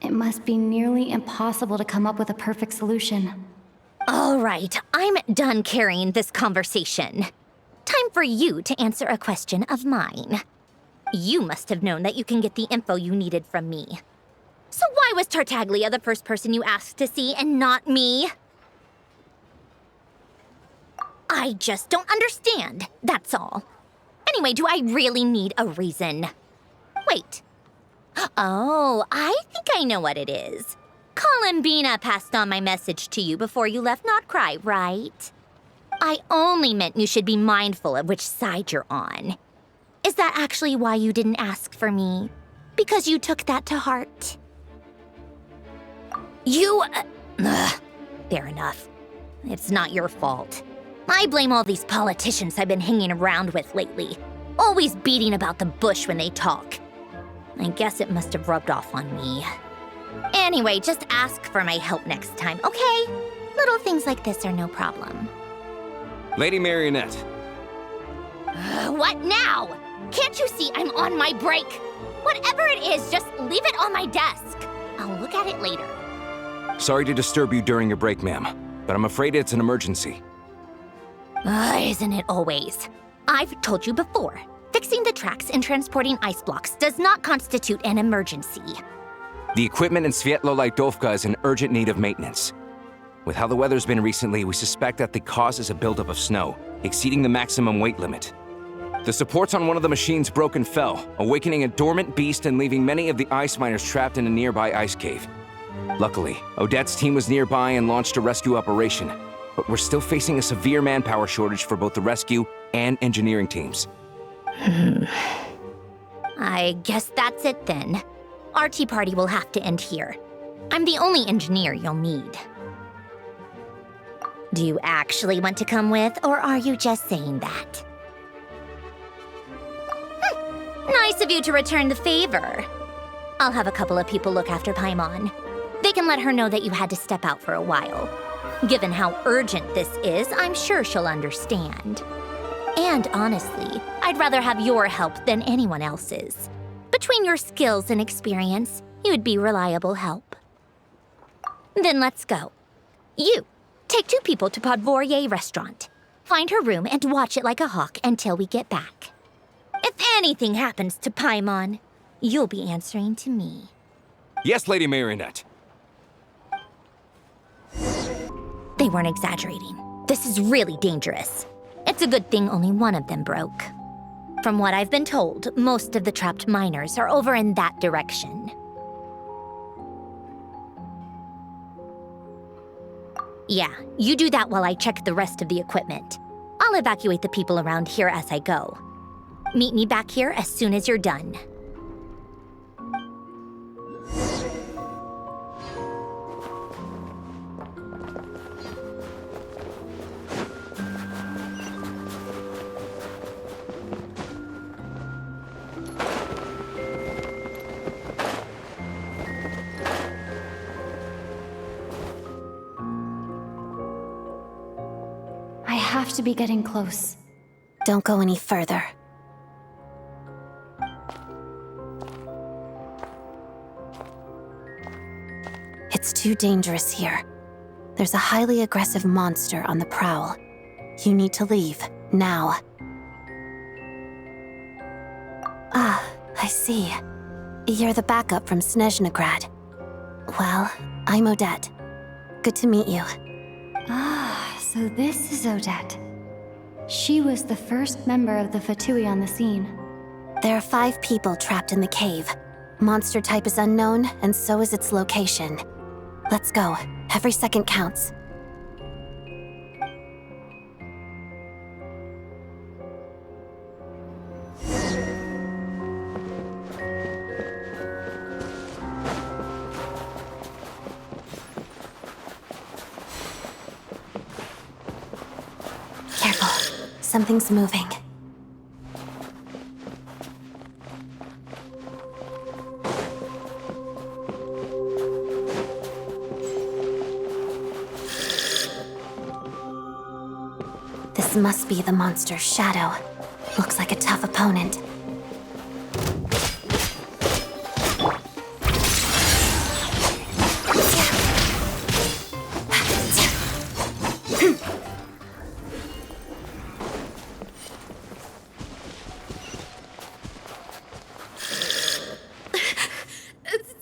It must be nearly impossible to come up with a perfect solution. All right, I'm done carrying this conversation. Time for you to answer a question of mine. You must have known that you can get the info you needed from me. So why was Tartaglia the first person you asked to see and not me? I just don't understand, that's all. Anyway, do I really need a reason? Wait. Oh, I think I know what it is. Columbina passed on my message to you before you left Notcry, right? I only meant you should be mindful of which side you're on. Is that actually why you didn't ask for me? Because you took that to heart? Fair enough. It's not your fault. I blame all these politicians I've been hanging around with lately, always beating about the bush when they talk. I guess it must have rubbed off on me. Anyway, just ask for my help next time, okay? Little things like this are no problem. Lady Marionette. What now? Can't you see I'm on my break? Whatever it is, just leave it on my desk. I'll look at it later. Sorry to disturb you during your break, ma'am, but I'm afraid it's an emergency. Isn't it always? I've told you before, fixing the tracks and transporting ice blocks does not constitute an emergency. The equipment in Svietlo-Laidovka is in urgent need of maintenance. With how the weather's been recently, we suspect that the cause is a buildup of snow, exceeding the maximum weight limit. The supports on one of the machines broke and fell, awakening a dormant beast and leaving many of the ice miners trapped in a nearby ice cave. Luckily, Odette's team was nearby and launched a rescue operation. but we're still facing a severe manpower shortage for both the rescue and engineering teams. I guess that's it then. Our tea party will have to end here. I'm the only engineer you'll need. Do you actually want to come with, or are you just saying that? Nice of you to return the favor. I'll have a couple of people look after Paimon. They can let her know that you had to step out for a while. Given how urgent this is, I'm sure she'll understand. And honestly, I'd rather have your help than anyone else's. Between your skills and experience, you'd be reliable help. Then let's go. You, take 2 people to Podvorye restaurant. Find her room and watch it like a hawk until we get back. If anything happens to Paimon, you'll be answering to me. Yes, Lady Marionette. They weren't exaggerating. This is really dangerous. It's a good thing only one of them broke. From what I've been told, most of the trapped miners are over in that direction. Yeah, you do that while I check the rest of the equipment. I'll evacuate the people around here as I go. Meet me back here as soon as you're done. I have to be getting close. Don't go any further. It's too dangerous here. There's a highly aggressive monster on the prowl. You need to leave, now. Ah, I see. You're the backup from Snezhnegrad. Well, I'm Odette. Good to meet you. Ah, so this is Odette. She was the first member of the Fatui on the scene. There are 5 people trapped in the cave. Monster type is unknown, and so is its location. Let's go. Every second counts. Careful. Something's moving. This must be the monster's shadow. Looks like a tough opponent.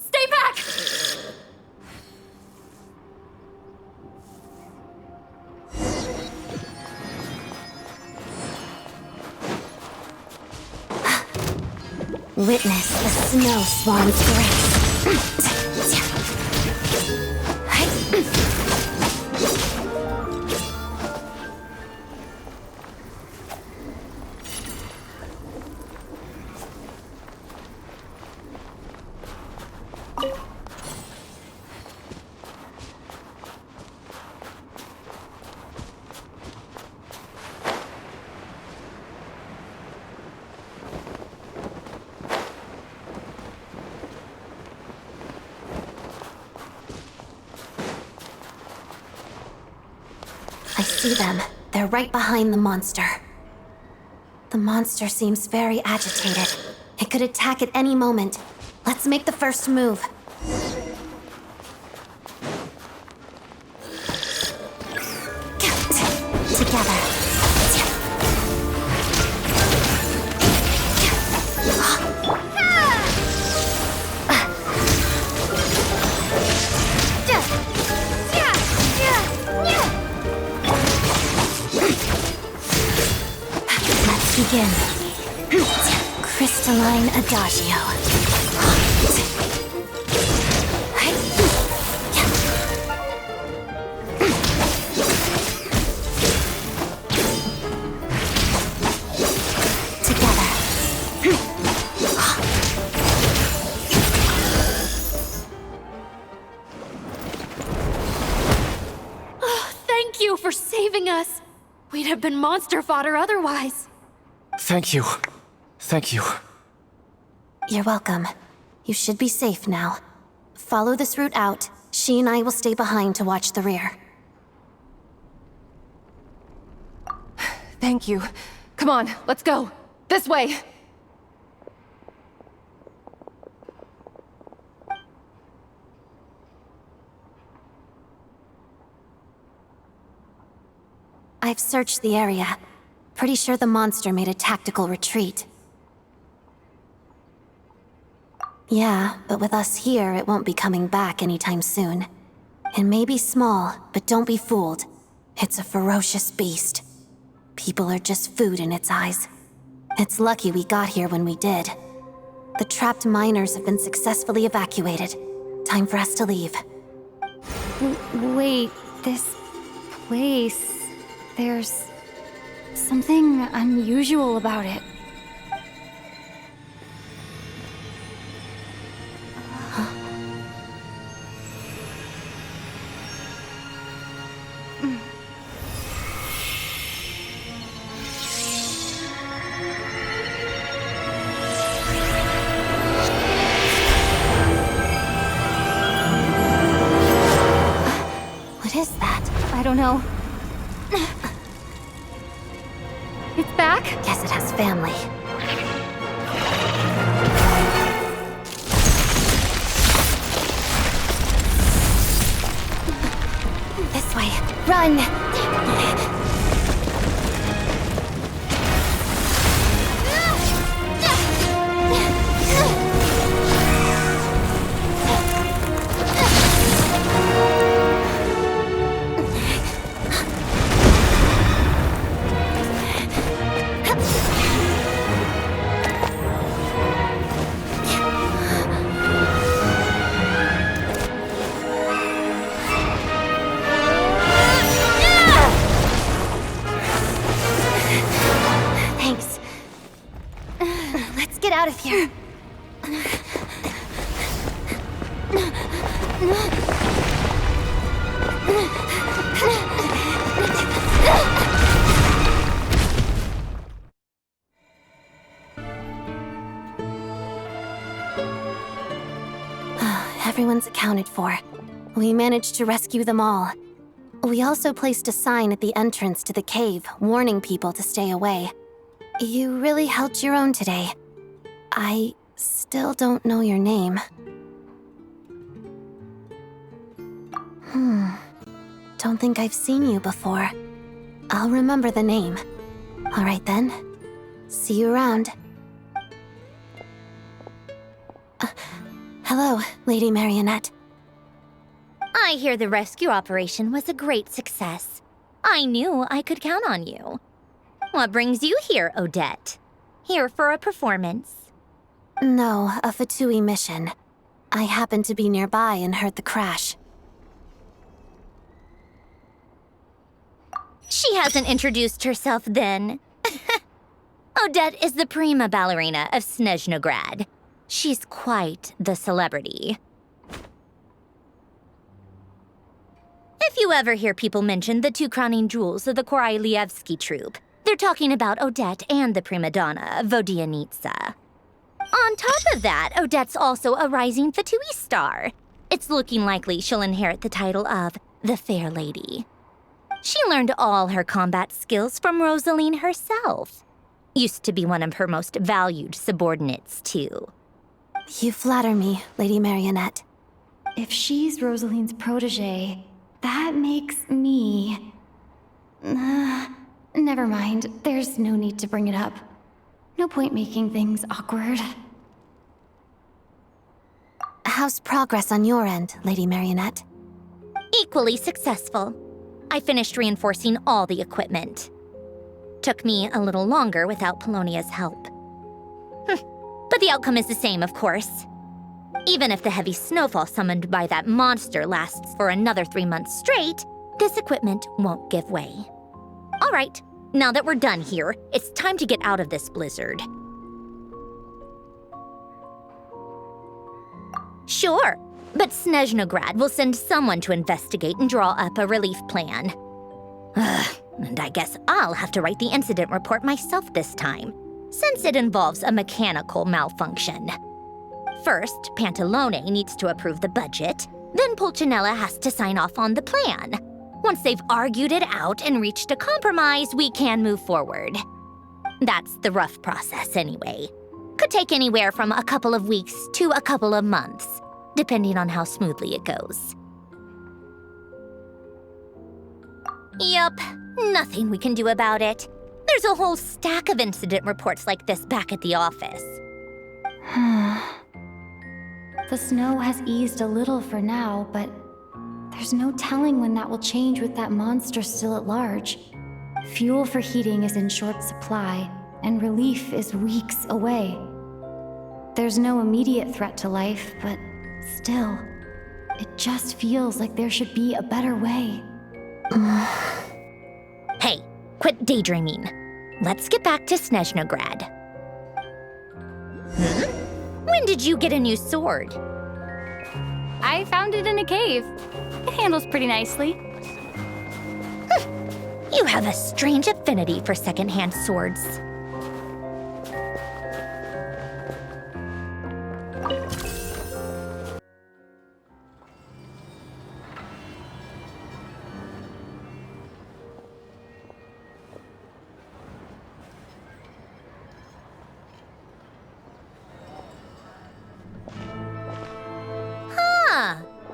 Stay back! Witness the snow swan's grace. I see them. They're right behind the monster. The monster seems very agitated. It could attack at any moment. Let's make the first move. Together. Begin. Crystalline Adagio. Thank you for saving us. We'd have been monster fodder otherwise. Thank you. Thank you. You're welcome. You should be safe now. Follow this route out. She and I will stay behind to watch the rear. Thank you. Come on, let's go. This way. I've searched the area. Pretty sure the monster made a tactical retreat. Yeah, but with us here, it won't be coming back anytime soon. It may be small, but don't be fooled. It's a ferocious beast. People are just food in its eyes. It's lucky we got here when we did. The trapped miners have been successfully evacuated. Time for us to leave. Wait, this place... There's something unusual about it. What is that? I don't know. It's back? Guess it has family. This way. Run! Out of here. Everyone's accounted for. We managed to rescue them all. We also placed a sign at the entrance to the cave, warning people to stay away. You really held your own today. I still don't know your name. Don't think I've seen you before. I'll remember the name. All right then. See you around. Hello, Lady Marionette. I hear the rescue operation was a great success. I knew I could count on you. What brings you here, Odette? Here for a performance? No, a Fatui mission. I happened to be nearby and heard the crash. She hasn't introduced herself then. Odette is the prima ballerina of Snezhnograd. She's quite the celebrity. If you ever hear people mention the two crowning jewels of the Korolievsky troupe, they're talking about Odette and the prima donna, Vodianitsa. On top of that, Odette's also a rising Fatui star. It's looking likely she'll inherit the title of the Fair Lady. She learned all her combat skills from Rosaline herself. Used to be one of her most valued subordinates, too. You flatter me, Lady Marionette. If she's Rosaline's protege, that makes me... never mind. There's no need to bring it up. No point making things awkward. How's progress on your end, Lady Marionette? Equally successful. I finished reinforcing all the equipment. Took me a little longer without Polonia's help. But the outcome is the same, of course. Even if the heavy snowfall summoned by that monster lasts for another 3 months straight, this equipment won't give way. All right, now that we're done here, it's time to get out of this blizzard. Sure, but Snezhnograd will send someone to investigate and draw up a relief plan. And I guess I'll have to write the incident report myself this time, since it involves a mechanical malfunction. First, Pantalone needs to approve the budget, then Pulcinella has to sign off on the plan. Once they've argued it out and reached a compromise, we can move forward. That's the rough process anyway. Could take anywhere from a couple of weeks to a couple of months, depending on how smoothly it goes. Yup, nothing we can do about it. There's a whole stack of incident reports like this back at the office. The snow has eased a little for now, but there's no telling when that will change with that monster still at large. Fuel for heating is in short supply, and relief is weeks away. There's no immediate threat to life, but still, it just feels like there should be a better way. Hey, quit daydreaming. Let's get back to Snezhnograd. When did you get a new sword? I found it in a cave. It handles pretty nicely. You have a strange affinity for secondhand swords.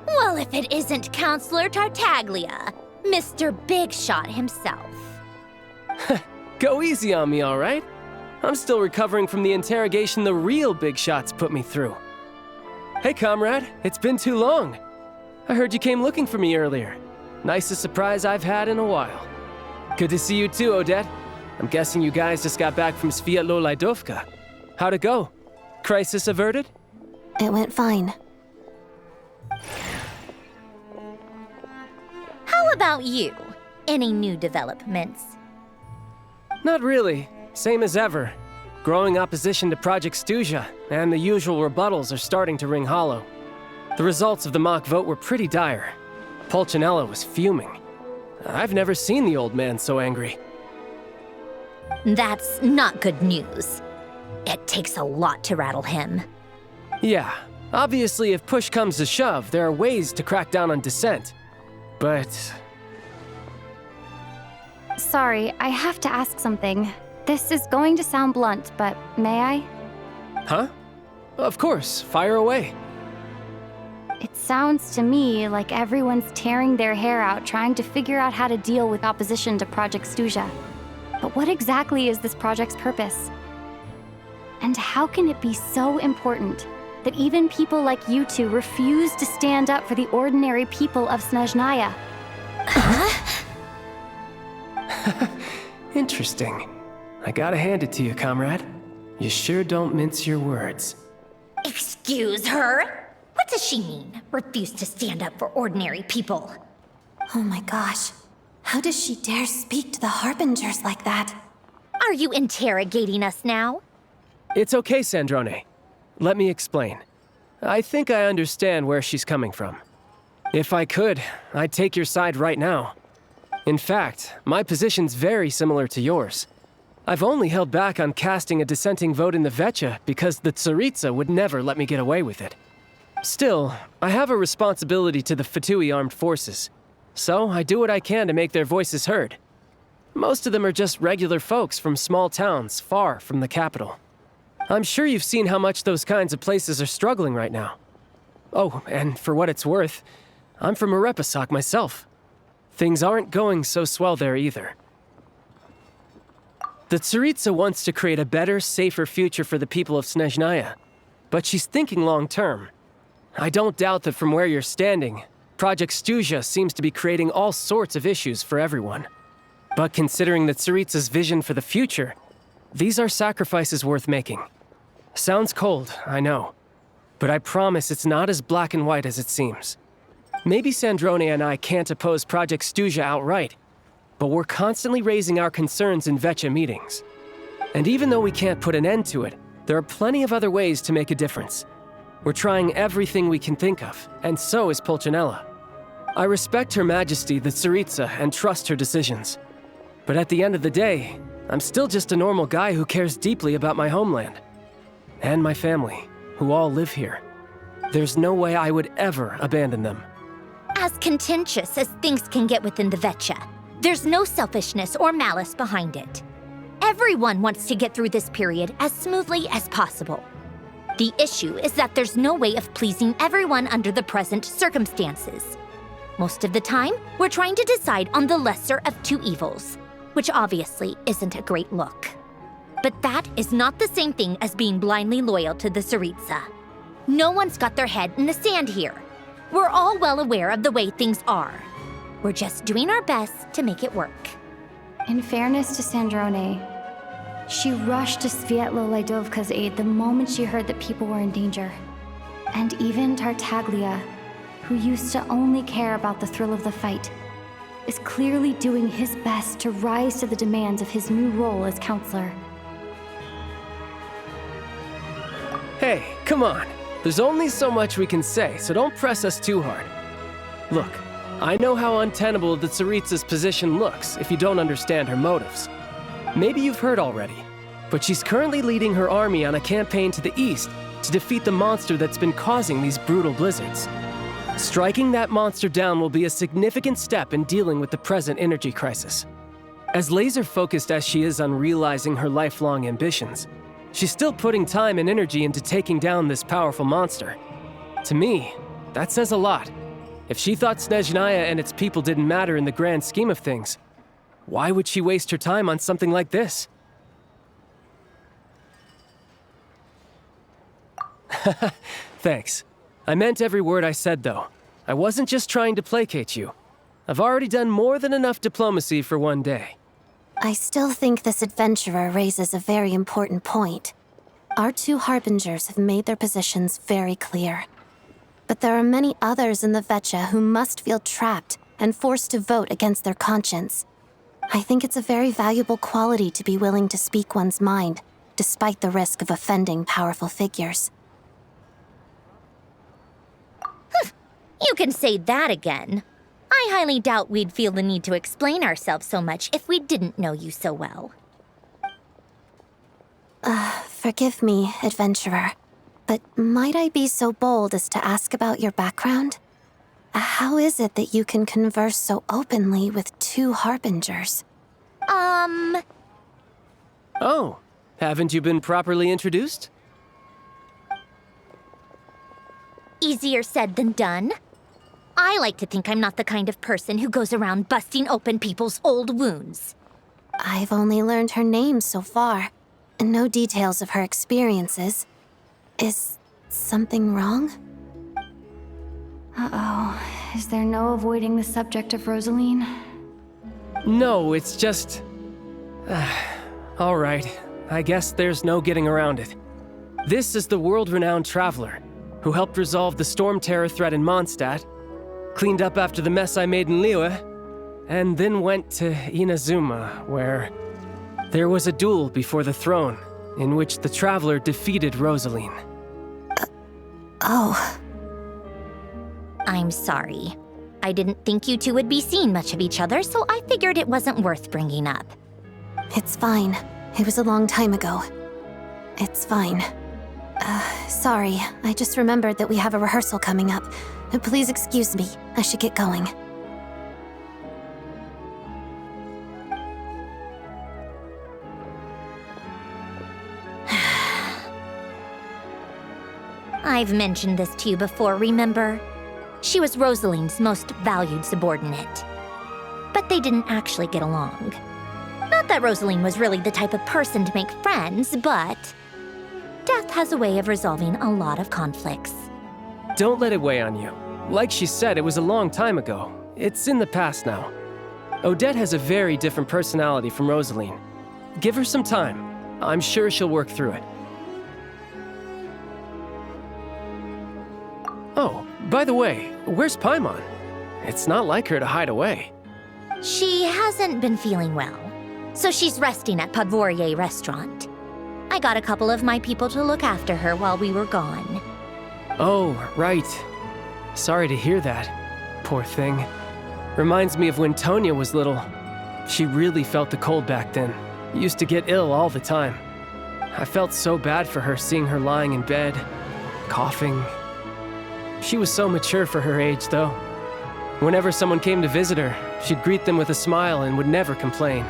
Well, if it isn't Counselor Tartaglia, Mr. Big Shot himself. Go easy on me, all right? I'm still recovering from the interrogation the real Big Shots put me through. Hey, comrade, it's been too long. I heard you came looking for me earlier. Nicest surprise I've had in a while. Good to see you too, Odette. I'm guessing you guys just got back from Sviatlo-Lajdovka. How'd it go? Crisis averted? It went fine. How about you? Any new developments? Not really. Same as ever. Growing opposition to Project Stuja, and the usual rebuttals are starting to ring hollow. The results of the mock vote were pretty dire. Pulcinella was fuming. I've never seen the old man so angry. That's not good news. It takes a lot to rattle him. Yeah, obviously if push comes to shove, there are ways to crack down on dissent. But... Sorry, I have to ask something. This is going to sound blunt, but may I? Huh? Of course, fire away. It sounds to me like everyone's tearing their hair out trying to figure out how to deal with opposition to Project Stuja. But what exactly is this project's purpose? And how can it be so important that even people like you two refuse to stand up for the ordinary people of Snezhnaya? Interesting. I gotta hand it to you, comrade. You sure don't mince your words. Excuse her? What does she mean? Refuse to stand up for ordinary people? Oh my gosh. How does she dare speak to the Harbingers like that? Are you interrogating us now? It's okay, Sandrone. Let me explain. I think I understand where she's coming from. If I could, I'd take your side right now. In fact, my position's very similar to yours. I've only held back on casting a dissenting vote in the Vecha because the Tsaritsa would never let me get away with it. Still, I have a responsibility to the Fatui armed forces, so I do what I can to make their voices heard. Most of them are just regular folks from small towns far from the capital. I'm sure you've seen how much those kinds of places are struggling right now. Oh, and for what it's worth, I'm from Arepasak myself. Things aren't going so swell there either. The Tsaritsa wants to create a better, safer future for the people of Snezhnaya, but she's thinking long-term. I don't doubt that from where you're standing, Project Stuja seems to be creating all sorts of issues for everyone. But considering the Tsaritsa's vision for the future, these are sacrifices worth making. Sounds cold, I know, but I promise it's not as black and white as it seems. Maybe Sandrone and I can't oppose Project Stuja outright, but we're constantly raising our concerns in Vecha meetings. And even though we can't put an end to it, there are plenty of other ways to make a difference. We're trying everything we can think of, and so is Pulcinella. I respect Her Majesty the Tsaritsa and trust her decisions. But at the end of the day, I'm still just a normal guy who cares deeply about my homeland. And my family, who all live here. There's no way I would ever abandon them. As contentious as things can get within the Vetcha, there's no selfishness or malice behind it. Everyone wants to get through this period as smoothly as possible. The issue is that there's no way of pleasing everyone under the present circumstances. Most of the time, we're trying to decide on the lesser of two evils, which obviously isn't a great look. But that is not the same thing as being blindly loyal to the Tsaritsa. No one's got their head in the sand here. We're all well aware of the way things are. We're just doing our best to make it work. In fairness to Sandrone, she rushed to Svietlo Laidovka's aid the moment she heard that people were in danger. And even Tartaglia, who used to only care about the thrill of the fight, is clearly doing his best to rise to the demands of his new role as counselor. Hey, come on. There's only so much we can say, so don't press us too hard. Look, I know how untenable the Tsaritsa's position looks if you don't understand her motives. Maybe you've heard already, but she's currently leading her army on a campaign to the east to defeat the monster that's been causing these brutal blizzards. Striking that monster down will be a significant step in dealing with the present energy crisis. As laser-focused as she is on realizing her lifelong ambitions, she's still putting time and energy into taking down this powerful monster. To me, that says a lot. If she thought Snezhnaya and its people didn't matter in the grand scheme of things, why would she waste her time on something like this? Thanks. I meant every word I said, though. I wasn't just trying to placate you. I've already done more than enough diplomacy for one day. I still think this adventurer raises a very important point. Our two harbingers have made their positions very clear. But there are many others in the Vetcha who must feel trapped and forced to vote against their conscience. I think it's a very valuable quality to be willing to speak one's mind, despite the risk of offending powerful figures. You can say that again. I highly doubt we'd feel the need to explain ourselves so much if we didn't know you so well. Forgive me, adventurer, but might I be so bold as to ask about your background? How is it that you can converse so openly with two harbingers? Oh, haven't you been properly introduced? Easier said than done. I like to think I'm not the kind of person who goes around busting open people's old wounds. I've only learned her name so far, and no details of her experiences. Is something wrong? Uh-oh. Is there no avoiding the subject of Rosaline? No, it's just... all right. I guess there's no getting around it. This is the world-renowned traveler who helped resolve the storm terror threat in Mondstadt, cleaned up after the mess I made in Liyue, and then went to Inazuma, where there was a duel before the throne in which the traveler defeated Rosaline. Oh. I'm sorry. I didn't think you two would be seeing much of each other, so I figured it wasn't worth bringing up. It's fine. It was a long time ago. It's fine. Sorry, I just remembered that we have a rehearsal coming up. Please excuse me. I should get going. I've mentioned this to you before, remember? She was Rosaline's most valued subordinate. But they didn't actually get along. Not that Rosaline was really the type of person to make friends, but death has a way of resolving a lot of conflicts. Don't let it weigh on you. Like she said, it was a long time ago. It's in the past now. Odette has a very different personality from Rosaline. Give her some time. I'm sure she'll work through it. Oh, by the way, where's Paimon? It's not like her to hide away. She hasn't been feeling well, so she's resting at Podvorier restaurant. I got a couple of my people to look after her while we were gone. Oh, right. Sorry to hear that. Poor thing. Reminds me of when Tonya was little. She really felt the cold back then. Used to get ill all the time. I felt so bad for her seeing her lying in bed, coughing. She was so mature for her age, though. Whenever someone came to visit her, she'd greet them with a smile and would never complain.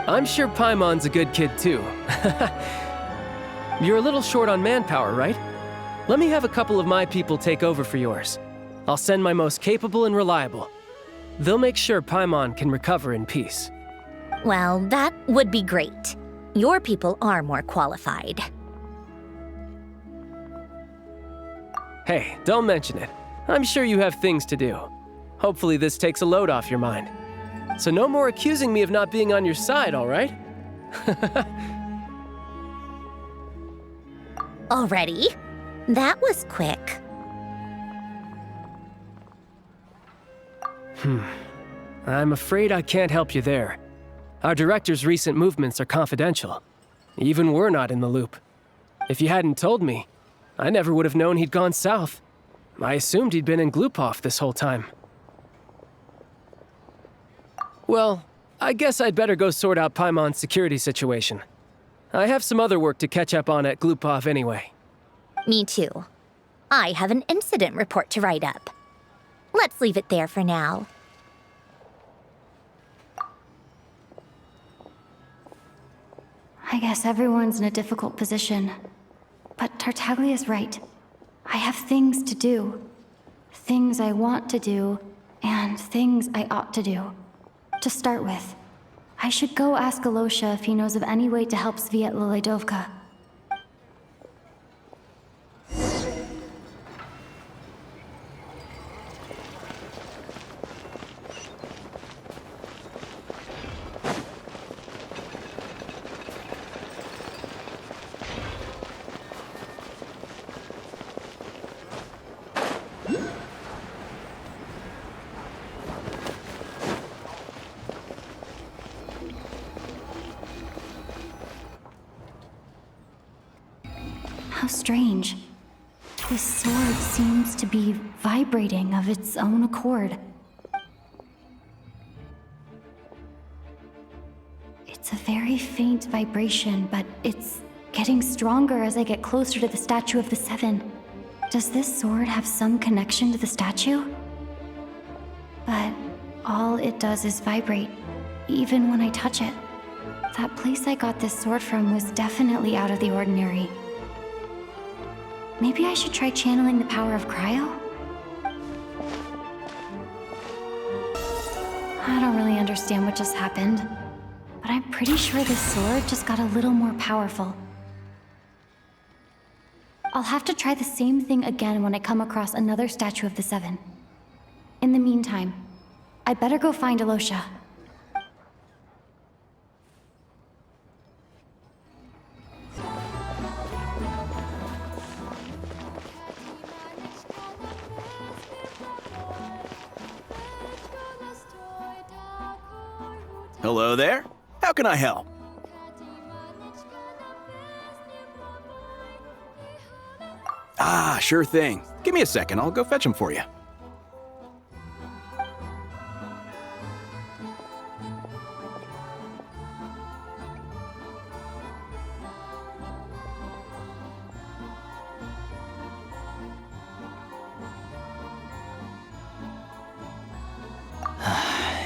I'm sure Paimon's a good kid, too. You're a little short on manpower, right? Let me have a couple of my people take over for yours. I'll send my most capable and reliable. They'll make sure Paimon can recover in peace. Well, that would be great. Your people are more qualified. Hey, don't mention it. I'm sure you have things to do. Hopefully this takes a load off your mind. So no more accusing me of not being on your side, all right? Already? That was quick. I'm afraid I can't help you there. Our director's recent movements are confidential. Even we're not in the loop. If you hadn't told me, I never would have known he'd gone south. I assumed he'd been in Glupov this whole time. Well, I guess I'd better go sort out Paimon's security situation. I have some other work to catch up on at Glupov anyway. Me too. I have an incident report to write up. Let's leave it there for now. I guess everyone's in a difficult position. But Tartaglia's right. I have things to do. Things I want to do, and things I ought to do. To start with, I should go ask Alosha if he knows of any way to help Sviet Liledovka. How strange. This sword seems to be vibrating of its own accord. It's a very faint vibration, but it's getting stronger as I get closer to the Statue of the Seven. Does this sword have some connection to the statue? But all it does is vibrate, even when I touch it. That place I got this sword from was definitely out of the ordinary. Maybe I should try channeling the power of cryo? I don't really understand what just happened, but I'm pretty sure this sword just got a little more powerful. I'll have to try the same thing again when I come across another Statue of the Seven. In the meantime, I better go find Alosha. Hello there. How can I help? Ah, sure thing. Give me a second, I'll go fetch him for you.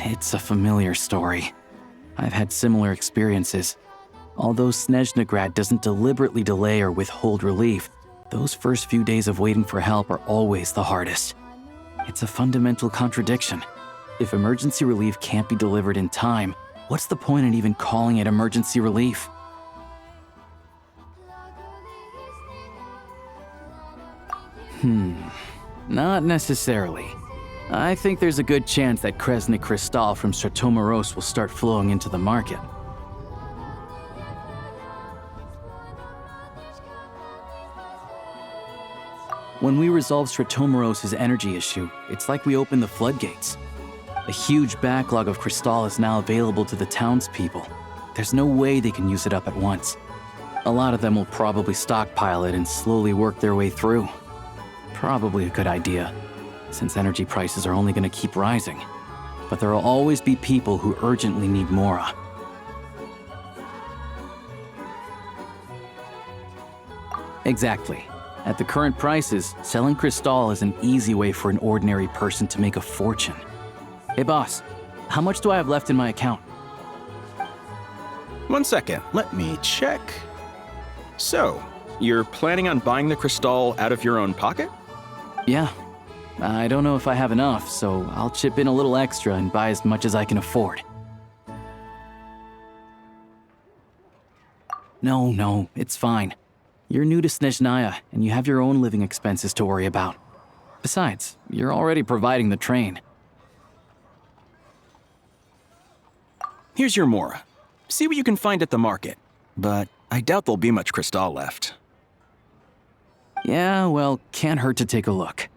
It's a familiar story. I've had similar experiences. Although Snezhnegrad doesn't deliberately delay or withhold relief, those first few days of waiting for help are always the hardest. It's a fundamental contradiction. If emergency relief can't be delivered in time, what's the point in even calling it emergency relief? Not necessarily. I think there's a good chance that Kresnik Krystal from Stratomoros will start flowing into the market. When we resolve Stratomoros' energy issue, it's like we open the floodgates. A huge backlog of Krystal is now available to the townspeople. There's no way they can use it up at once. A lot of them will probably stockpile it and slowly work their way through. Probably a good idea. since energy prices are only going to keep rising. But there will always be people who urgently need Mora. Exactly. At the current prices, selling Cristal is an easy way for an ordinary person to make a fortune. Hey boss, how much do I have left in my account? 1 second, let me check. So, you're planning on buying the Cristal out of your own pocket? Yeah. I don't know if I have enough, so I'll chip in a little extra and buy as much as I can afford. No, it's fine. You're new to Snezhnaya, and you have your own living expenses to worry about. Besides, you're already providing the train. Here's your Mora. See what you can find at the market, but I doubt there'll be much Cristal left. Yeah, well, can't hurt to take a look.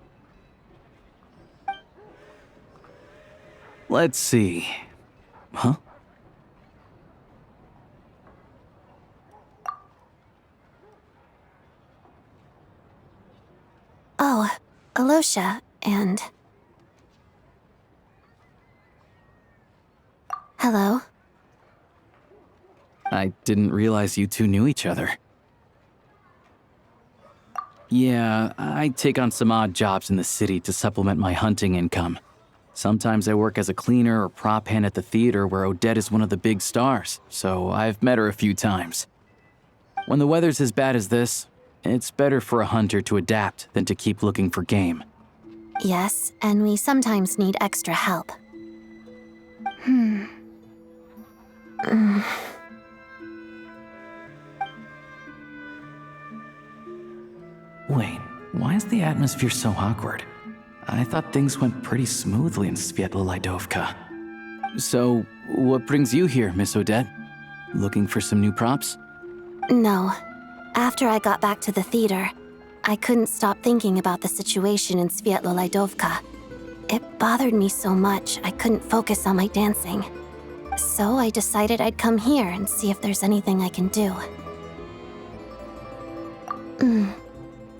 Let's see. Huh? Oh, Alosha, and... Hello? I didn't realize you two knew each other. Yeah, I take on some odd jobs in the city to supplement my hunting income. Sometimes I work as a cleaner or prop hand at the theater where Odette is one of the big stars, so I've met her a few times. When the weather's as bad as this, it's better for a hunter to adapt than to keep looking for game. Yes, and we sometimes need extra help. Wait, why is the atmosphere so awkward? I thought things went pretty smoothly in Svietlolaidovka. So, what brings you here, Miss Odette? Looking for some new props? No. After I got back to the theater, I couldn't stop thinking about the situation in Svietlolaidovka. It bothered me so much I couldn't focus on my dancing. So I decided I'd come here and see if there's anything I can do.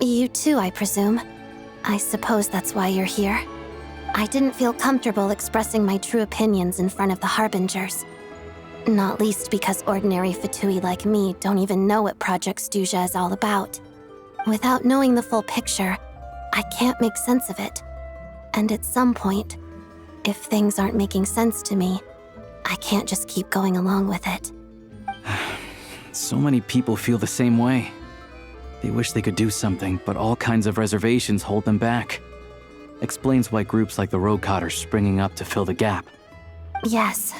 You too, I presume. I suppose that's why you're here. I didn't feel comfortable expressing my true opinions in front of the Harbingers. Not least because ordinary Fatui like me don't even know what Project Stuja is all about. Without knowing the full picture, I can't make sense of it. And at some point, if things aren't making sense to me, I can't just keep going along with it. So many people feel the same way. They wish they could do something, but all kinds of reservations hold them back. Explains why groups like the Rokot are springing up to fill the gap. Yes.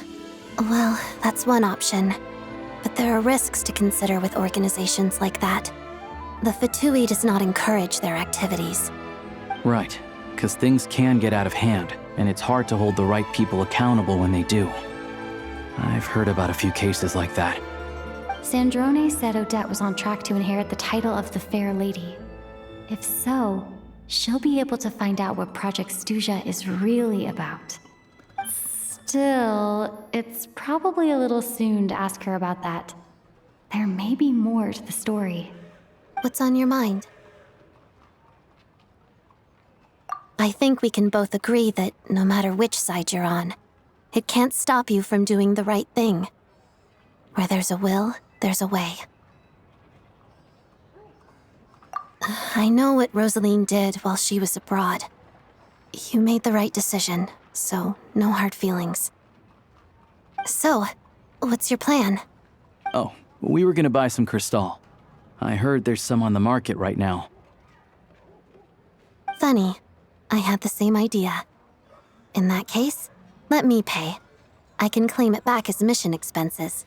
Well, that's one option. But there are risks to consider with organizations like that. The Fatui does not encourage their activities. Right, because things can get out of hand, and it's hard to hold the right people accountable when they do. I've heard about a few cases like that. Sandrone said Odette was on track to inherit the title of the Fair Lady. If so, she'll be able to find out what Project Stuja is really about. Still, it's probably a little soon to ask her about that. There may be more to the story. What's on your mind? I think we can both agree that no matter which side you're on, it can't stop you from doing the right thing. Where there's a will, there's a way. I know what Rosaline did while she was abroad. You made the right decision, so no hard feelings. So, what's your plan? Oh, we were gonna buy some Cristal. I heard there's some on the market right now. Funny. I had the same idea. In that case, let me pay. I can claim it back as mission expenses.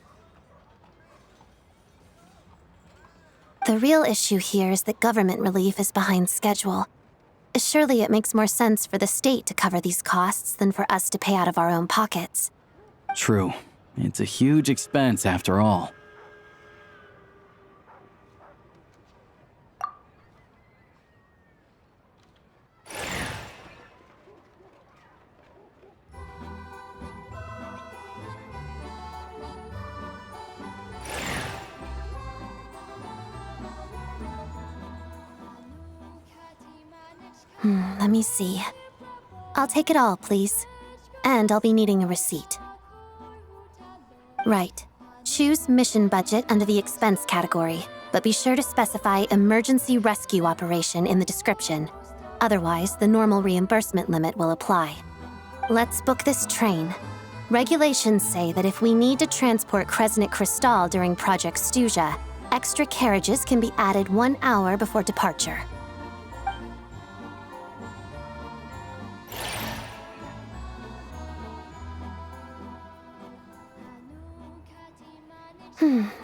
The real issue here is that government relief is behind schedule. Surely it makes more sense for the state to cover these costs than for us to pay out of our own pockets. True. It's a huge expense after all. Let me see. I'll take it all, please. And I'll be needing a receipt. Right. Choose mission budget under the expense category, but be sure to specify emergency rescue operation in the description. Otherwise, the normal reimbursement limit will apply. Let's book this train. Regulations say that if we need to transport Kresnik Crystal during Project Stuja, extra carriages can be added 1 hour before departure.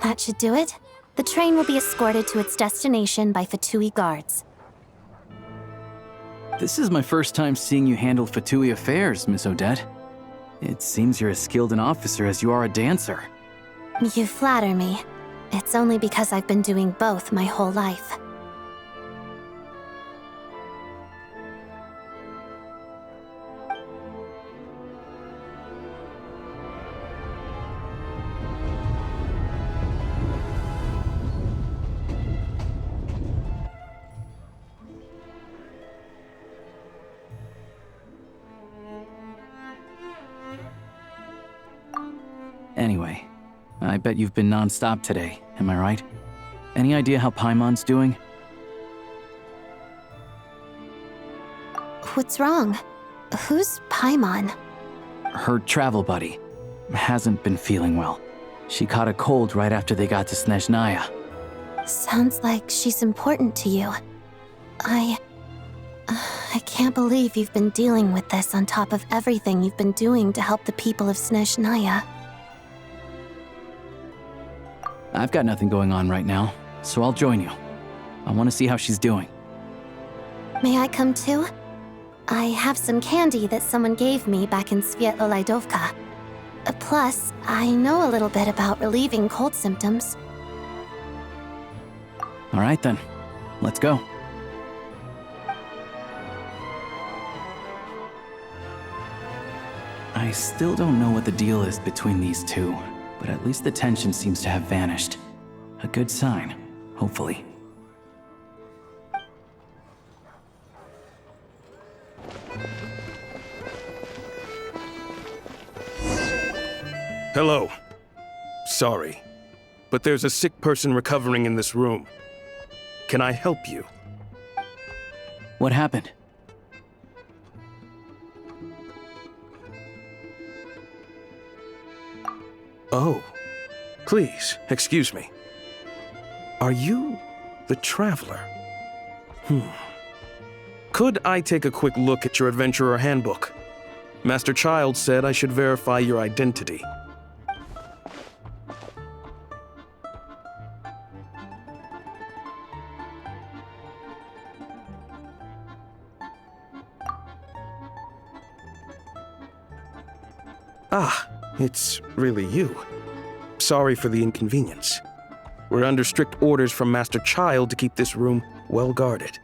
That should do it. The train will be escorted to its destination by Fatui guards. This is my first time seeing you handle Fatui affairs, Miss Odette. It seems you're as skilled an officer as you are a dancer. You flatter me. It's only because I've been doing both my whole life. Anyway, I bet you've been non-stop today, am I right? Any idea how Paimon's doing? What's wrong? Who's Paimon? Her travel buddy hasn't been feeling well. She caught a cold right after they got to Snezhnaya. Sounds like she's important to you. I can't believe you've been dealing with this on top of everything you've been doing to help the people of Snezhnaya. I've got nothing going on right now, so I'll join you. I want to see how she's doing. May I come too? I have some candy that someone gave me back in Svietlolaidovka. Plus, I know a little bit about relieving cold symptoms. All right then, let's go. I still don't know what the deal is between these two, but at least the tension seems to have vanished. A good sign, hopefully. Hello. Sorry, but there's a sick person recovering in this room. Can I help you? What happened? Oh, please, excuse me. Are you the Traveler? Could I take a quick look at your Adventurer Handbook? Master Child said I should verify your identity. Ah, it's really you. Sorry for the inconvenience. We're under strict orders from Master Child to keep this room well guarded.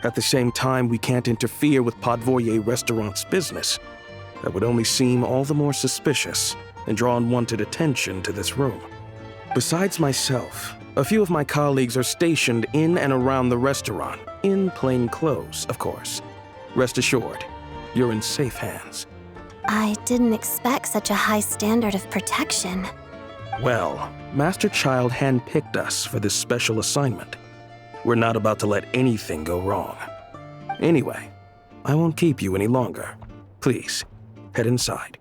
At the same time, we can't interfere with Podvoye Restaurant's business. That would only seem all the more suspicious and draw unwanted attention to this room. Besides myself, a few of my colleagues are stationed in and around the restaurant, in plain clothes, of course. Rest assured, you're in safe hands. I didn't expect such a high standard of protection. Well, Master Child handpicked us for this special assignment. We're not about to let anything go wrong. Anyway, I won't keep you any longer. Please, head inside.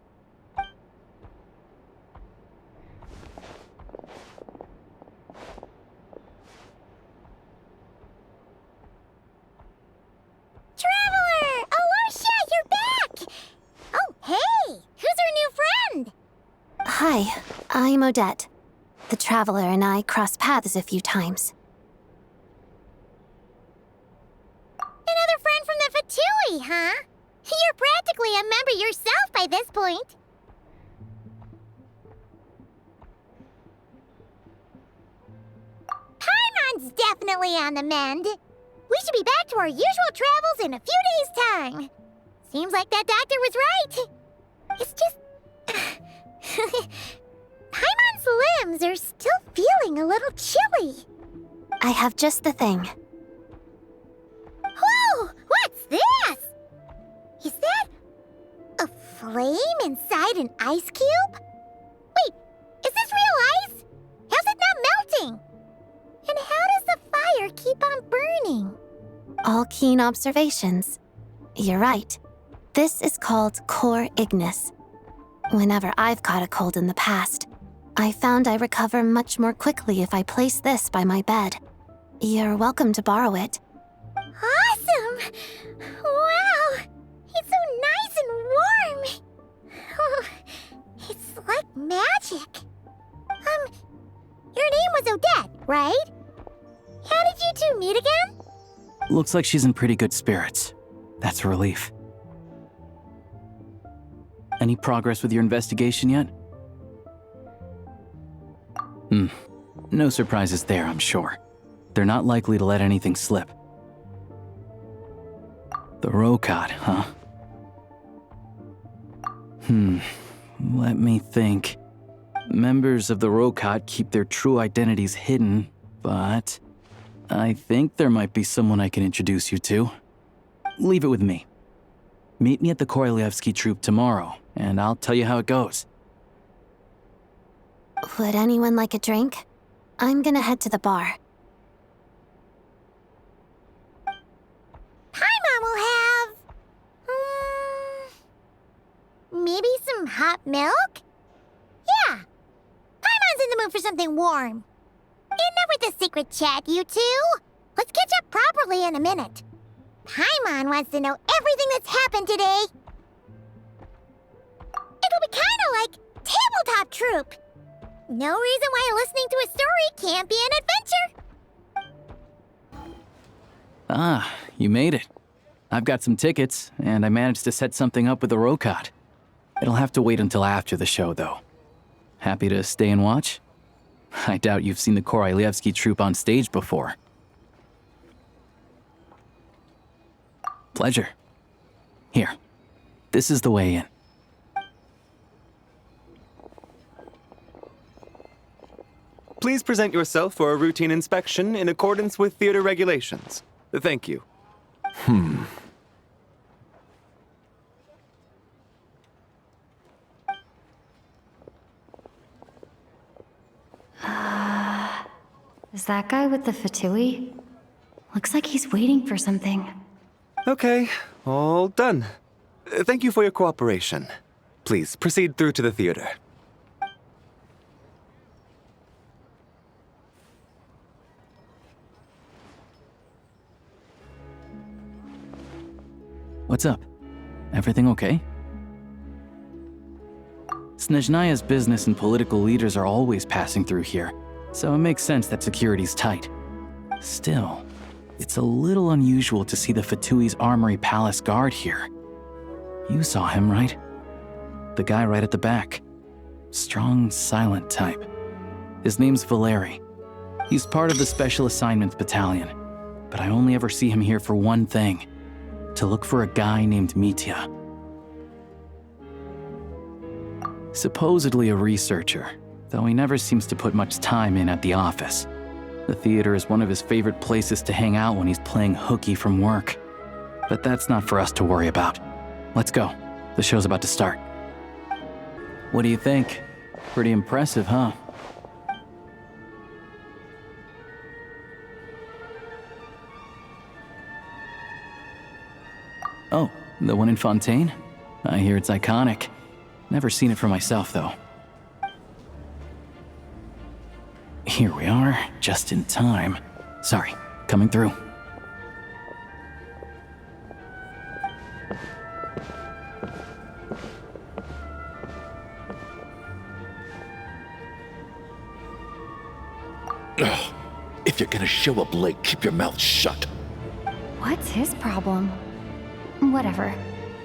Traveler! Alosha, you're back! Oh, hey! Who's our new friend? Hi, I'm Odette. The Traveler and I crossed paths a few times. Another friend from the Fatui, huh? You're practically a member yourself by this point. Paimon's definitely on the mend. We should be back to our usual travels in a few days' time. Seems like that doctor was right. It's just... Paimon's limbs are still feeling a little chilly. I have just the thing. Whoa! What's this? Is that inside an ice cube? Wait, is this real ice? How's it not melting? And how does the fire keep on burning? All keen observations. You're right. This is called core ignis. Whenever I've caught a cold in the past, I found I recover much more quickly if I place this by my bed. You're welcome to borrow it. Awesome! Wow! It's so nice and warm! Oh, it's like magic. Your name was Odette, right? How did you two meet again? Looks like she's in pretty good spirits. That's a relief. Any progress with your investigation yet? No surprises there, I'm sure. They're not likely to let anything slip. The Rokad, huh? Let me think. Members of the Rokad keep their true identities hidden, but I think there might be someone I can introduce you to. Leave it with me. Meet me at the Korolyevsky troupe tomorrow, and I'll tell you how it goes. Would anyone like a drink? I'm gonna head to the bar. Paimon will have... maybe some hot milk? Yeah. Paimon's in the mood for something warm. Enough with the secret chat, you two. Let's catch up properly in a minute. Paimon wants to know everything that's happened today. It'll be kinda like tabletop troupe. No reason why listening to a story can't be an adventure. Ah, you made it. I've got some tickets, and I managed to set something up with the Rokad. It'll have to wait until after the show, though. Happy to stay and watch? I doubt you've seen the Korolyevsky troupe on stage before. Pleasure. Here, this is the way in. Please present yourself for a routine inspection in accordance with theater regulations. Thank you. Is that guy with the fatui? Looks like he's waiting for something. Okay, all done. Thank you for your cooperation. Please proceed through to the theater. What's up? Everything okay? Snezhnaya's business and political leaders are always passing through here, so it makes sense that security's tight. Still, it's a little unusual to see the Fatui's Armory Palace guard here. You saw him, right? The guy right at the back. Strong, silent type. His name's Valeri. He's part of the Special Assignments Battalion, but I only ever see him here for one thing. To look for a guy named Mitya. Supposedly a researcher, though he never seems to put much time in at the office. The theater is one of his favorite places to hang out when he's playing hooky from work. But that's not for us to worry about. Let's go. The show's about to start. What do you think? Pretty impressive, huh? Oh, the one in Fontaine? I hear it's iconic. Never seen it for myself, though. Here we are, just in time. Sorry, coming through. Ugh. If you're gonna show up late, keep your mouth shut. What's his problem? Whatever.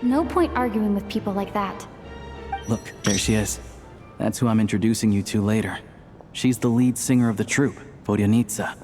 No point arguing with people like that. Look, there she is. That's who I'm introducing you to later. She's the lead singer of the troupe, Vodyanitsa.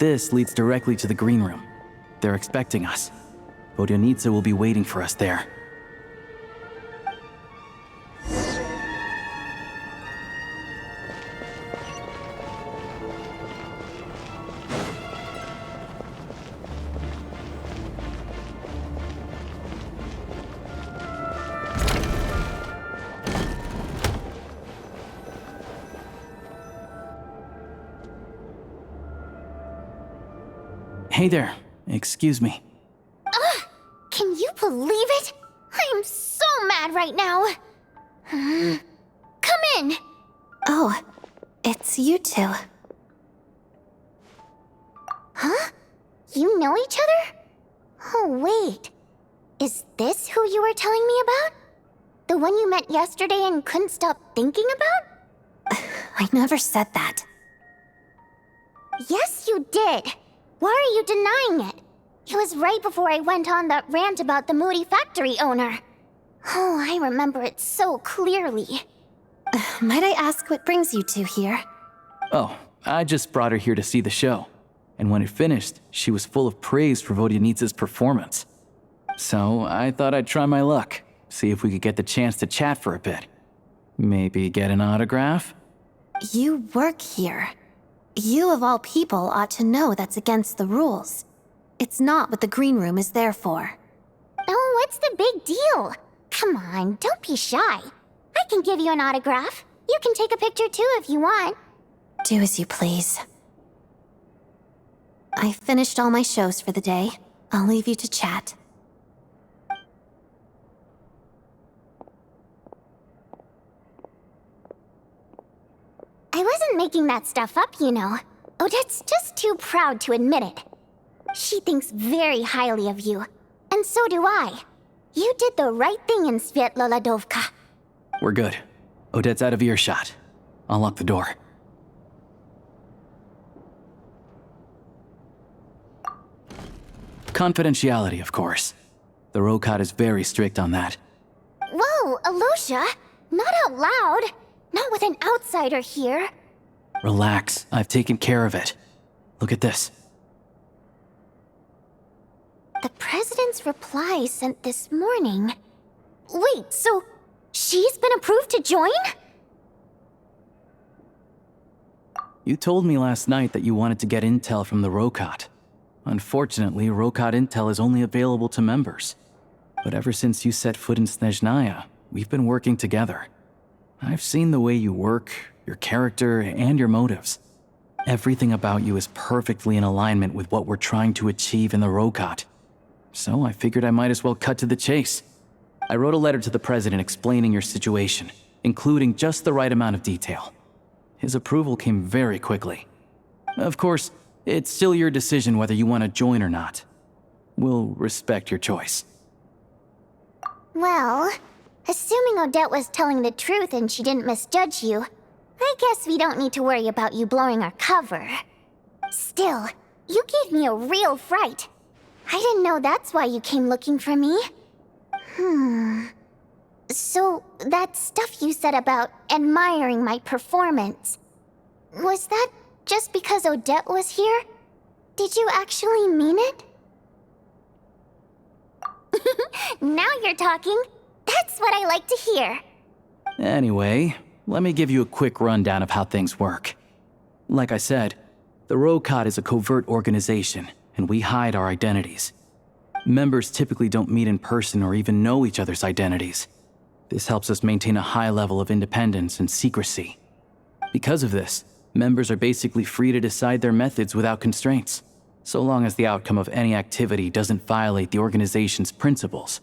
this leads directly to the green room. They're expecting us. Vodyanitsa will be waiting for us there. Hey there. Excuse me. Ugh! Can you believe it? I'm so mad right now. Come in. Oh, it's you two. Huh? You know each other? Oh, wait. Is this who you were telling me about? The one you met yesterday and couldn't stop thinking about? I never said that. Yes, you did. Why are you denying it? It was right before I went on that rant about the moody factory owner. Oh, I remember it so clearly. Might I ask what brings you two here? Oh, I just brought her here to see the show. And when it finished, she was full of praise for Vodyanitsa's performance. So I thought I'd try my luck, see if we could get the chance to chat for a bit. Maybe get an autograph? You work here. You of all people ought to know that's against the rules. It's not what the green room is there for. Oh, what's the big deal? Come on, don't be shy. I can give you an autograph. You can take a picture too if you want. Do as you please. I finished all my shows for the day. I'll leave you to chat. I wasn't making that stuff up, you know. Odette's just too proud to admit it. She thinks very highly of you, and so do I. You did the right thing in Svietloladovka. We're good. Odette's out of earshot. I'll lock the door. Confidentiality, of course. The Rokot is very strict on that. Whoa, Alosha! Not out loud! Not with an outsider here. Relax, I've taken care of it. Look at this. The president's reply sent this morning. Wait, so she's been approved to join? You told me last night that you wanted to get intel from the Rokot. Unfortunately, Rokot intel is only available to members. But ever since you set foot in Snezhnaya, we've been working together. I've seen the way you work, your character, and your motives. Everything about you is perfectly in alignment with what we're trying to achieve in the Rokot. So I figured I might as well cut to the chase. I wrote a letter to the president explaining your situation, including just the right amount of detail. His approval came very quickly. Of course, it's still your decision whether you want to join or not. We'll respect your choice. Well, assuming Odette was telling the truth and she didn't misjudge you, I guess we don't need to worry about you blowing our cover. Still, you gave me a real fright. I didn't know that's why you came looking for me. So, that stuff you said about admiring my performance, was that just because Odette was here? Did you actually mean it? Now you're talking. That's what I like to hear. Anyway, let me give you a quick rundown of how things work. Like I said, the Rokot is a covert organization, and we hide our identities. Members typically don't meet in person or even know each other's identities. This helps us maintain a high level of independence and secrecy. Because of this, members are basically free to decide their methods without constraints, so long as the outcome of any activity doesn't violate the organization's principles.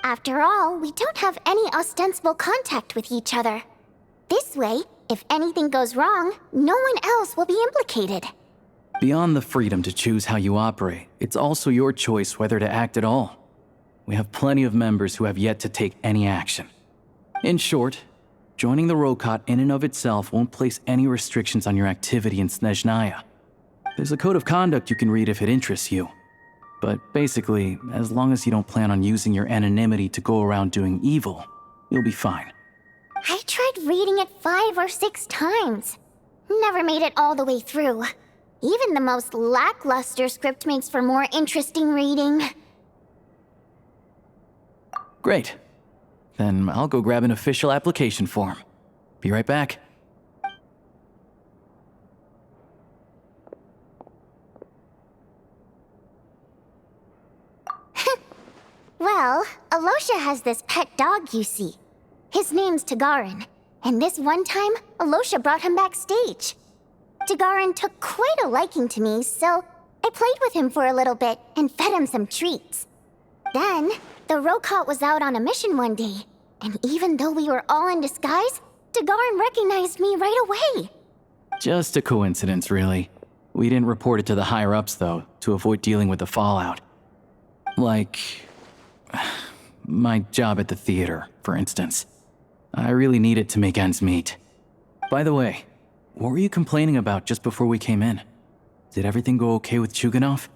After all, we don't have any ostensible contact with each other. This way, if anything goes wrong, no one else will be implicated. Beyond the freedom to choose how you operate, it's also your choice whether to act at all. We have plenty of members who have yet to take any action. In short, joining the Rokot in and of itself won't place any restrictions on your activity in Snezhnaya. There's a code of conduct you can read if it interests you. But basically, as long as you don't plan on using your anonymity to go around doing evil, you'll be fine. I tried reading it 5 or 6 times. Never made it all the way through. Even the most lackluster script makes for more interesting reading. Great. Then I'll go grab an official application form. Be right back. Well, Alosha has this pet dog, you see. His name's Tagarin, and this one time, Alosha brought him backstage. Tagarin took quite a liking to me, so I played with him for a little bit and fed him some treats. Then, the Rokot was out on a mission one day, and even though we were all in disguise, Tagarin recognized me right away. Just a coincidence, really. We didn't report it to the higher-ups, though, to avoid dealing with the fallout. Like my job at the theater, for instance. I really needed to make ends meet. By the way, what were you complaining about just before we came in? Did everything go okay with Chuganov?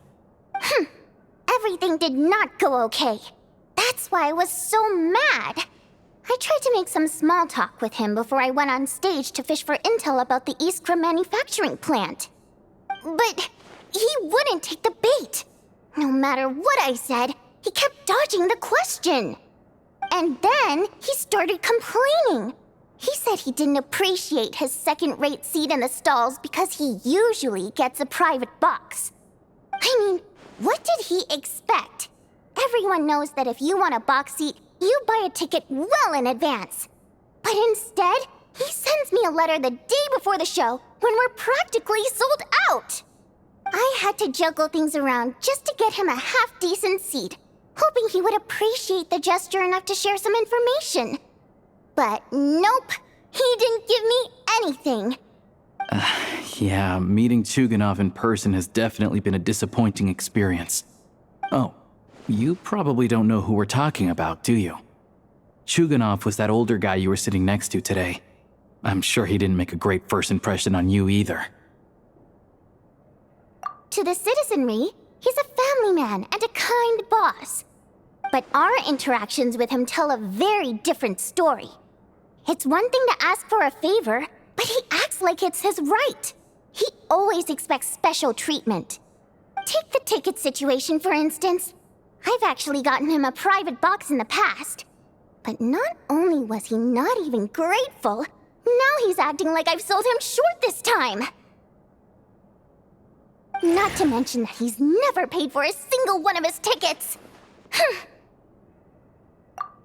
Everything did not go okay. That's why I was so mad. I tried to make some small talk with him before I went on stage to fish for intel about the Iskra manufacturing plant. But he wouldn't take the bait. No matter what I said, he kept dodging the question. And then he started complaining. He said he didn't appreciate his second-rate seat in the stalls because he usually gets a private box. I mean, what did he expect? Everyone knows that if you want a box seat, you buy a ticket well in advance. But instead, he sends me a letter the day before the show when we're practically sold out. I had to juggle things around just to get him a half-decent seat, hoping he would appreciate the gesture enough to share some information. But nope, he didn't give me anything. Yeah, meeting Chuganov in person has definitely been a disappointing experience. Oh, you probably don't know who we're talking about, do you? Chuganov was that older guy you were sitting next to today. I'm sure he didn't make a great first impression on you either. To the citizenry, he's a family man and a kind boss. But our interactions with him tell a very different story. It's one thing to ask for a favor, but he acts like it's his right. He always expects special treatment. Take the ticket situation, for instance. I've actually gotten him a private box in the past. But not only was he not even grateful, now he's acting like I've sold him short this time. Not to mention that he's never paid for a single one of his tickets.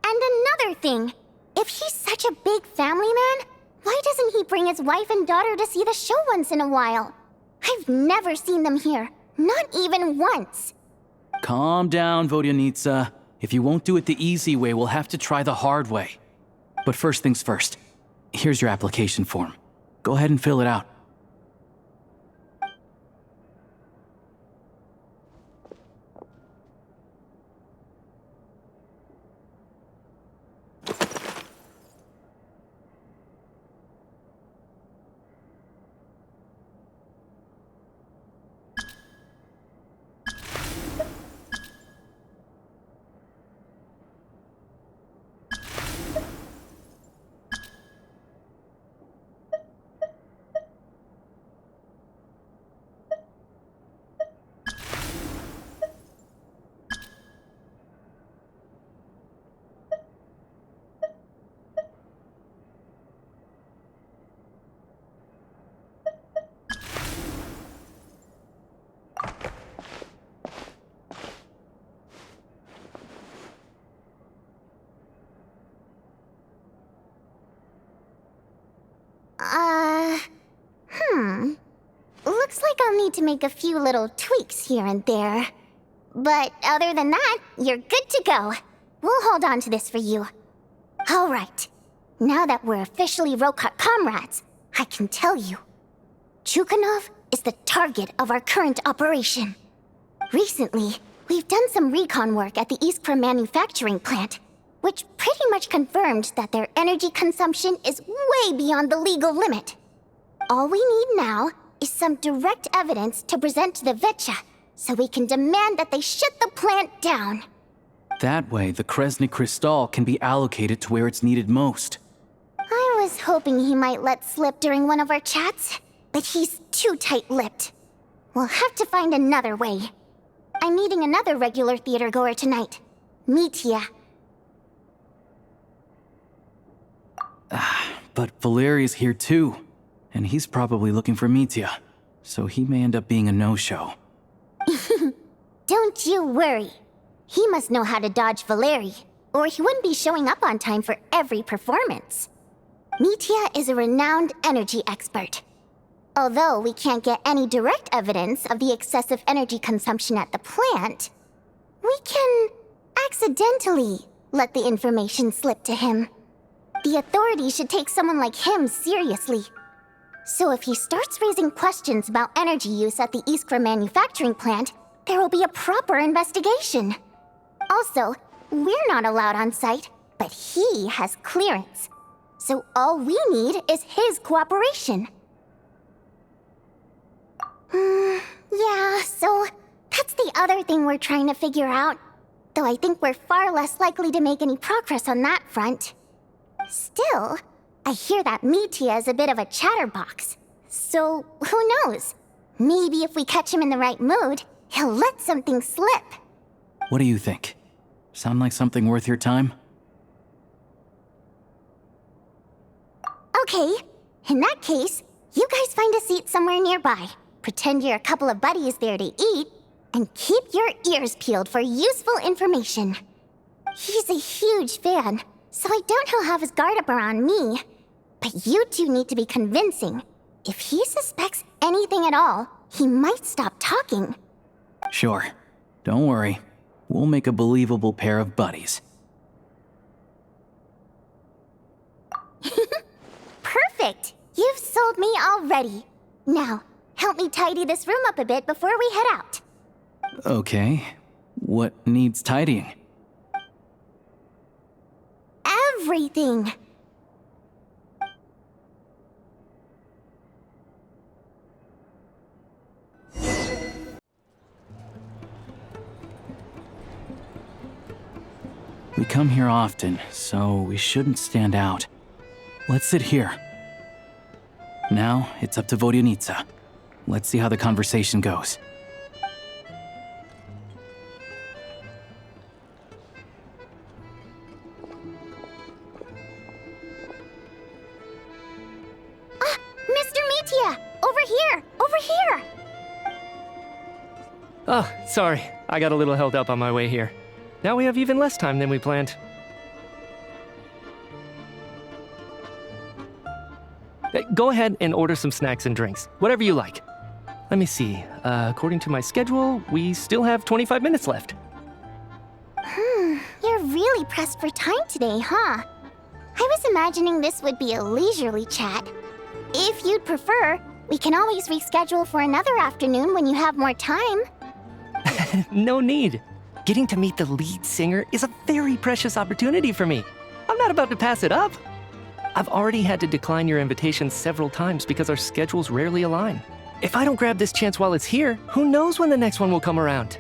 And another thing, if he's such a big family man, why doesn't he bring his wife and daughter to see the show once in a while? I've never seen them here, not even once. Calm down, Vodyanitsa. If you won't do it the easy way, we'll have to try the hard way. But first things first, here's your application form. Go ahead and fill it out. Looks like I'll need to make a few little tweaks here and there. But other than that, you're good to go. We'll hold on to this for you. All right. Now that we're officially Rokot comrades, I can tell you. Chuganov is the target of our current operation. Recently, we've done some recon work at the Iskra manufacturing plant, which pretty much confirmed that their energy consumption is way beyond the legal limit. All we need now is some direct evidence to present to the Vetcha, so we can demand that they shut the plant down. That way, the Kresnik Crystal can be allocated to where it's needed most. I was hoping he might let slip during one of our chats, but he's too tight-lipped. We'll have to find another way. I'm meeting another regular theater goer tonight. Mitya. But Valeri's here too, and he's probably looking for Mitya, so he may end up being a no-show. Don't you worry. He must know how to dodge Valeri, or he wouldn't be showing up on time for every performance. Mitya is a renowned energy expert. Although we can't get any direct evidence of the excessive energy consumption at the plant, we can accidentally let the information slip to him. The authorities should take someone like him seriously. So if he starts raising questions about energy use at the Iskra manufacturing plant, there will be a proper investigation. Also, we're not allowed on site, but he has clearance. So all we need is his cooperation. Yeah, so that's the other thing we're trying to figure out. Though I think we're far less likely to make any progress on that front. Still, I hear that Mitya is a bit of a chatterbox. So, who knows? Maybe if we catch him in the right mood, he'll let something slip. What do you think? Sound like something worth your time? Okay, in that case, you guys find a seat somewhere nearby. Pretend you're a couple of buddies there to eat, and keep your ears peeled for useful information. He's a huge fan, so I doubt he'll have his guard up around me. But you two need to be convincing. If he suspects anything at all, he might stop talking. Sure. Don't worry. We'll make a believable pair of buddies. Perfect! You've sold me already. Now, help me tidy this room up a bit before we head out. Okay. What needs tidying? Everything! We come here often, so we shouldn't stand out. Let's sit here. Now, it's up to Vodyanica. Let's see how the conversation goes. Mr. Mitya! Over here! Over here! Oh, sorry. I got a little held up on my way here. Now we have even less time than we planned. Go ahead and order some snacks and drinks, whatever you like. Let me see. According to my schedule, we still have 25 minutes left. You're really pressed for time today, huh? I was imagining this would be a leisurely chat. If you'd prefer, we can always reschedule for another afternoon when you have more time. No need. Getting to meet the lead singer is a very precious opportunity for me. I'm not about to pass it up. I've already had to decline your invitation several times because our schedules rarely align. If I don't grab this chance while it's here, who knows when the next one will come around?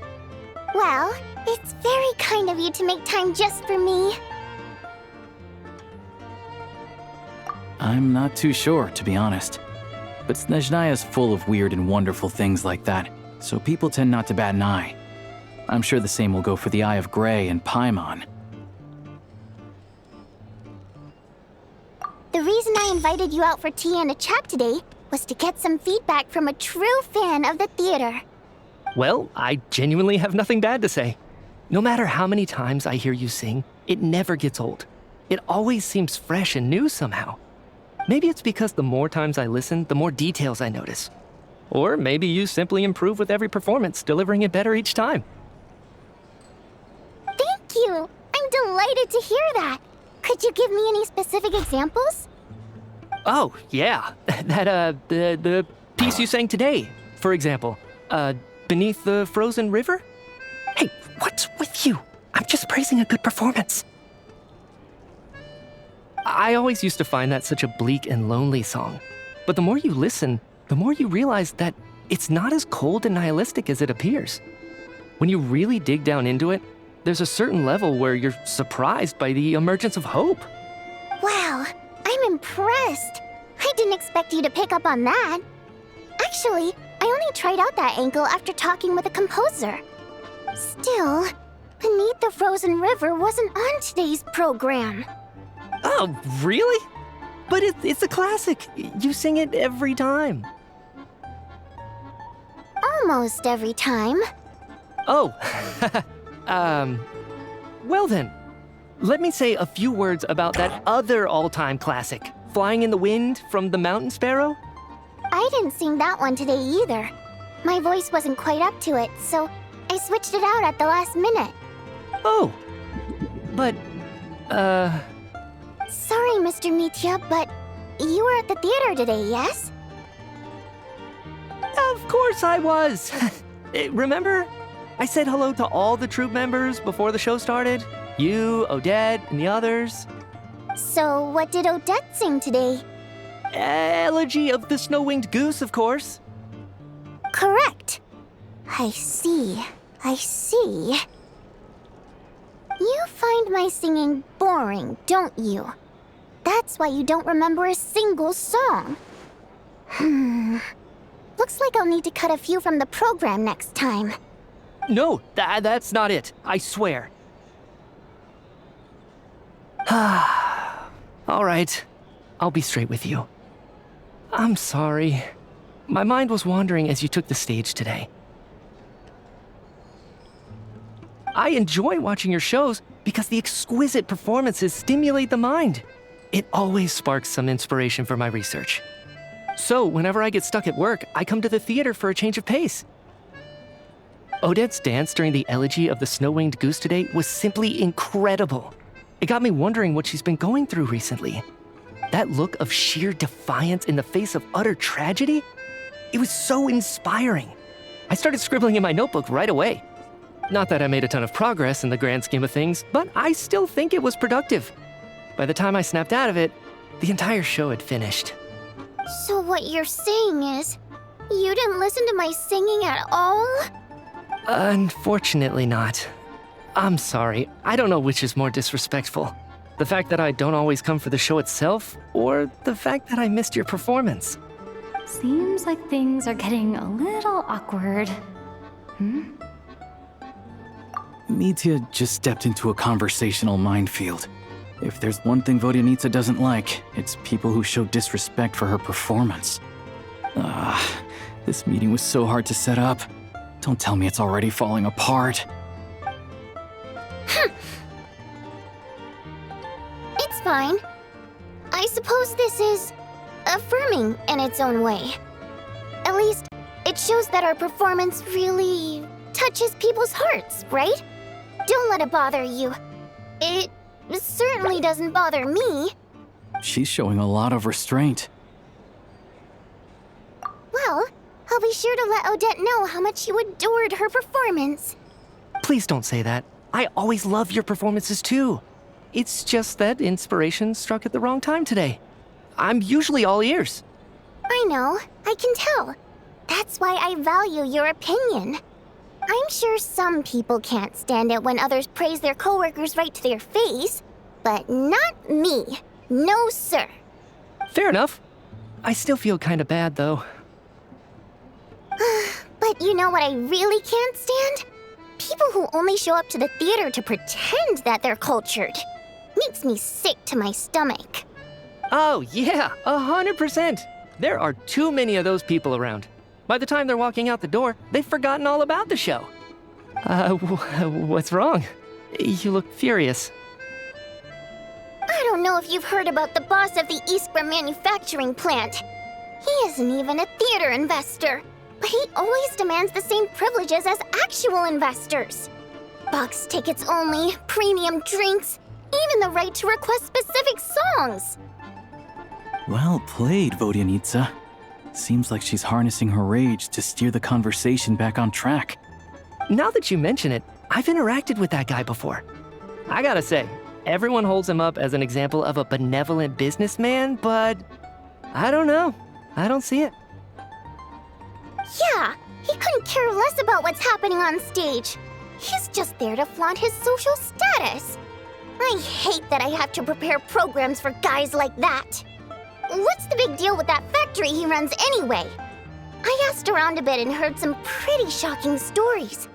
Well, it's very kind of you to make time just for me. I'm not too sure, to be honest. But Snezhnaya's full of weird and wonderful things like that, so people tend not to bat an eye. I'm sure the same will go for the Eye of Grey and Paimon. The reason I invited you out for tea and a chat today was to get some feedback from a true fan of the theater. Well, I genuinely have nothing bad to say. No matter how many times I hear you sing, it never gets old. It always seems fresh and new somehow. Maybe it's because the more times I listen, the more details I notice. Or maybe you simply improve with every performance, delivering it better each time. Thank you! I'm delighted to hear that! Could you give me any specific examples? Oh, yeah. The piece you sang today, for example. Beneath the Frozen River? Hey, what's with you? I'm just praising a good performance. I always used to find that such a bleak and lonely song. But the more you listen, the more you realize that it's not as cold and nihilistic as it appears. When you really dig down into it, there's a certain level where you're surprised by the emergence of hope. Wow, I'm impressed. I didn't expect you to pick up on that. Actually, only tried out that angle after talking with a composer. Still, Beneath the Frozen River wasn't on today's program. Oh, really? But it's a classic. You sing it every time. Almost every time. Oh, well then, let me say a few words about that other all-time classic, Flying in the Wind from the Mountain Sparrow. I didn't sing that one today either. My voice wasn't quite up to it, so I switched it out at the last minute. Oh, but, Sorry, Mr. Mitya, but you were at the theater today, yes? Of course I was. Remember? I said hello to all the troupe members before the show started. You, Odette, and the others. So what did Odette sing today? Elegy of the Snow-Winged Goose, of course. Correct. I see. I see. You find my singing boring, don't you? That's why you don't remember a single song. Looks like I'll need to cut a few from the program next time. No, that's not it. I swear. All right. I'll be straight with you. I'm sorry. My mind was wandering as you took the stage today. I enjoy watching your shows because the exquisite performances stimulate the mind. It always sparks some inspiration for my research. So whenever I get stuck at work, I come to the theater for a change of pace. Odette's dance during the Elegy of the Snow-Winged Goose today was simply incredible. It got me wondering what she's been going through recently. That look of sheer defiance in the face of utter tragedy? It was so inspiring. I started scribbling in my notebook right away. Not that I made a ton of progress in the grand scheme of things, but I still think it was productive. By the time I snapped out of it, the entire show had finished. So what you're saying is, you didn't listen to my singing at all? Unfortunately not. I'm sorry. I don't know which is more disrespectful. The fact that I don't always come for the show itself, or the fact that I missed your performance. Seems like things are getting a little awkward. Mitya just stepped into a conversational minefield. If there's one thing Vodyanitsa doesn't like, it's people who show disrespect for her performance. This meeting was so hard to set up. Don't tell me it's already falling apart. It's fine. I suppose this is affirming in its own way. At least, it shows that our performance really touches people's hearts, right? Don't let it bother you. It certainly doesn't bother me. She's showing a lot of restraint. Well, I'll be sure to let Odette know how much you adored her performance. Please don't say that. I always love your performances too. It's just that inspiration struck at the wrong time today. I'm usually all ears. I know, I can tell. That's why I value your opinion. I'm sure some people can't stand it when others praise their coworkers right to their face, but not me. No, sir. Fair enough. I still feel kind of bad, though. But you know what I really can't stand? People who only show up to the theater to pretend that they're cultured. Makes me sick to my stomach. Oh, yeah, 100%. There are too many of those people around. By the time they're walking out the door, they've forgotten all about the show. What's wrong? You look furious. I don't know if you've heard about the boss of the Iskra manufacturing plant. He isn't even a theater investor, but he always demands the same privileges as actual investors. Box tickets only, premium drinks, even the right to request specific songs. Well played, Vodyanitsa. Seems like she's harnessing her rage to steer the conversation back on track. Now that you mention it, I've interacted with that guy before. I gotta say, everyone holds him up as an example of a benevolent businessman, but I don't know. I don't see it. Yeah, he couldn't care less about what's happening on stage. He's just there to flaunt his social status. I hate that I have to prepare programs for guys like that. What's the big deal with that factory he runs anyway? I asked around a bit and heard some pretty shocking stories.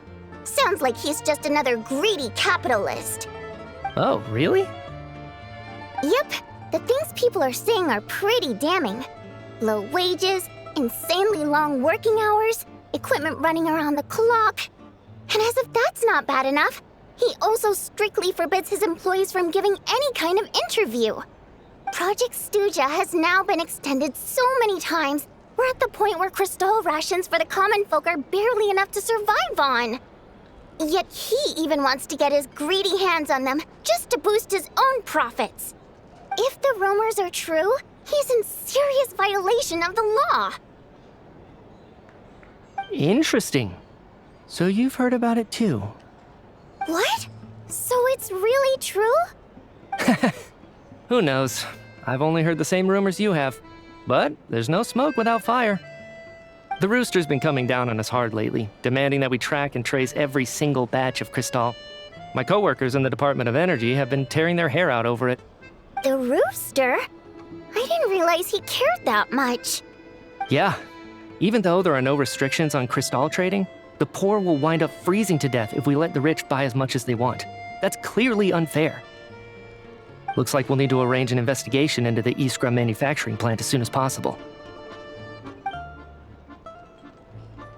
Sounds like he's just another greedy capitalist. Oh, really? Yep, the things people are saying are pretty damning. Low wages, insanely long working hours, equipment running around the clock. And as if that's not bad enough, he also strictly forbids his employees from giving any kind of interview. Project Stuja has now been extended so many times, we're at the point where crystal rations for the common folk are barely enough to survive on. Yet he even wants to get his greedy hands on them just to boost his own profits. If the rumors are true, he's in serious violation of the law. Interesting. So you've heard about it too? What? So it's really true? Who knows? I've only heard the same rumors you have. But there's no smoke without fire. The Rooster's been coming down on us hard lately, demanding that we track and trace every single batch of Crystal. My coworkers in the Department of Energy have been tearing their hair out over it. The Rooster? I didn't realize he cared that much. Yeah. Even though there are no restrictions on Crystal trading, the poor will wind up freezing to death if we let the rich buy as much as they want. That's clearly unfair. Looks like we'll need to arrange an investigation into the Iskra manufacturing plant as soon as possible.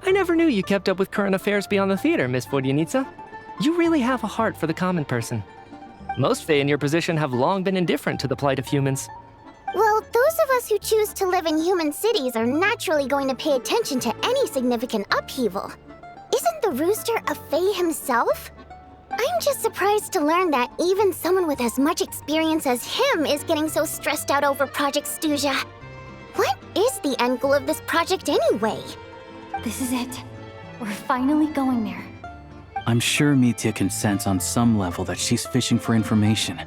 I never knew you kept up with current affairs beyond the theater, Miss Vodyanica. You really have a heart for the common person. Most Fae in your position have long been indifferent to the plight of humans. Well, those of us who choose to live in human cities are naturally going to pay attention to any significant upheaval. Isn't the Rooster a Fae himself? I'm just surprised to learn that even someone with as much experience as him is getting so stressed out over Project Stuja. What is the end goal of this project anyway? This is it. We're finally going there. I'm sure Mitya can sense on some level that she's fishing for information.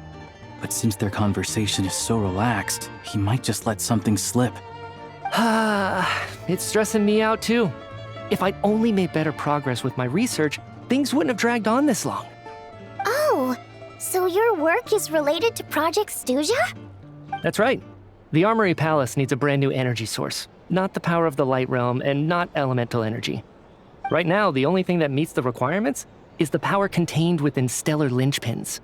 But since their conversation is so relaxed, he might just let something slip. It's stressing me out too. If I'd only made better progress with my research, things wouldn't have dragged on this long. Oh, so your work is related to Project Stuja? That's right. The Armory Palace needs a brand new energy source. Not the power of the Light Realm and not elemental energy. Right now, the only thing that meets the requirements is the power contained within stellar linchpins.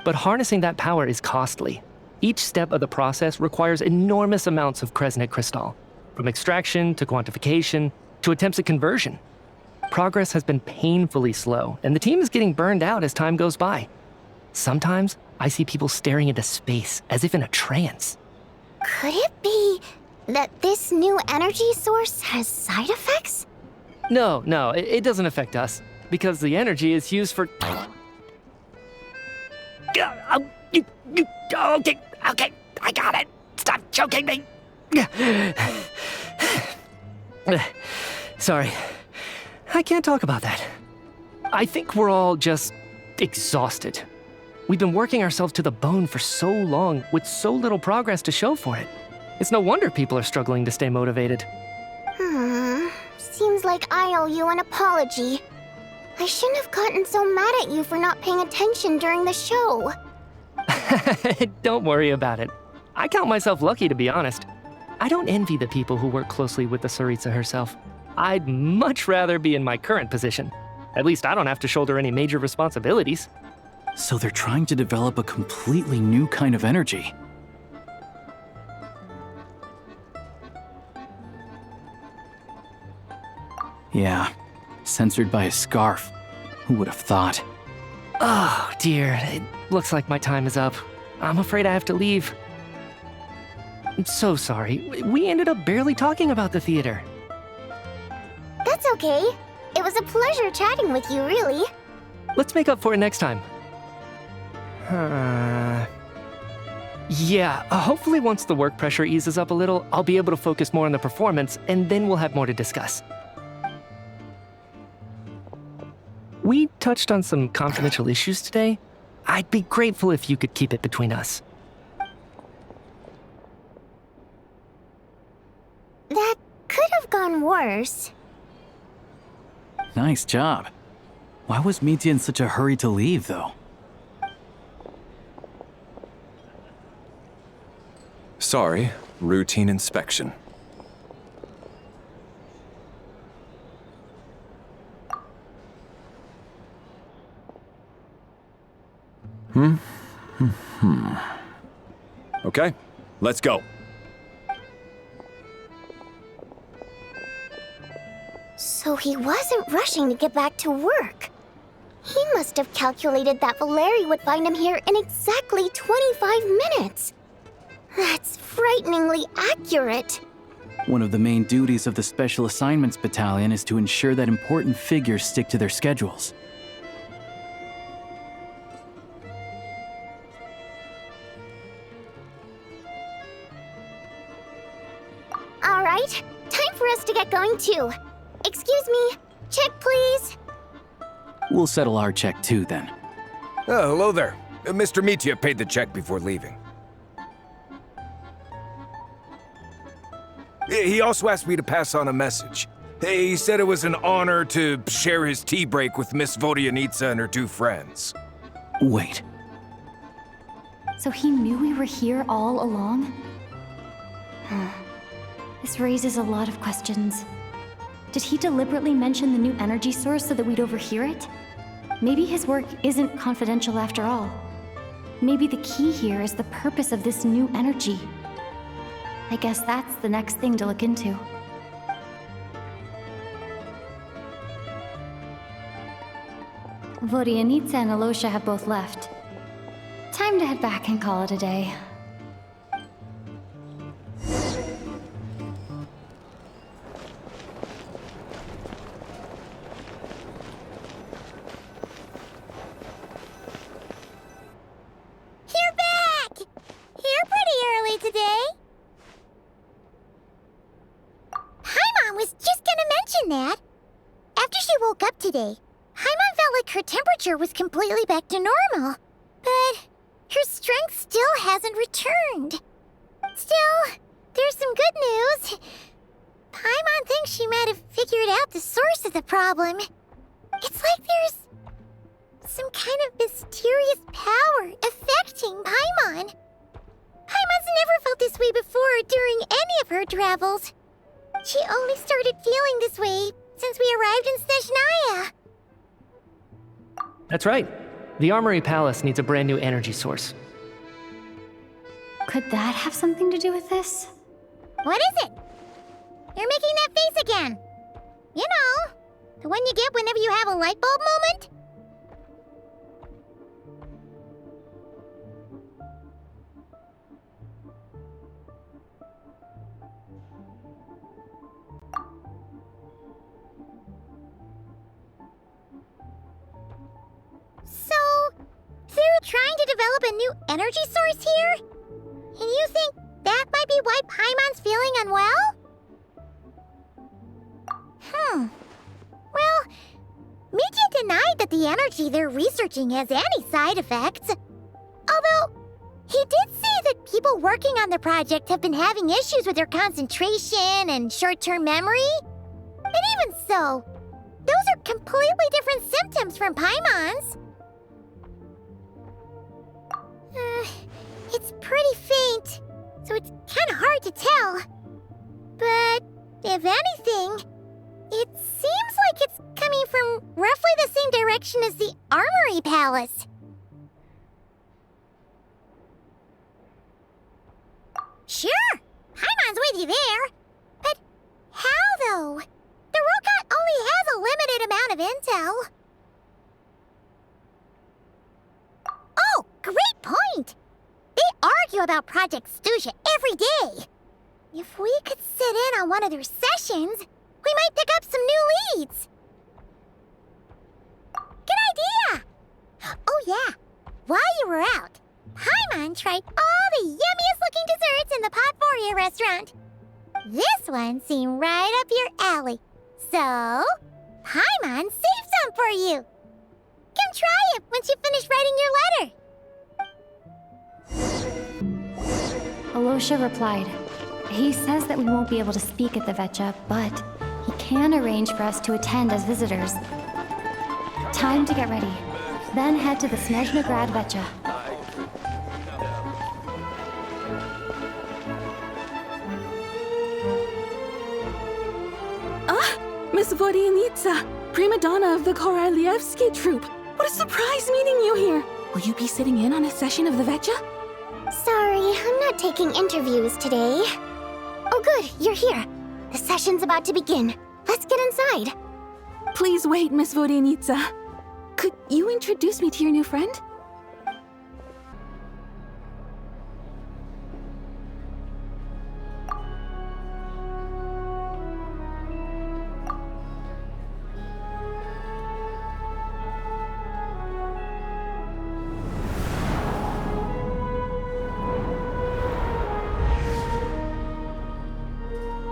But harnessing that power is costly. Each step of the process requires enormous amounts of Kresnik crystal, from extraction to quantification to attempts at conversion. Progress has been painfully slow, and the team is getting burned out as time goes by. Sometimes, I see people staring into space as if in a trance. Could it be that this new energy source has side effects? No, it doesn't affect us, because the energy is used for... Okay, I got it. Stop choking me. Sorry, I can't talk about that. I think we're all just exhausted. We've been working ourselves to the bone for so long with so little progress to show for it. It's no wonder people are struggling to stay motivated. Seems like I owe you an apology. I shouldn't have gotten so mad at you for not paying attention during the show. Don't worry about it. I count myself lucky, to be honest. I don't envy the people who work closely with the Tsaritsa herself. I'd much rather be in my current position. At least I don't have to shoulder any major responsibilities. So they're trying to develop a completely new kind of energy. Yeah, censored by a scarf. Who would have thought? Oh, dear. It looks like my time is up. I'm afraid I have to leave. I'm so sorry. We ended up barely talking about the theater. That's okay. It was a pleasure chatting with you, really. Let's make up for it next time. Yeah, hopefully once the work pressure eases up a little, I'll be able to focus more on the performance, and then we'll have more to discuss. We touched on some confidential issues today. I'd be grateful if you could keep it between us. That could have gone worse. Nice job. Why was Mitya in such a hurry to leave, though? Sorry, routine inspection. Okay, let's go. So he wasn't rushing to get back to work. He must have calculated that Valeri would find him here in exactly 25 minutes. That's frighteningly accurate. One of the main duties of the Special Assignments Battalion is to ensure that important figures stick to their schedules. All right, time for us to get going too. Excuse me, check please. We'll settle our check too, then. Oh, hello there. Mr. Mitya paid the check before leaving. He also asked me to pass on a message. He said it was an honor to share his tea break with Miss Vodyanitsa and her two friends. Wait. So he knew we were here all along? This raises a lot of questions. Did he deliberately mention the new energy source so that we'd overhear it? Maybe his work isn't confidential after all. Maybe the key here is the purpose of this new energy. I guess that's the next thing to look into. Vodyanitsa and Alosha have both left. Time to head back and call it a day. You're back! You're pretty early today. Paimon was just gonna mention that. After she woke up today, Paimon felt like her temperature was completely back to normal. But her strength still hasn't returned. Still, there's some good news. Paimon thinks she might have figured out the source of the problem. It's like there's some kind of mysterious power affecting Paimon. Paimon's never felt this way before during any of her travels. She only started feeling this way since we arrived in Snezhnaya. That's right. The Armory Palace needs a brand new energy source. Could that have something to do with this? What is it? You're making that face again. You know, the one you get whenever you have a light bulb moment? So, they're trying to develop a new energy source here? And you think that might be why Paimon's feeling unwell? Well, Mitya denied that the energy they're researching has any side effects. Although, he did say that people working on the project have been having issues with their concentration and short-term memory. And even so, those are completely different symptoms from Paimon's. It's pretty faint, so it's kind of hard to tell. But if anything, it seems like it's coming from roughly the same direction as the Armory Palace. Sure, Paimon's with you there. But how, though? The Rokat only has a limited amount of intel. Oh, great point! They argue about Project Stuja every day. If we could sit in on one of their sessions, we might pick up some new leads. Good idea! Oh yeah, while you were out, Paimon tried all the yummiest looking desserts in the Potvoria restaurant. This one seemed right up your alley. So, Paimon saved some for you. Come try it once you finish writing your letter. Alosha replied. He says that we won't be able to speak at the Vecha, but he can arrange for us to attend as visitors. Time to get ready. Then head to the Snezhnograd Vecha. Miss Vodyanitsa, prima donna of the Korolievsky troupe. What a surprise meeting you here. will you be sitting in on a session of the Vetcha? Sorry, I'm not taking interviews today. Oh good, you're here. The session's about to begin. Let's get inside. Please wait, Miss Vodyanitsa. Could you introduce me to your new friend?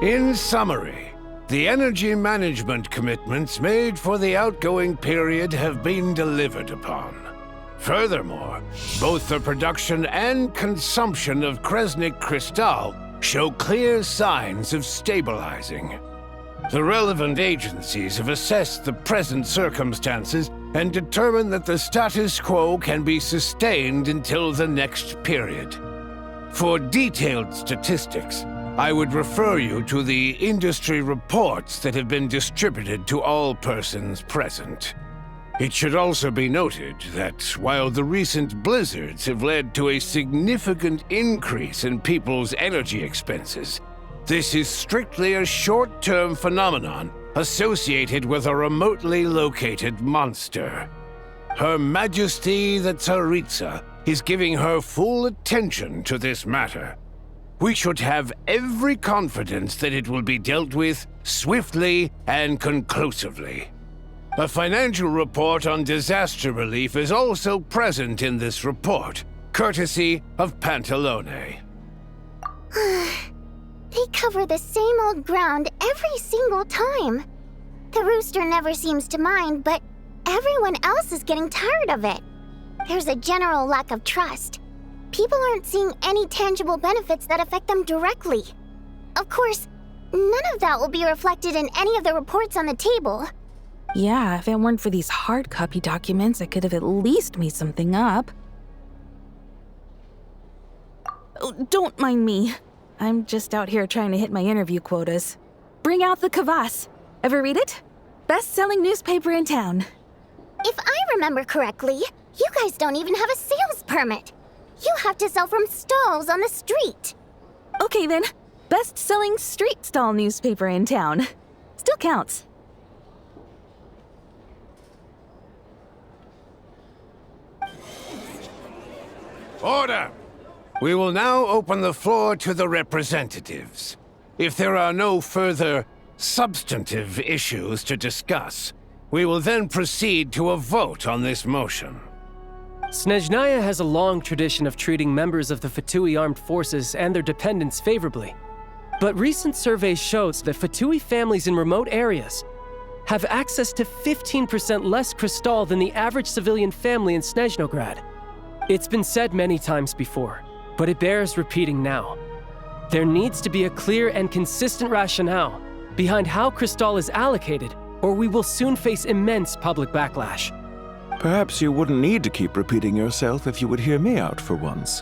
In summary, the energy management commitments made for the outgoing period have been delivered upon. Furthermore, both the production and consumption of Kresnik Crystal show clear signs of stabilizing. The relevant agencies have assessed the present circumstances and determined that the status quo can be sustained until the next period. For detailed statistics, I would refer you to the industry reports that have been distributed to all persons present. It should also be noted that while the recent blizzards have led to a significant increase in people's energy expenses, this is strictly a short-term phenomenon associated with a remotely located monster. Her Majesty the Tsaritsa is giving her full attention to this matter. We should have every confidence that it will be dealt with swiftly and conclusively. A financial report on disaster relief is also present in this report, courtesy of Pantalone. They cover the same old ground every single time. The rooster never seems to mind, but everyone else is getting tired of it. There's a general lack of trust. People aren't seeing any tangible benefits that affect them directly. Of course, none of that will be reflected in any of the reports on the table. Yeah, if it weren't for these hard copy documents, I could have at least made something up. Oh, don't mind me. I'm just out here trying to hit my interview quotas. Bring out the kvass. Ever read it? Best-selling newspaper in town. If I remember correctly, you guys don't even have a sales permit. You have to sell from stalls on the street. Okay then, best-selling street stall newspaper in town. Still counts. Order! We will now open the floor to the representatives. If there are no further substantive issues to discuss, we will then proceed to a vote on this motion. Snezhnaya has a long tradition of treating members of the Fatui armed forces and their dependents favorably. But recent surveys shows that Fatui families in remote areas have access to 15% less crystal than the average civilian family in Snezhnograd. It's been said many times before, but it bears repeating now. There needs to be a clear and consistent rationale behind how crystal is allocated, or we will soon face immense public backlash. Perhaps you wouldn't need to keep repeating yourself if you would hear me out for once.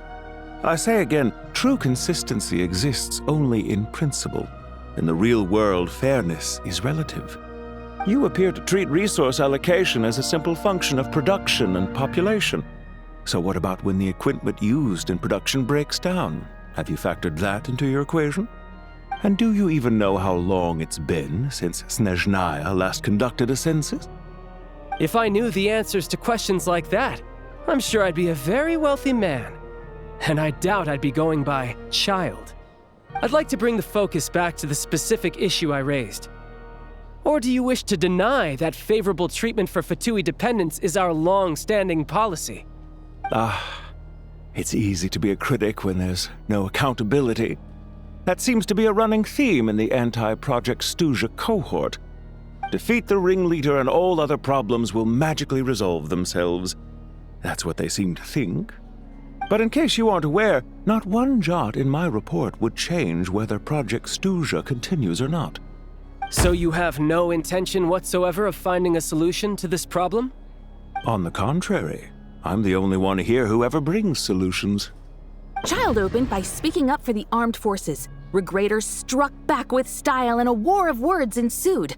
I say again, true consistency exists only in principle. In the real world, fairness is relative. You appear to treat resource allocation as a simple function of production and population. So what about when the equipment used in production breaks down? Have you factored that into your equation? And do you even know how long it's been since Snezhnaya last conducted a census? If I knew the answers to questions like that, I'm sure I'd be a very wealthy man. And I doubt I'd be going by child. I'd like to bring the focus back to the specific issue I raised. Or do you wish to deny that favorable treatment for Fatui dependents is our long-standing policy? It's easy to be a critic when there's no accountability. That seems to be a running theme in the anti-Project Stuja cohort. Defeat the ringleader and all other problems will magically resolve themselves. That's what they seem to think. But in case you aren't aware, not one jot in my report would change whether Project Stuja continues or not. So you have no intention whatsoever of finding a solution to this problem? On the contrary, I'm the only one here who ever brings solutions. Child opened by speaking up for the armed forces. Regrator struck back with style and a war of words ensued.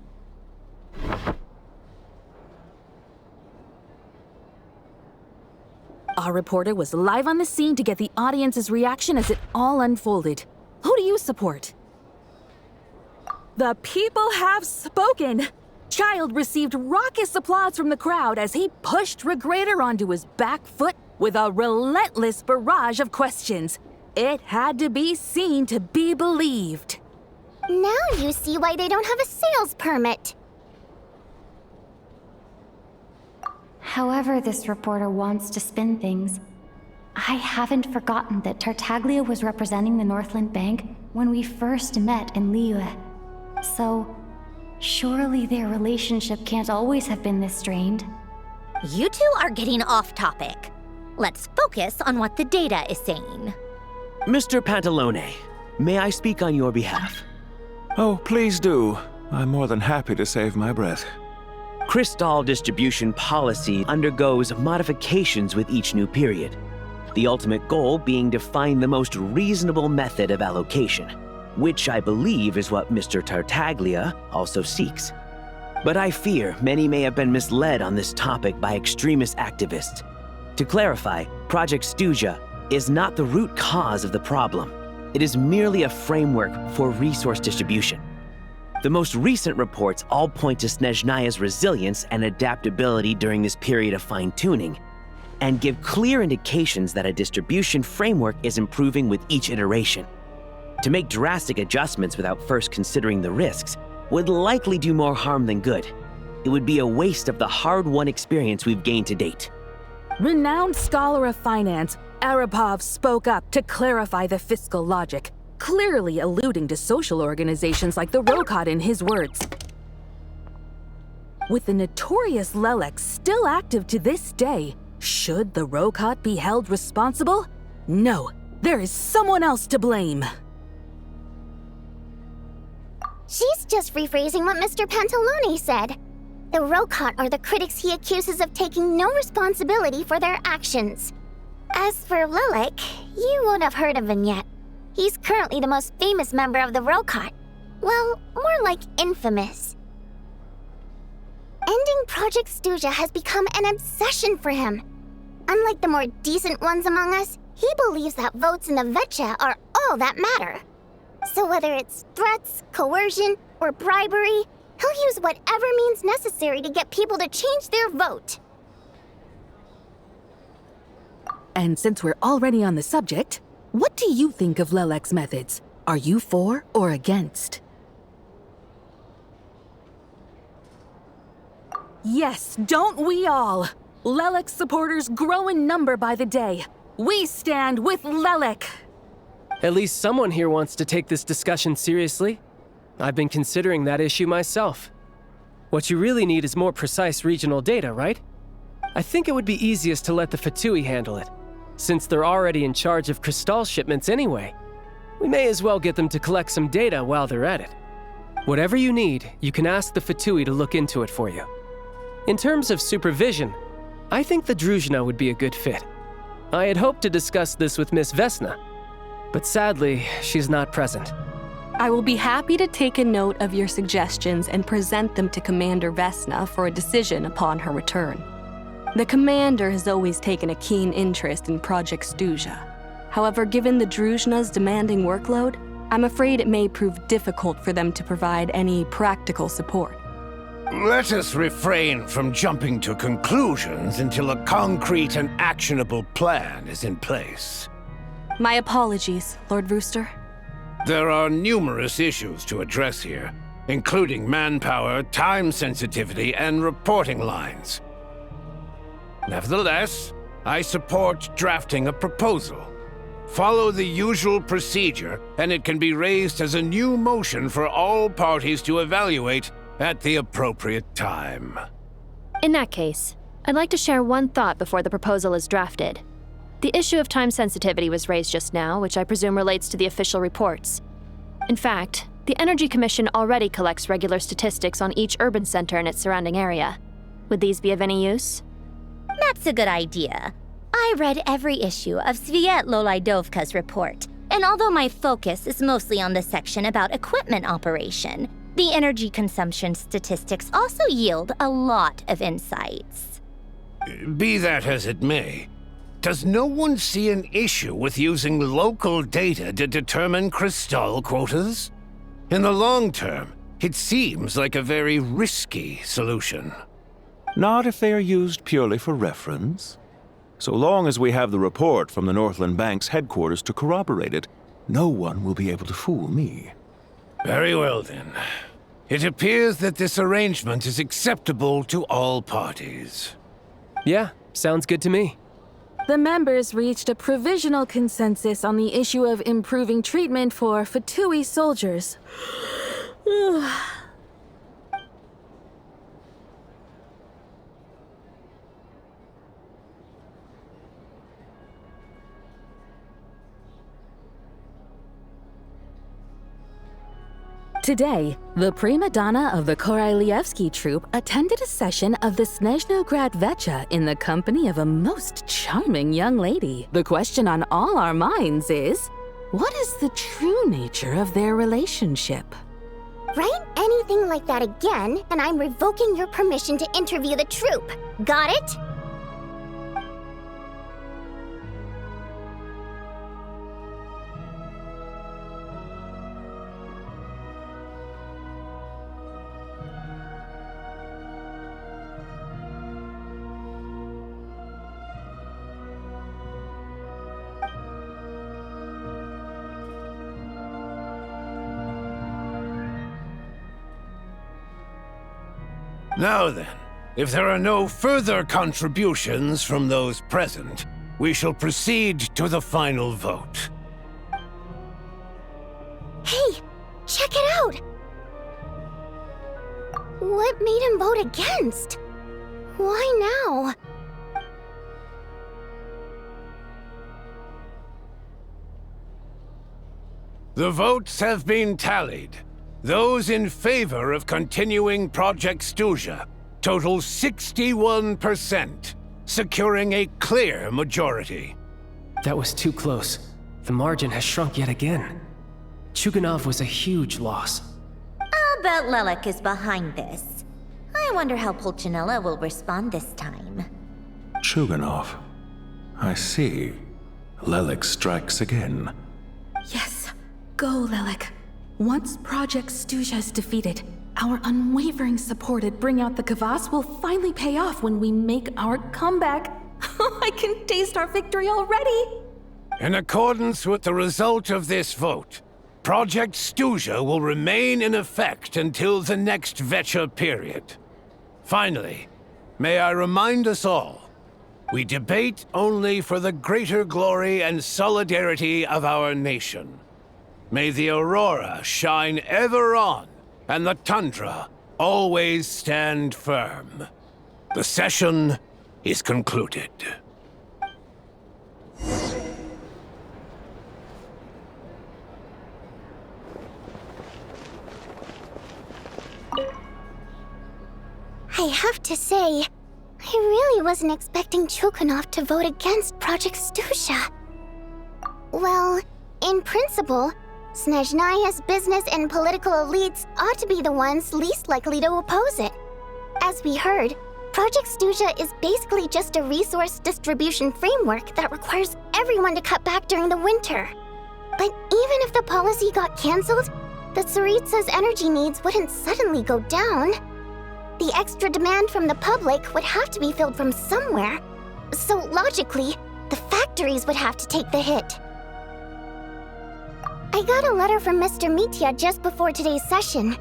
Our reporter was live on the scene to get the audience's reaction as it all unfolded. Who do you support? The people have spoken! Child received raucous applause from the crowd as he pushed Regrator onto his back foot with a relentless barrage of questions. It had to be seen to be believed. Now you see why they don't have a sales permit. However this reporter wants to spin things, I haven't forgotten that Tartaglia was representing the Northland Bank when we first met in Liyue. So, surely their relationship can't always have been this strained. You two are getting off topic. Let's focus on what the data is saying. Mr. Pantalone, may I speak on your behalf? Oh, please do. I'm more than happy to save my breath. Crystal distribution policy undergoes modifications with each new period. The ultimate goal being to find the most reasonable method of allocation, which I believe is what Mr. Tartaglia also seeks. But I fear many may have been misled on this topic by extremist activists. To clarify, Project Stuja is not the root cause of the problem. It is merely a framework for resource distribution. The most recent reports all point to Snezhnaya's resilience and adaptability during this period of fine-tuning, and give clear indications that a distribution framework is improving with each iteration. To make drastic adjustments without first considering the risks would likely do more harm than good. It would be a waste of the hard-won experience we've gained to date. Renowned scholar of finance, Arapov spoke up to clarify the fiscal logic, clearly alluding to social organizations like the Rokot in his words. With the notorious Lelex still active to this day, should the Rokot be held responsible? No, there is someone else to blame. She's just rephrasing what Mr. Pantalone said. The Rokot are the critics he accuses of taking no responsibility for their actions. As for Lilik, you won't have heard of him yet. He's currently the most famous member of the Rokot. Well, more like infamous. Ending Project Stuja has become an obsession for him. Unlike the more decent ones among us, he believes that votes in the Vetcha are all that matter. So whether it's threats, coercion, or bribery, he'll use whatever means necessary to get people to change their vote. And since we're already on the subject, what do you think of Lelek's methods? Are you for or against? Yes, don't we all? Lelek supporters grow in number by the day. We stand with Lelek. At least someone here wants to take this discussion seriously. I've been considering that issue myself. What you really need is more precise regional data, right? I think it would be easiest to let the Fatui handle it, since they're already in charge of Crystal shipments anyway. We may as well get them to collect some data while they're at it. Whatever you need, you can ask the Fatui to look into it for you. In terms of supervision, I think the Druzhna would be a good fit. I had hoped to discuss this with Miss Vesna, but sadly, she's not present. I will be happy to take a note of your suggestions and present them to Commander Vesna for a decision upon her return. The Commander has always taken a keen interest in Project Stuja. However, given the Druzhna's demanding workload, I'm afraid it may prove difficult for them to provide any practical support. Let us refrain from jumping to conclusions until a concrete and actionable plan is in place. My apologies, Lord Rooster. There are numerous issues to address here, including manpower, time sensitivity, and reporting lines. Nevertheless, I support drafting a proposal. Follow the usual procedure, and it can be raised as a new motion for all parties to evaluate at the appropriate time. In that case, I'd like to share one thought before the proposal is drafted. The issue of time sensitivity was raised just now, which I presume relates to the official reports. In fact, the Energy Commission already collects regular statistics on each urban center and its surrounding area. Would these be of any use? That's a good idea. I read every issue of Sviet Lolaidovka's report, and although my focus is mostly on the section about equipment operation, the energy consumption statistics also yield a lot of insights. Be that as it may, does no one see an issue with using local data to determine Crystal quotas? In the long term, it seems like a very risky solution. Not if they are used purely for reference. So long as we have the report from the Northland Bank's headquarters to corroborate it, no one will be able to fool me. Very well then. It appears that this arrangement is acceptable to all parties. Yeah, sounds good to me. The members reached a provisional consensus on the issue of improving treatment for Fatui soldiers. Today, the prima donna of the Korailievsky troupe attended a session of the Snezhnograd Vecha in the company of a most charming young lady. The question on all our minds is, what is the true nature of their relationship? Write anything like that again, and I'm revoking your permission to interview the troupe. Got it? Now then, if there are no further contributions from those present, we shall proceed to the final vote. Hey, check it out! What made him vote against? Why now? The votes have been tallied. Those in favor of continuing Project Stuja total 61%, securing a clear majority. That was too close. The margin has shrunk yet again. Chuganov was a huge loss. I'll bet Lelik is behind this. I wonder how Pulcinella will respond this time. Chuganov. I see. Lelik strikes again. Yes, go, Lelik. Once Project Stuja is defeated, our unwavering support at Bring Out the Kvass will finally pay off when we make our comeback. I can taste our victory already! In accordance with the result of this vote, Project Stuja will remain in effect until the next Vecha period. Finally, may I remind us all, we debate only for the greater glory and solidarity of our nation. May the aurora shine ever on, and the tundra always stand firm. The session is concluded. I have to say, I really wasn't expecting Chuganov to vote against Project Stuja. Well, in principle, Snezhnaya's business and political elites ought to be the ones least likely to oppose it. As we heard, Project Stuja is basically just a resource distribution framework that requires everyone to cut back during the winter. But even if the policy got cancelled, the Tsaritsa's energy needs wouldn't suddenly go down. The extra demand from the public would have to be filled from somewhere. So logically, the factories would have to take the hit. I got a letter from Mr. Mitya just before today's session.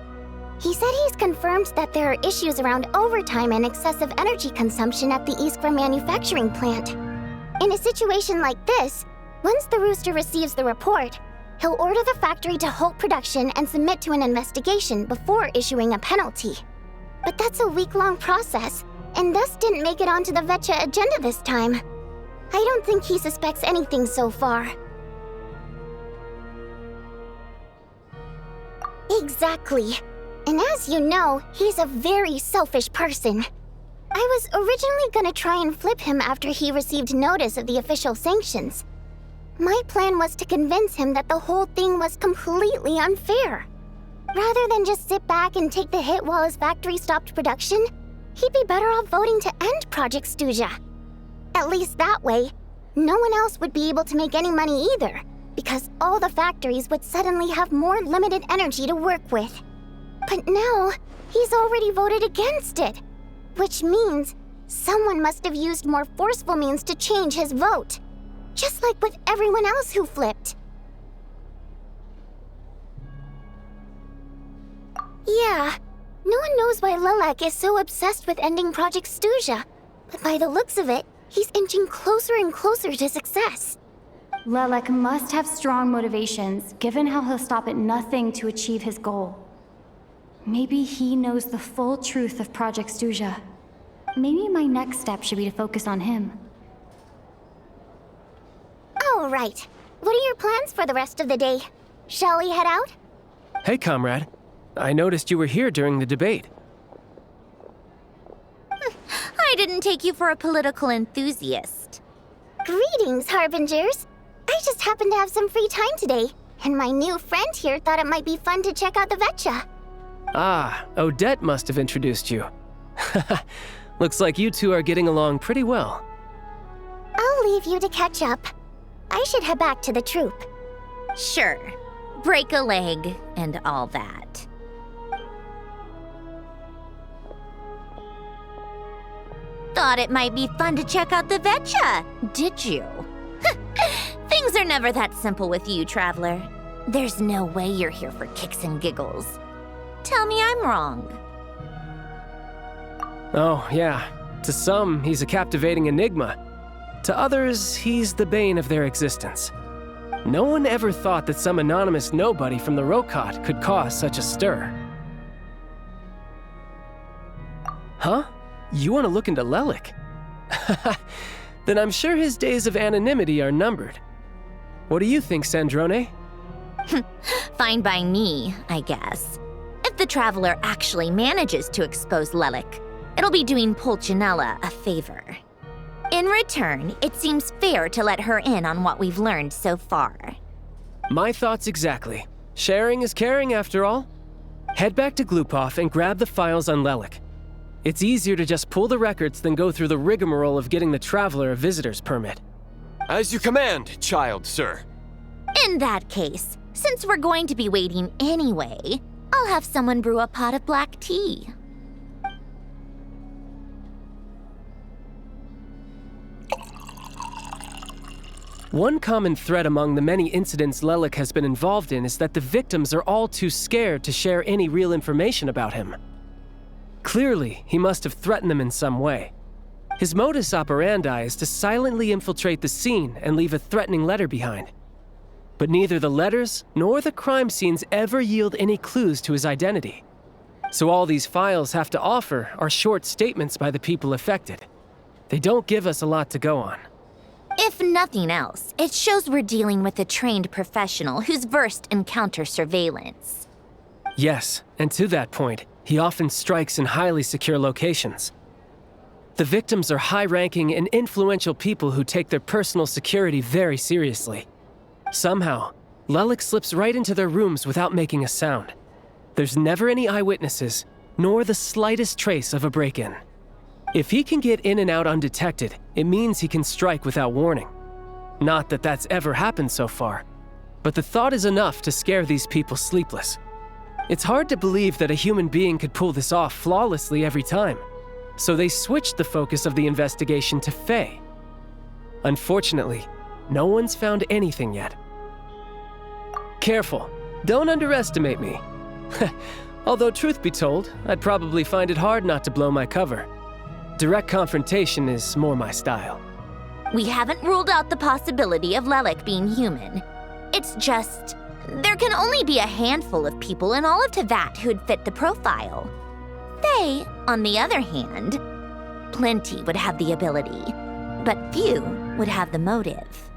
He said he's confirmed that there are issues around overtime and excessive energy consumption at the Iskra manufacturing plant. In a situation like this, once the Rooster receives the report, he'll order the factory to halt production and submit to an investigation before issuing a penalty. But that's a week-long process, and thus didn't make it onto the Vecha agenda this time. I don't think he suspects anything so far. Exactly. And as you know, he's a very selfish person. I was originally gonna try and flip him after he received notice of the official sanctions. My plan was to convince him that the whole thing was completely unfair. Rather than just sit back and take the hit while his factory stopped production, he'd be better off voting to end Project Stuja. At least that way, no one else would be able to make any money either, because all the factories would suddenly have more limited energy to work with. But now, he's already voted against it, which means someone must have used more forceful means to change his vote, just like with everyone else who flipped. Yeah, no one knows why Lilac is so obsessed with ending Project Stuja, but by the looks of it, he's inching closer and closer to success. Lilac must have strong motivations, given how he'll stop at nothing to achieve his goal. Maybe he knows the full truth of Project Stuja. Maybe my next step should be to focus on him. Oh, right. What are your plans for the rest of the day? Shall we head out? Hey, comrade. I noticed you were here during the debate. I didn't take you for a political enthusiast. Greetings, Harbingers. I just happened to have some free time today, and my new friend here thought it might be fun to check out the Vetcha. Ah, Odette must have introduced you. Looks like you two are getting along pretty well. I'll leave you to catch up. I should head back to the troop. Sure. Break a leg and all that. Thought it might be fun to check out the Vetcha, did you? Things are never that simple with you, Traveler. There's no way you're here for kicks and giggles. Tell me I'm wrong. Oh, yeah. To some, he's a captivating enigma. To others, he's the bane of their existence. No one ever thought that some anonymous nobody from the Rokot could cause such a stir. Huh? You want to look into Lelik? Then I'm sure his days of anonymity are numbered. What do you think, Sandrone? Fine by me, I guess. If the Traveler actually manages to expose Lelik, it'll be doing Pulcinella a favor. In return, it seems fair to let her in on what we've learned so far. My thoughts exactly. Sharing is caring, after all. Head back to Glupov and grab the files on Lelik. It's easier to just pull the records than go through the rigmarole of getting the Traveler a visitor's permit. As you command, child, sir. In that case, since we're going to be waiting anyway, I'll have someone brew a pot of black tea. One common thread among the many incidents Lelik has been involved in is that the victims are all too scared to share any real information about him. Clearly, he must have threatened them in some way. His modus operandi is to silently infiltrate the scene and leave a threatening letter behind. But neither the letters nor the crime scenes ever yield any clues to his identity. So all these files have to offer are short statements by the people affected. They don't give us a lot to go on. If nothing else, it shows we're dealing with a trained professional who's versed in counter-surveillance. Yes, and to that point, he often strikes in highly secure locations. The victims are high-ranking and influential people who take their personal security very seriously. Somehow, Lelik slips right into their rooms without making a sound. There's never any eyewitnesses, nor the slightest trace of a break-in. If he can get in and out undetected, it means he can strike without warning. Not that that's ever happened so far, but the thought is enough to scare these people sleepless. It's hard to believe that a human being could pull this off flawlessly every time, so they switched the focus of the investigation to Faye. Unfortunately, no one's found anything yet. Careful, don't underestimate me. Although truth be told, I'd probably find it hard not to blow my cover. Direct confrontation is more my style. We haven't ruled out the possibility of Lelik being human. It's just, there can only be a handful of people in all of Teyvat who'd fit the profile. Faye, on the other hand, plenty would have the ability, but few would have the motive.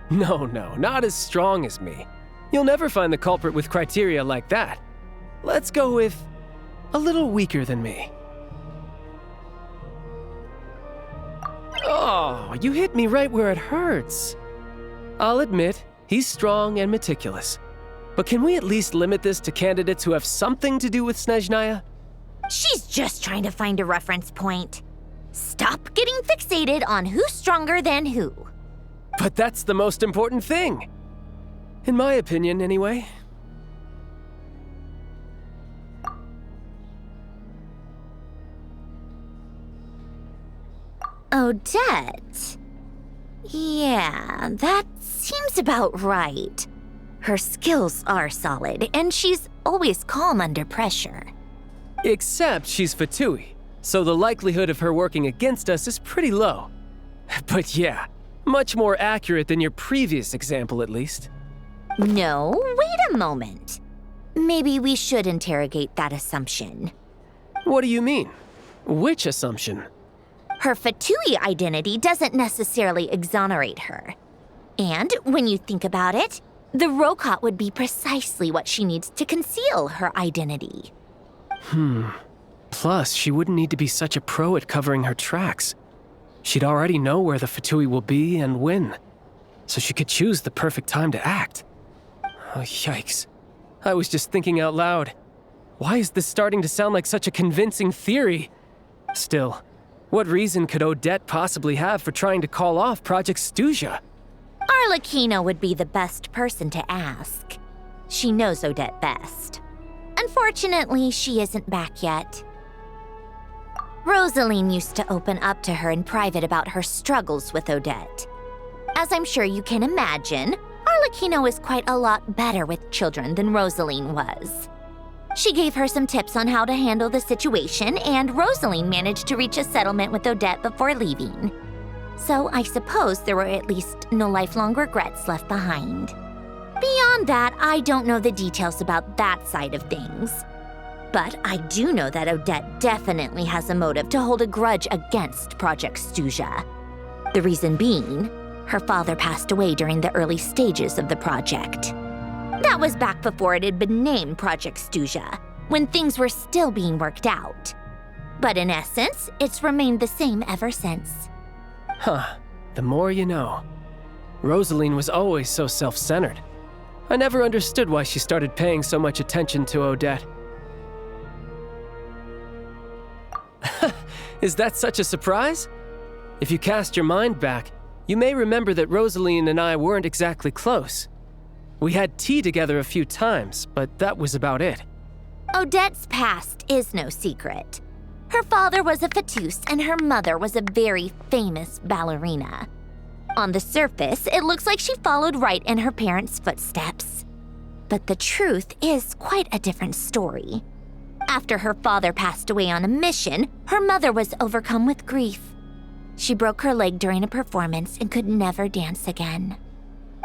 No, not as strong as me. You'll never find the culprit with criteria like that. Let's go with a little weaker than me. Oh, you hit me right where it hurts. I'll admit, he's strong and meticulous. But can we at least limit this to candidates who have something to do with Snezhnaya? She's just trying to find a reference point. Stop getting fixated on who's stronger than who. But that's the most important thing. In my opinion, anyway. Odette. Yeah, that seems about right. Her skills are solid, and she's always calm under pressure. Except she's Fatui, so the likelihood of her working against us is pretty low. But yeah, much more accurate than your previous example, at least. No, wait a moment. Maybe we should interrogate that assumption. What do you mean? Which assumption? Her Fatui identity doesn't necessarily exonerate her. And when you think about it, the Rokot would be precisely what she needs to conceal her identity. Plus, she wouldn't need to be such a pro at covering her tracks. She'd already know where the Fatui will be and when, so she could choose the perfect time to act. Oh, yikes. I was just thinking out loud. Why is this starting to sound like such a convincing theory? Still, what reason could Odette possibly have for trying to call off Project Stuja? Arlecchino would be the best person to ask. She knows Odette best. Unfortunately, she isn't back yet. Rosaline used to open up to her in private about her struggles with Odette. As I'm sure you can imagine, Arlecchino is quite a lot better with children than Rosaline was. She gave her some tips on how to handle the situation, and Rosaline managed to reach a settlement with Odette before leaving. So I suppose there were at least no lifelong regrets left behind. Beyond that, I don't know the details about that side of things. But I do know that Odette definitely has a motive to hold a grudge against Project Stuja. The reason being, her father passed away during the early stages of the project. That was back before it had been named Project Stuja, when things were still being worked out. But in essence, it's remained the same ever since. Huh, the more you know. Rosaline was always so self-centered. I never understood why she started paying so much attention to Odette. Is that such a surprise? If you cast your mind back, you may remember that Rosaline and I weren't exactly close. We had tea together a few times, but that was about it. Odette's past is no secret. Her father was a fatus and her mother was a very famous ballerina. On the surface, it looks like she followed right in her parents' footsteps. But the truth is quite a different story. After her father passed away on a mission, her mother was overcome with grief. She broke her leg during a performance and could never dance again.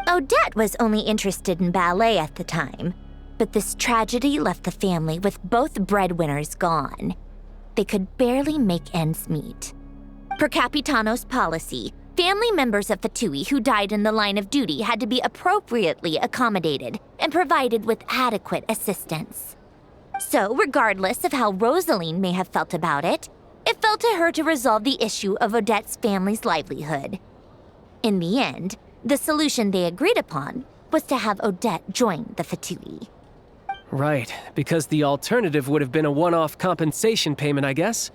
Odette was only interested in ballet at the time, but this tragedy left the family with both breadwinners gone. They could barely make ends meet. Per Capitano's policy, family members of Fatui who died in the line of duty had to be appropriately accommodated and provided with adequate assistance. So, regardless of how Rosaline may have felt about it, it fell to her to resolve the issue of Odette's family's livelihood. In the end, the solution they agreed upon was to have Odette join the Fatui. Right, because the alternative would have been a one-off compensation payment, I guess.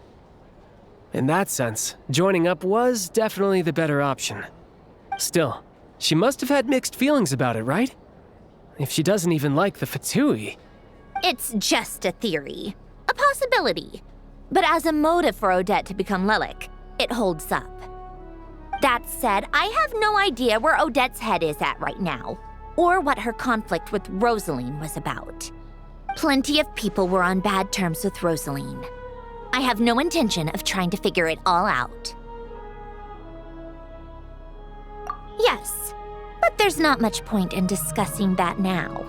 In that sense, joining up was definitely the better option. Still, she must have had mixed feelings about it, right? If she doesn't even like the Fatui. It's just a theory, a possibility. But as a motive for Odette to become Lelik, it holds up. That said, I have no idea where Odette's head is at right now, or what her conflict with Rosaline was about. Plenty of people were on bad terms with Rosaline. I have no intention of trying to figure it all out. Yes, but there's not much point in discussing that now.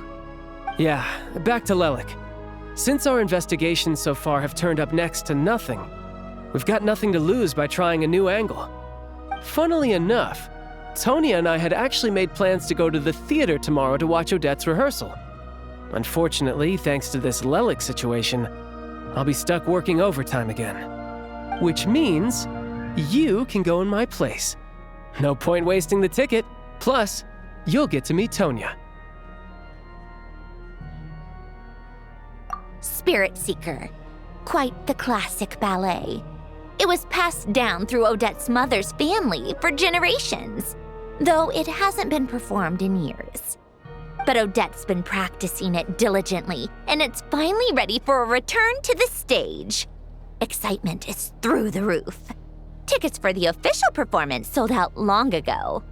Yeah, back to Lelik. Since our investigations so far have turned up next to nothing, we've got nothing to lose by trying a new angle. Funnily enough, Tonya and I had actually made plans to go to the theater tomorrow to watch Odette's rehearsal. Unfortunately, thanks to this Lelik situation, I'll be stuck working overtime again. Which means you can go in my place. No point wasting the ticket. Plus, you'll get to meet Tonya. Spirit Seeker. Quite the classic ballet. It was passed down through Odette's mother's family for generations, though it hasn't been performed in years. But Odette's been practicing it diligently, and it's finally ready for a return to the stage. Excitement is through the roof. Tickets for the official performance sold out long ago.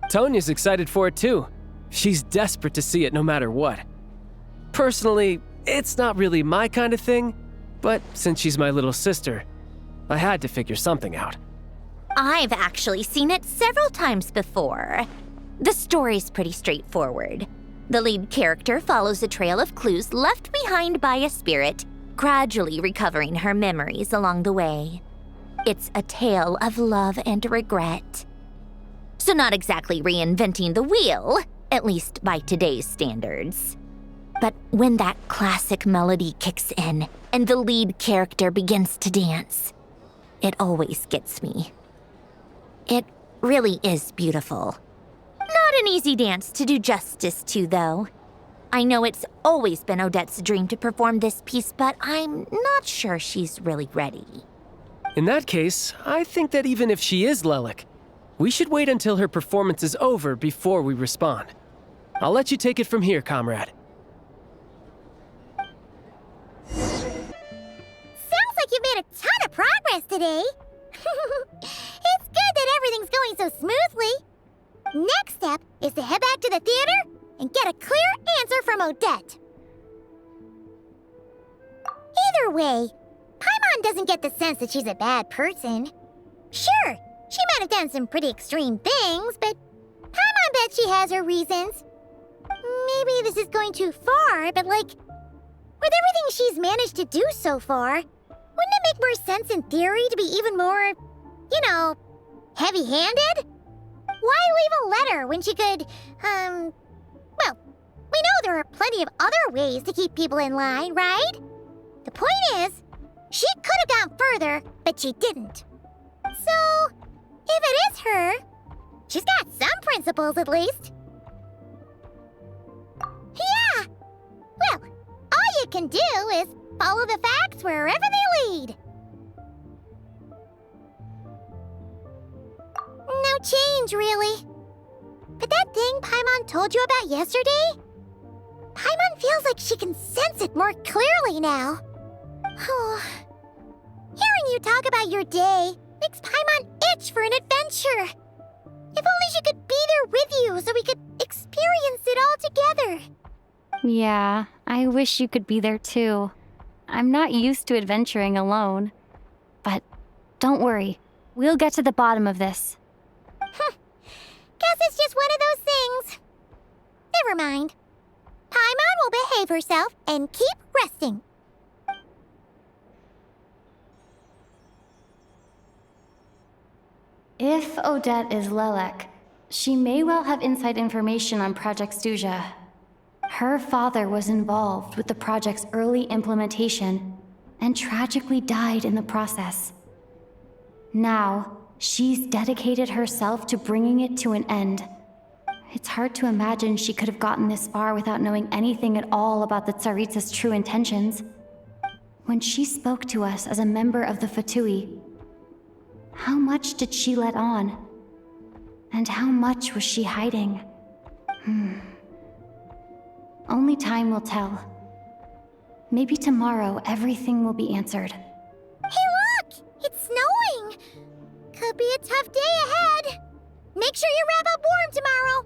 Tonya's excited for it too. She's desperate to see it no matter what. Personally, it's not really my kind of thing, but since she's my little sister, I had to figure something out. I've actually seen it several times before. The story's pretty straightforward. The lead character follows a trail of clues left behind by a spirit, gradually recovering her memories along the way. It's a tale of love and regret. So not exactly reinventing the wheel, at least by today's standards. But when that classic melody kicks in and the lead character begins to dance, it always gets me. It really is beautiful. Not an easy dance to do justice to, though. I know it's always been Odette's dream to perform this piece, but I'm not sure she's really ready. In that case, I think that even if she is Lelik, we should wait until her performance is over before we respond. I'll let you take it from here, comrade. Sounds like you've made a ton of progress today. It's good that everything's going so smoothly. Next step is to head back to the theater and get a clear answer from Odette. Either way, Paimon doesn't get the sense that she's a bad person. Sure, she might have done some pretty extreme things, but Paimon bet she has her reasons. Maybe this is going too far, but with everything she's managed to do so far, wouldn't it make more sense in theory to be even more, heavy-handed? Why leave a letter when she could, we know there are plenty of other ways to keep people in line, right? The point is, she could have gone further, but she didn't. So, if it is her, she's got some principles at least. Yeah! Well, all you can do is follow the facts wherever they lead. No change, really. But that thing Paimon told you about yesterday? Paimon feels like she can sense it more clearly now. Hearing you talk about your day makes Paimon itch for an adventure. If only she could be there with you so we could experience it all together. Yeah, I wish you could be there too. I'm not used to adventuring alone. But don't worry, we'll get to the bottom of this. Guess it's just one of those things. Never mind. Paimon will behave herself and keep resting. If Odette is Lelek, she may well have inside information on Project Stuja. Her father was involved with the project's early implementation and tragically died in the process. Now, she's dedicated herself to bringing it to an end. It's hard to imagine she could have gotten this far without knowing anything at all about the Tsaritsa's true intentions. When she spoke to us as a member of the Fatui, how much did she let on? And how much was she hiding? Only time will tell. Maybe tomorrow everything will be answered. Hey look! It's snowing! Could be a tough day ahead. Make sure you wrap up warm tomorrow.